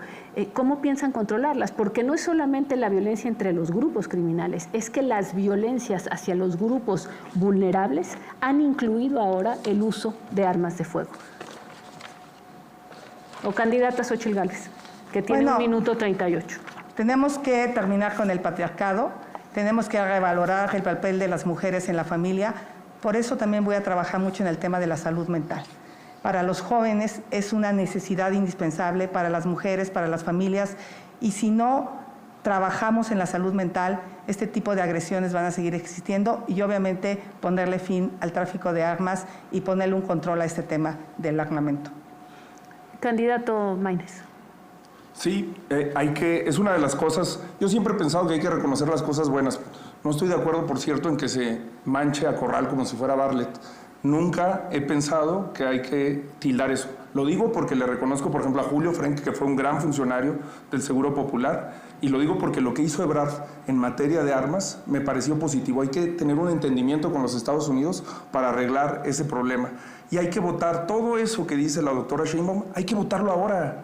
cómo piensan controlarlas, porque no es solamente la violencia entre los grupos criminales, es que las violencias hacia los grupos vulnerables han incluido ahora el uso de armas de fuego. O candidata Xochitl Gálvez, que tiene 1 minuto 38. Tenemos que terminar con el patriarcado, tenemos que revalorar el papel de las mujeres en la familia. Por eso también voy a trabajar mucho en el tema de la salud mental. Para los jóvenes es una necesidad indispensable, para las mujeres, para las familias, y si no trabajamos en la salud mental, este tipo de agresiones van a seguir existiendo y obviamente ponerle fin al tráfico de armas y ponerle un control a este tema del armamento. Candidato Maínez. Sí, es una de las cosas, yo siempre he pensado que hay que reconocer las cosas buenas. No estoy de acuerdo, por cierto, en que se manche a Corral como si fuera Bartlett. Nunca he pensado que hay que tildar eso. Lo digo porque le reconozco, por ejemplo, a Julio Frenk, que fue un gran funcionario del Seguro Popular, y lo digo porque lo que hizo Ebrard en materia de armas me pareció positivo. Hay que tener un entendimiento con los Estados Unidos para arreglar ese problema. Y hay que votar todo eso que dice la doctora Sheinbaum, hay que votarlo ahora.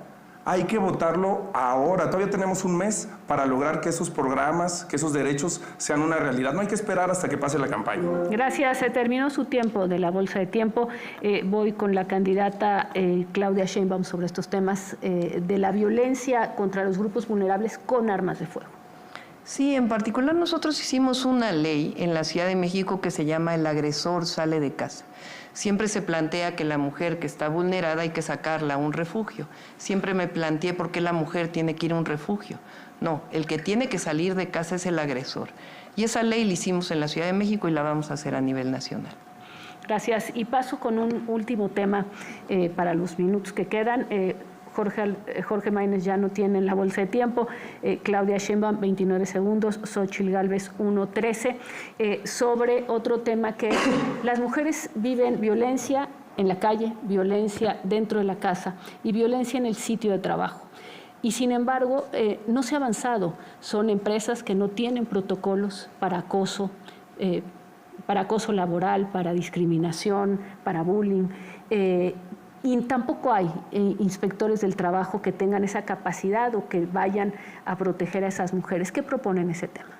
Hay que votarlo ahora. Todavía tenemos un mes para lograr que esos programas, que esos derechos sean una realidad. No hay que esperar hasta que pase la campaña. Gracias. Se terminó su tiempo de la bolsa de tiempo. Voy con la candidata Claudia Sheinbaum sobre estos temas de la violencia contra los grupos vulnerables con armas de fuego. Sí, en particular nosotros hicimos una ley en la Ciudad de México que se llama El agresor sale de casa. Siempre se plantea que la mujer que está vulnerada hay que sacarla a un refugio. Siempre me planteé por qué la mujer tiene que ir a un refugio. No, el que tiene que salir de casa es el agresor. Y esa ley la hicimos en la Ciudad de México y la vamos a hacer a nivel nacional. Gracias. Y paso con un último tema para los minutos que quedan. Jorge Maínez ya no tiene la bolsa de tiempo, Claudia Sheinbaum 29 segundos, Xochitl Gálvez 1:13, sobre otro tema que las mujeres viven violencia en la calle, violencia dentro de la casa y violencia en el sitio de trabajo. Y sin embargo, no se ha avanzado. Son empresas que no tienen protocolos para acoso laboral, para discriminación, para bullying. Y tampoco hay inspectores del trabajo que tengan esa capacidad o que vayan a proteger a esas mujeres. ¿Qué proponen ese tema?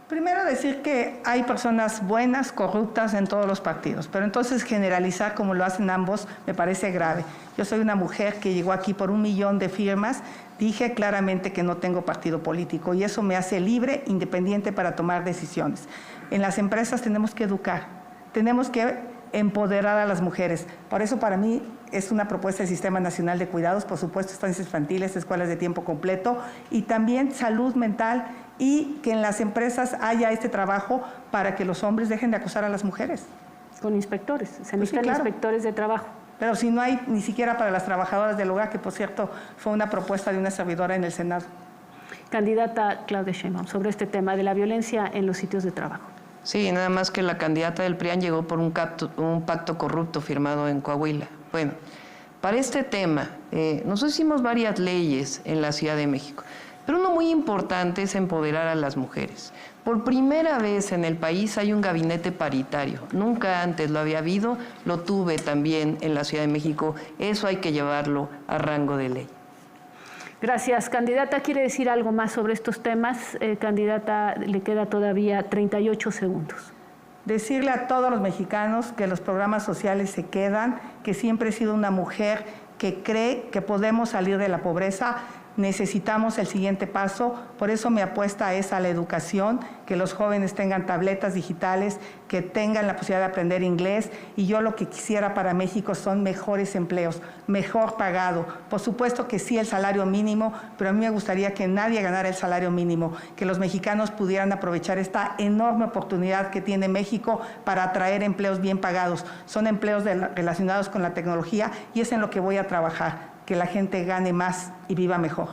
Primero decir que hay personas buenas, corruptas en todos los partidos, pero entonces generalizar como lo hacen ambos me parece grave. Yo soy una mujer que llegó aquí por 1 millón de firmas, dije claramente que no tengo partido político y eso me hace libre, independiente para tomar decisiones. En las empresas tenemos que educar, tenemos que empoderar a las mujeres. Por eso para mí es una propuesta del Sistema Nacional de Cuidados, por supuesto estancias infantiles, escuelas de tiempo completo y también salud mental y que en las empresas haya este trabajo para que los hombres dejen de acosar a las mujeres. Con inspectores, se necesitan inspectores de trabajo. Pero si no hay ni siquiera para las trabajadoras del hogar, que por cierto fue una propuesta de una servidora en el Senado. Candidata Claudia Sheinbaum, sobre este tema de la violencia en los sitios de trabajo. Sí, nada más que la candidata del PRIAN llegó por un pacto corrupto firmado en Coahuila. Bueno, para este tema, nosotros hicimos varias leyes en la Ciudad de México, pero uno muy importante es empoderar a las mujeres. Por primera vez en el país hay un gabinete paritario. Nunca antes lo había habido, lo tuve también en la Ciudad de México. Eso hay que llevarlo a rango de ley. Gracias. Candidata, ¿quiere decir algo más sobre estos temas? Candidata, le queda todavía 38 segundos. Decirle a todos los mexicanos que los programas sociales se quedan, que siempre he sido una mujer que cree que podemos salir de la pobreza, necesitamos el siguiente paso. Por eso mi apuesta es a la educación, que los jóvenes tengan tabletas digitales, que tengan la posibilidad de aprender inglés, y yo lo que quisiera para México son mejores empleos, mejor pagado. Por supuesto que sí el salario mínimo, pero a mí me gustaría que nadie ganara el salario mínimo, que los mexicanos pudieran aprovechar esta enorme oportunidad que tiene México para atraer empleos bien pagados. Son empleos relacionados con la tecnología y es en lo que voy a trabajar, que la gente gane más y viva mejor.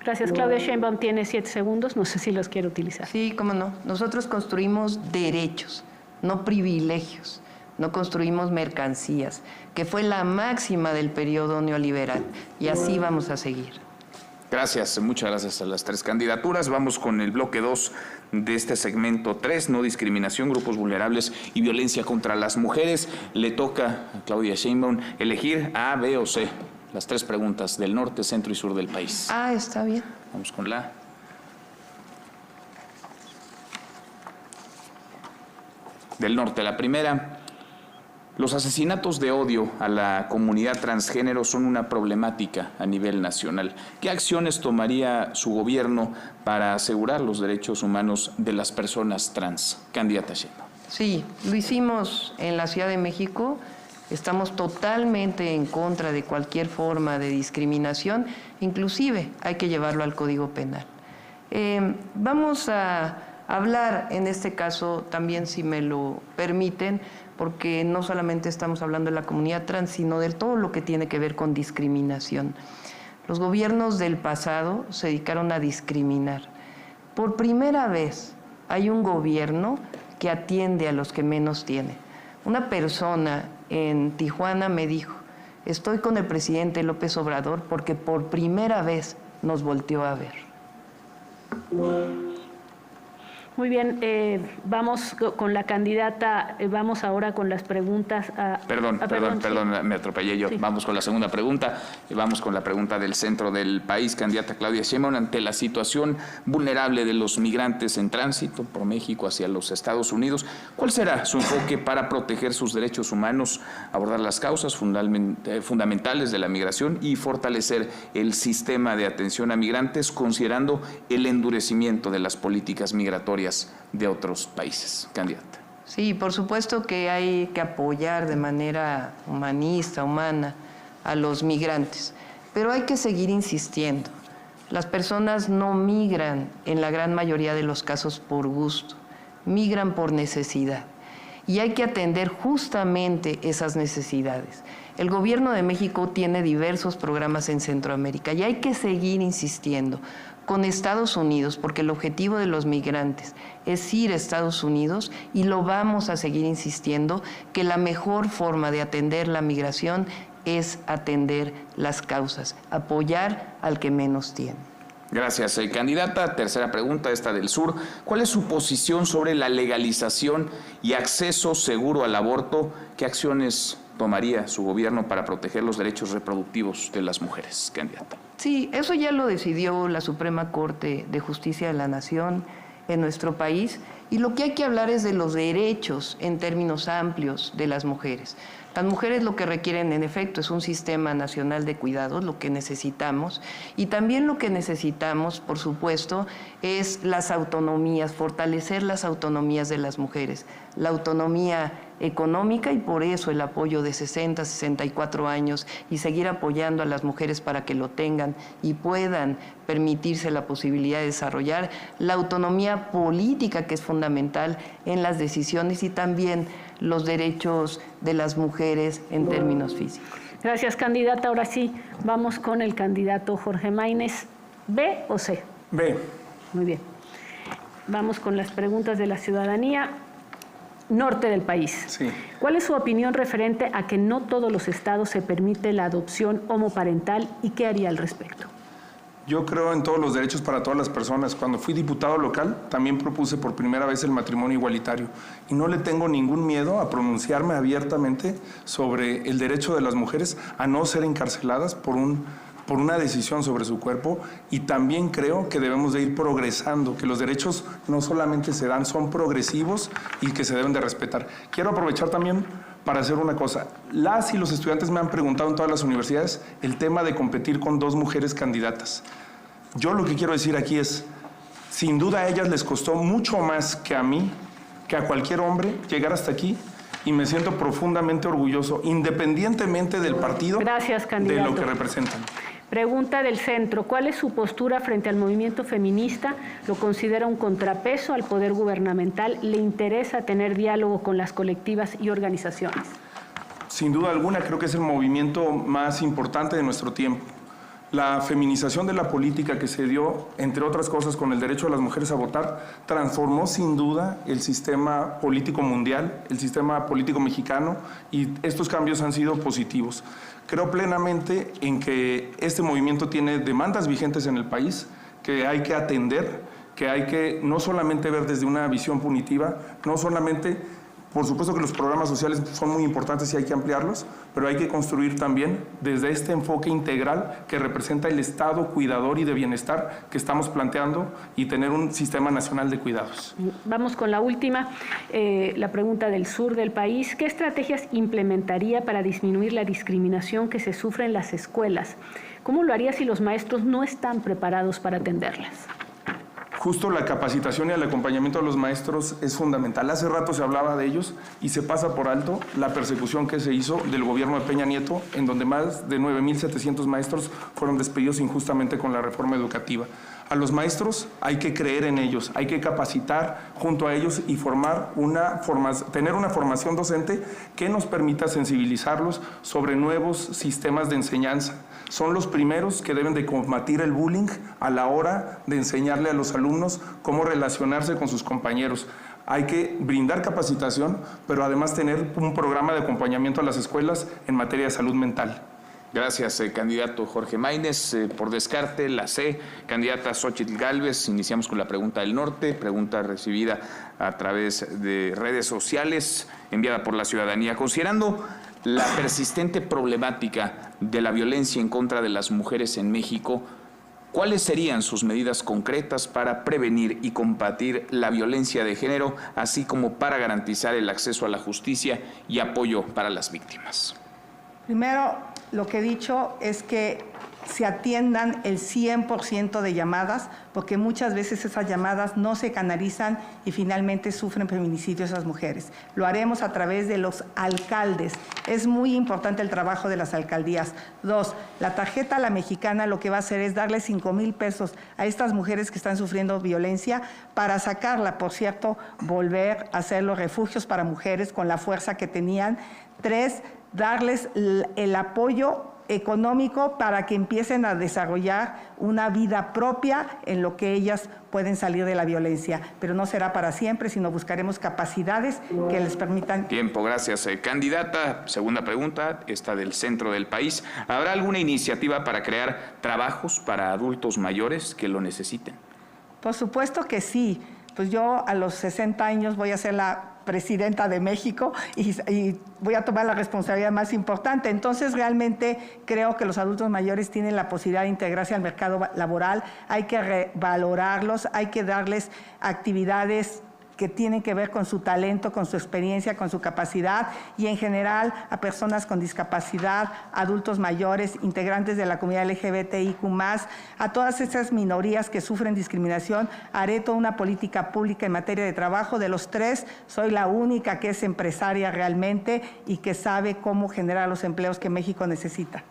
Gracias. Claudia Sheinbaum tiene 7 segundos, no sé si los quiere utilizar. Sí, cómo no. Nosotros construimos derechos, no privilegios. No construimos mercancías, que fue la máxima del periodo neoliberal. Y así vamos a seguir. Gracias, muchas gracias a las 3 candidaturas. Vamos con el bloque 2 de este segmento 3, no discriminación, grupos vulnerables y violencia contra las mujeres. Le toca a Claudia Sheinbaum elegir A, B o C. Las 3 preguntas del norte, centro y sur del país. Ah, está bien. Vamos con la del norte. La primera: los asesinatos de odio a la comunidad transgénero son una problemática a nivel nacional. ¿Qué acciones tomaría su gobierno para asegurar los derechos humanos de las personas trans? Candidata Sheinbaum. Sí, lo hicimos en la Ciudad de México. Estamos totalmente en contra de cualquier forma de discriminación, inclusive hay que llevarlo al Código Penal. Vamos a hablar en este caso también, si me lo permiten, porque no solamente estamos hablando de la comunidad trans, sino de todo lo que tiene que ver con discriminación. Los gobiernos del pasado se dedicaron a discriminar. Por primera vez hay un gobierno que atiende a los que menos tienen. Una persona en Tijuana me dijo: estoy con el presidente López Obrador porque por primera vez nos volteó a ver. Muy bien, vamos con la candidata, vamos ahora con las preguntas. Perdón, me atropellé yo. Sí. Vamos con la segunda pregunta, vamos con la pregunta del centro del país. Candidata Claudia Sheinbaum, ante la situación vulnerable de los migrantes en tránsito por México hacia los Estados Unidos, ¿cuál será su enfoque para proteger sus derechos humanos, abordar las causas fundamentales de la migración y fortalecer el sistema de atención a migrantes, considerando el endurecimiento de las políticas migratorias de otros países? Candidata. Sí, por supuesto que hay que apoyar de manera humanista, humana, a los migrantes, pero hay que seguir insistiendo. Las personas no migran en la gran mayoría de los casos por gusto, migran por necesidad, y hay que atender justamente esas necesidades. El gobierno de México tiene diversos programas en Centroamérica y hay que seguir insistiendo con Estados Unidos, porque el objetivo de los migrantes es ir a Estados Unidos, y lo vamos a seguir insistiendo, que la mejor forma de atender la migración es atender las causas, apoyar al que menos tiene. Gracias, candidata. Tercera pregunta, esta del sur. ¿Cuál es su posición sobre la legalización y acceso seguro al aborto? ¿Qué acciones tomaría su gobierno para proteger los derechos reproductivos de las mujeres? Candidata. Sí, eso ya lo decidió la Suprema Corte de Justicia de la Nación en nuestro país, y lo que hay que hablar es de los derechos en términos amplios de las mujeres. Las mujeres lo que requieren, en efecto, es un sistema nacional de cuidados, lo que necesitamos, y también lo que necesitamos, por supuesto, es las autonomías, fortalecer las autonomías de las mujeres, la autonomía económica, y por eso el apoyo de 60, 64 años y seguir apoyando a las mujeres para que lo tengan y puedan permitirse la posibilidad de desarrollar la autonomía política, que es fundamental en las decisiones, y también los derechos de las mujeres en términos físicos. Gracias, candidata. Ahora sí, vamos con el candidato Jorge Maínez. ¿B o C? B. Muy bien. Vamos con las preguntas de la ciudadanía. Norte del país. Sí. ¿Cuál es su opinión referente a que no todos los estados se permite la adopción homoparental y qué haría al respecto? Yo creo en todos los derechos para todas las personas. Cuando fui diputado local, también propuse por primera vez el matrimonio igualitario. Y no le tengo ningún miedo a pronunciarme abiertamente sobre el derecho de las mujeres a no ser encarceladas por una decisión sobre su cuerpo, y también creo que debemos de ir progresando, que los derechos no solamente se dan, son progresivos y que se deben de respetar. Quiero aprovechar también para hacer una cosa. Las y los estudiantes me han preguntado en todas las universidades el tema de competir con 2 mujeres candidatas. Yo lo que quiero decir aquí es, sin duda a ellas les costó mucho más que a mí, que a cualquier hombre, llegar hasta aquí, y me siento profundamente orgulloso, independientemente del partido, Gracias, candidato. de lo que representan. Pregunta del centro. ¿Cuál es su postura frente al movimiento feminista? ¿Lo considera un contrapeso al poder gubernamental? ¿Le interesa tener diálogo con las colectivas y organizaciones? Sin duda alguna, creo que es el movimiento más importante de nuestro tiempo. La feminización de la política que se dio, entre otras cosas, con el derecho de las mujeres a votar, transformó sin duda el sistema político mundial, el sistema político mexicano, y estos cambios han sido positivos. Creo plenamente en que este movimiento tiene demandas vigentes en el país, que hay que atender, que hay que no solamente ver desde una visión punitiva, no solamente... Por supuesto que los programas sociales son muy importantes y hay que ampliarlos, pero hay que construir también desde este enfoque integral que representa el Estado cuidador y de bienestar que estamos planteando y tener un sistema nacional de cuidados. Vamos con la última, la pregunta del sur del país. ¿Qué estrategias implementaría para disminuir la discriminación que se sufre en las escuelas? ¿Cómo lo haría si los maestros no están preparados para atenderlas? Justo la capacitación y el acompañamiento de los maestros es fundamental. Hace rato se hablaba de ellos y se pasa por alto la persecución que se hizo del gobierno de Peña Nieto, en donde más de 9,700 maestros fueron despedidos injustamente con la reforma educativa. A los maestros hay que creer en ellos, hay que capacitar junto a ellos y tener una formación docente que nos permita sensibilizarlos sobre nuevos sistemas de enseñanza. Son los primeros que deben de combatir el bullying a la hora de enseñarle a los alumnos cómo relacionarse con sus compañeros. Hay que brindar capacitación, pero además tener un programa de acompañamiento a las escuelas en materia de salud mental. Gracias, candidato Jorge Maínez. Por descarte, la C, candidata Xóchitl Gálvez. Iniciamos con la pregunta del norte, pregunta recibida a través de redes sociales, enviada por la ciudadanía. Considerando la persistente problemática de la violencia en contra de las mujeres en México, ¿cuáles serían sus medidas concretas para prevenir y combatir la violencia de género, así como para garantizar el acceso a la justicia y apoyo para las víctimas? Primero, lo que he dicho es que se atiendan el 100% de llamadas, porque muchas veces esas llamadas no se canalizan y finalmente sufren feminicidio esas mujeres. Lo haremos a través de los alcaldes. Es muy importante el trabajo de las alcaldías. 2, la tarjeta La Mexicana lo que va a hacer es darle 5,000 pesos a estas mujeres que están sufriendo violencia para sacarla, por cierto, volver a hacer los refugios para mujeres con la fuerza que tenían. 3, darles el apoyo económico para que empiecen a desarrollar una vida propia en lo que ellas pueden salir de la violencia. Pero no será para siempre, sino buscaremos capacidades que les permitan... Tiempo, gracias. Candidata, segunda pregunta, esta del centro del país. ¿Habrá alguna iniciativa para crear trabajos para adultos mayores que lo necesiten? Por supuesto que sí. Pues yo a los 60 años voy a ser la presidenta de México y voy a tomar la responsabilidad más importante. Entonces, realmente creo que los adultos mayores tienen la posibilidad de integrarse al mercado laboral. Hay que revalorarlos, hay que darles actividades que tienen que ver con su talento, con su experiencia, con su capacidad y en general a personas con discapacidad, adultos mayores, integrantes de la comunidad LGBTIQ+, a todas esas minorías que sufren discriminación. Haré toda una política pública en materia de trabajo. De los 3, soy la única que es empresaria realmente y que sabe cómo generar los empleos que México necesita.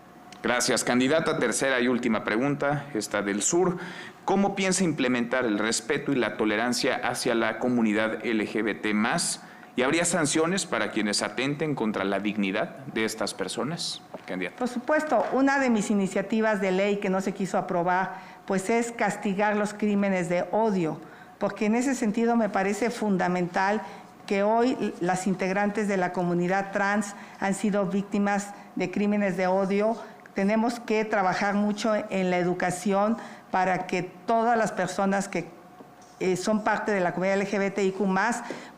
Gracias, candidata. Tercera y última pregunta, esta del sur. ¿Cómo piensa implementar el respeto y la tolerancia hacia la comunidad LGBT+? ¿Y habría sanciones para quienes atenten contra la dignidad de estas personas? Candidata. Por supuesto, una de mis iniciativas de ley que no se quiso aprobar, pues es castigar los crímenes de odio, porque en ese sentido me parece fundamental que hoy las integrantes de la comunidad trans han sido víctimas de crímenes de odio. Tenemos que trabajar mucho en la educación para que todas las personas que son parte de la comunidad LGBTIQ+,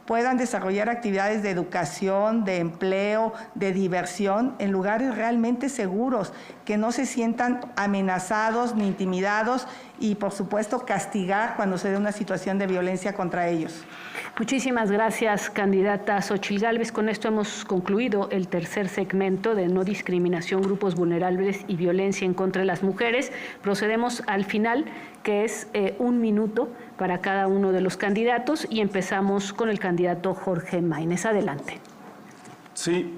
puedan desarrollar actividades de educación, de empleo, de diversión en lugares realmente seguros, que no se sientan amenazados ni intimidados y, por supuesto, castigar cuando se dé una situación de violencia contra ellos. Muchísimas gracias, candidata Xóchitl Gálvez. Con esto hemos concluido el tercer segmento de no discriminación, grupos vulnerables y violencia en contra de las mujeres. Procedemos al final, que es 1 minuto para cada uno de los candidatos, y empezamos con el candidato Jorge Maínez. Adelante. Sí,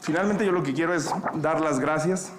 finalmente yo lo que quiero es dar las gracias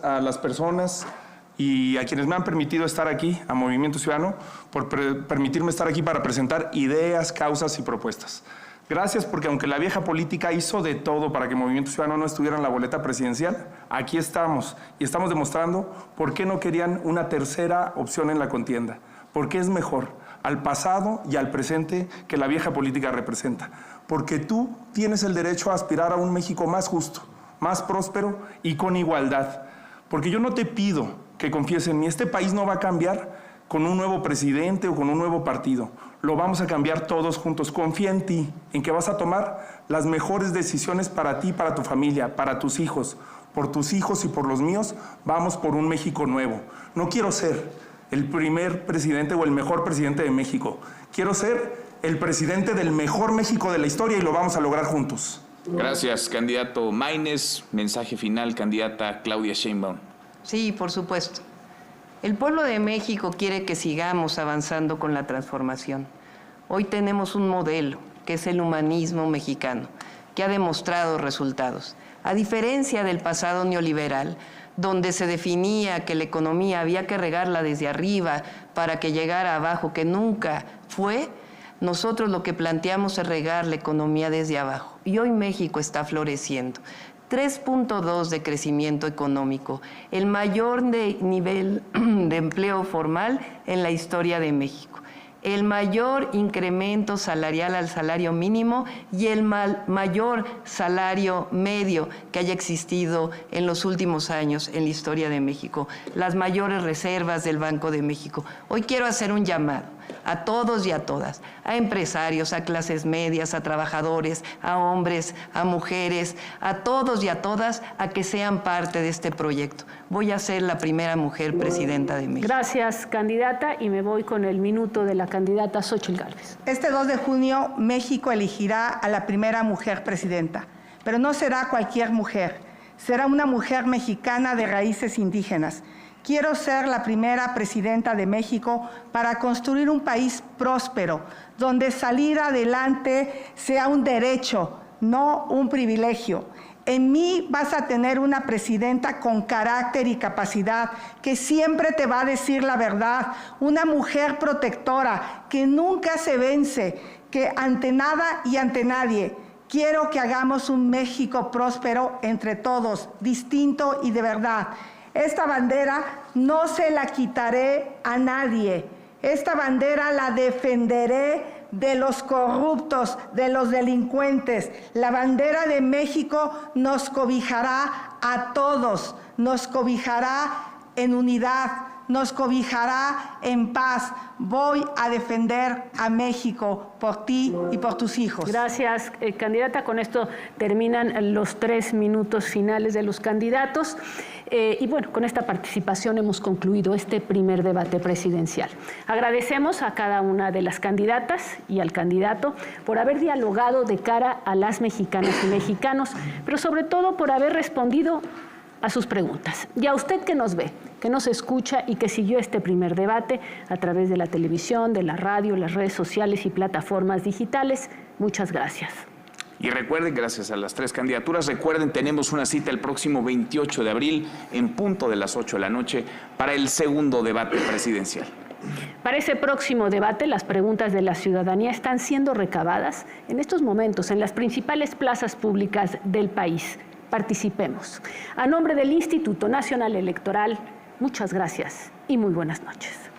a las personas y a quienes me han permitido estar aquí, a Movimiento Ciudadano, por permitirme estar aquí para presentar ideas, causas y propuestas. Gracias porque aunque la vieja política hizo de todo para que Movimiento Ciudadano no estuviera en la boleta presidencial, aquí estamos y estamos demostrando por qué no querían una tercera opción en la contienda, porque es mejor al pasado y al presente que la vieja política representa, porque tú tienes el derecho a aspirar a un México más justo, más próspero y con igualdad, porque yo no te pido que confíes en mí. Este país no va a cambiar con un nuevo presidente o con un nuevo partido. Lo vamos a cambiar todos juntos. Confía en ti, en que vas a tomar las mejores decisiones para ti, para tu familia, para tus hijos. Por tus hijos y por los míos, vamos por un México nuevo. No quiero ser el primer presidente o el mejor presidente de México. Quiero ser el presidente del mejor México de la historia y lo vamos a lograr juntos. Gracias, candidato Maínez. Mensaje final, candidata Claudia Sheinbaum. Sí, por supuesto. El pueblo de México quiere que sigamos avanzando con la transformación. Hoy tenemos un modelo, que es el humanismo mexicano, que ha demostrado resultados. A diferencia del pasado neoliberal, donde se definía que la economía había que regarla desde arriba para que llegara abajo, que nunca fue, nosotros lo que planteamos es regar la economía desde abajo. Y hoy México está floreciendo. 3.2 de crecimiento económico, el mayor nivel de empleo formal en la historia de México, el mayor incremento salarial al salario mínimo y el mayor salario medio que haya existido en los últimos años en la historia de México, las mayores reservas del Banco de México. Hoy quiero hacer un llamado a todos y a todas, a empresarios, a clases medias, a trabajadores, a hombres, a mujeres, a todos y a todas, a que sean parte de este proyecto. Voy a ser la primera mujer presidenta de México. Gracias, candidata, y me voy con el minuto de la candidata Xóchitl Gálvez. Este 2 de junio, México elegirá a la primera mujer presidenta, pero no será cualquier mujer, será una mujer mexicana de raíces indígenas. Quiero ser la primera presidenta de México para construir un país próspero, donde salir adelante sea un derecho, no un privilegio. En mí vas a tener una presidenta con carácter y capacidad, que siempre te va a decir la verdad, una mujer protectora, que nunca se vence, que ante nada y ante nadie. Quiero que hagamos un México próspero entre todos, distinto y de verdad. Esta bandera no se la quitaré a nadie. Esta bandera la defenderé de los corruptos, de los delincuentes. La bandera de México nos cobijará a todos, nos cobijará en unidad, nos cobijará en paz. Voy a defender a México por ti y por tus hijos. Gracias, candidata. Con esto terminan los 3 minutos finales de los candidatos. Y bueno, con esta participación hemos concluido este primer debate presidencial. Agradecemos a cada una de las candidatas y al candidato por haber dialogado de cara a las mexicanas y mexicanos, pero sobre todo por haber respondido a sus preguntas. Y a usted que nos ve, que nos escucha y que siguió este primer debate a través de la televisión, de la radio, las redes sociales y plataformas digitales, muchas gracias. Y recuerden, gracias a las 3 candidaturas, recuerden, tenemos una cita el próximo 28 de abril en punto de las 8 de la noche para el segundo debate presidencial. Para ese próximo debate, las preguntas de la ciudadanía están siendo recabadas en estos momentos en las principales plazas públicas del país. Participemos. A nombre del Instituto Nacional Electoral, muchas gracias y muy buenas noches.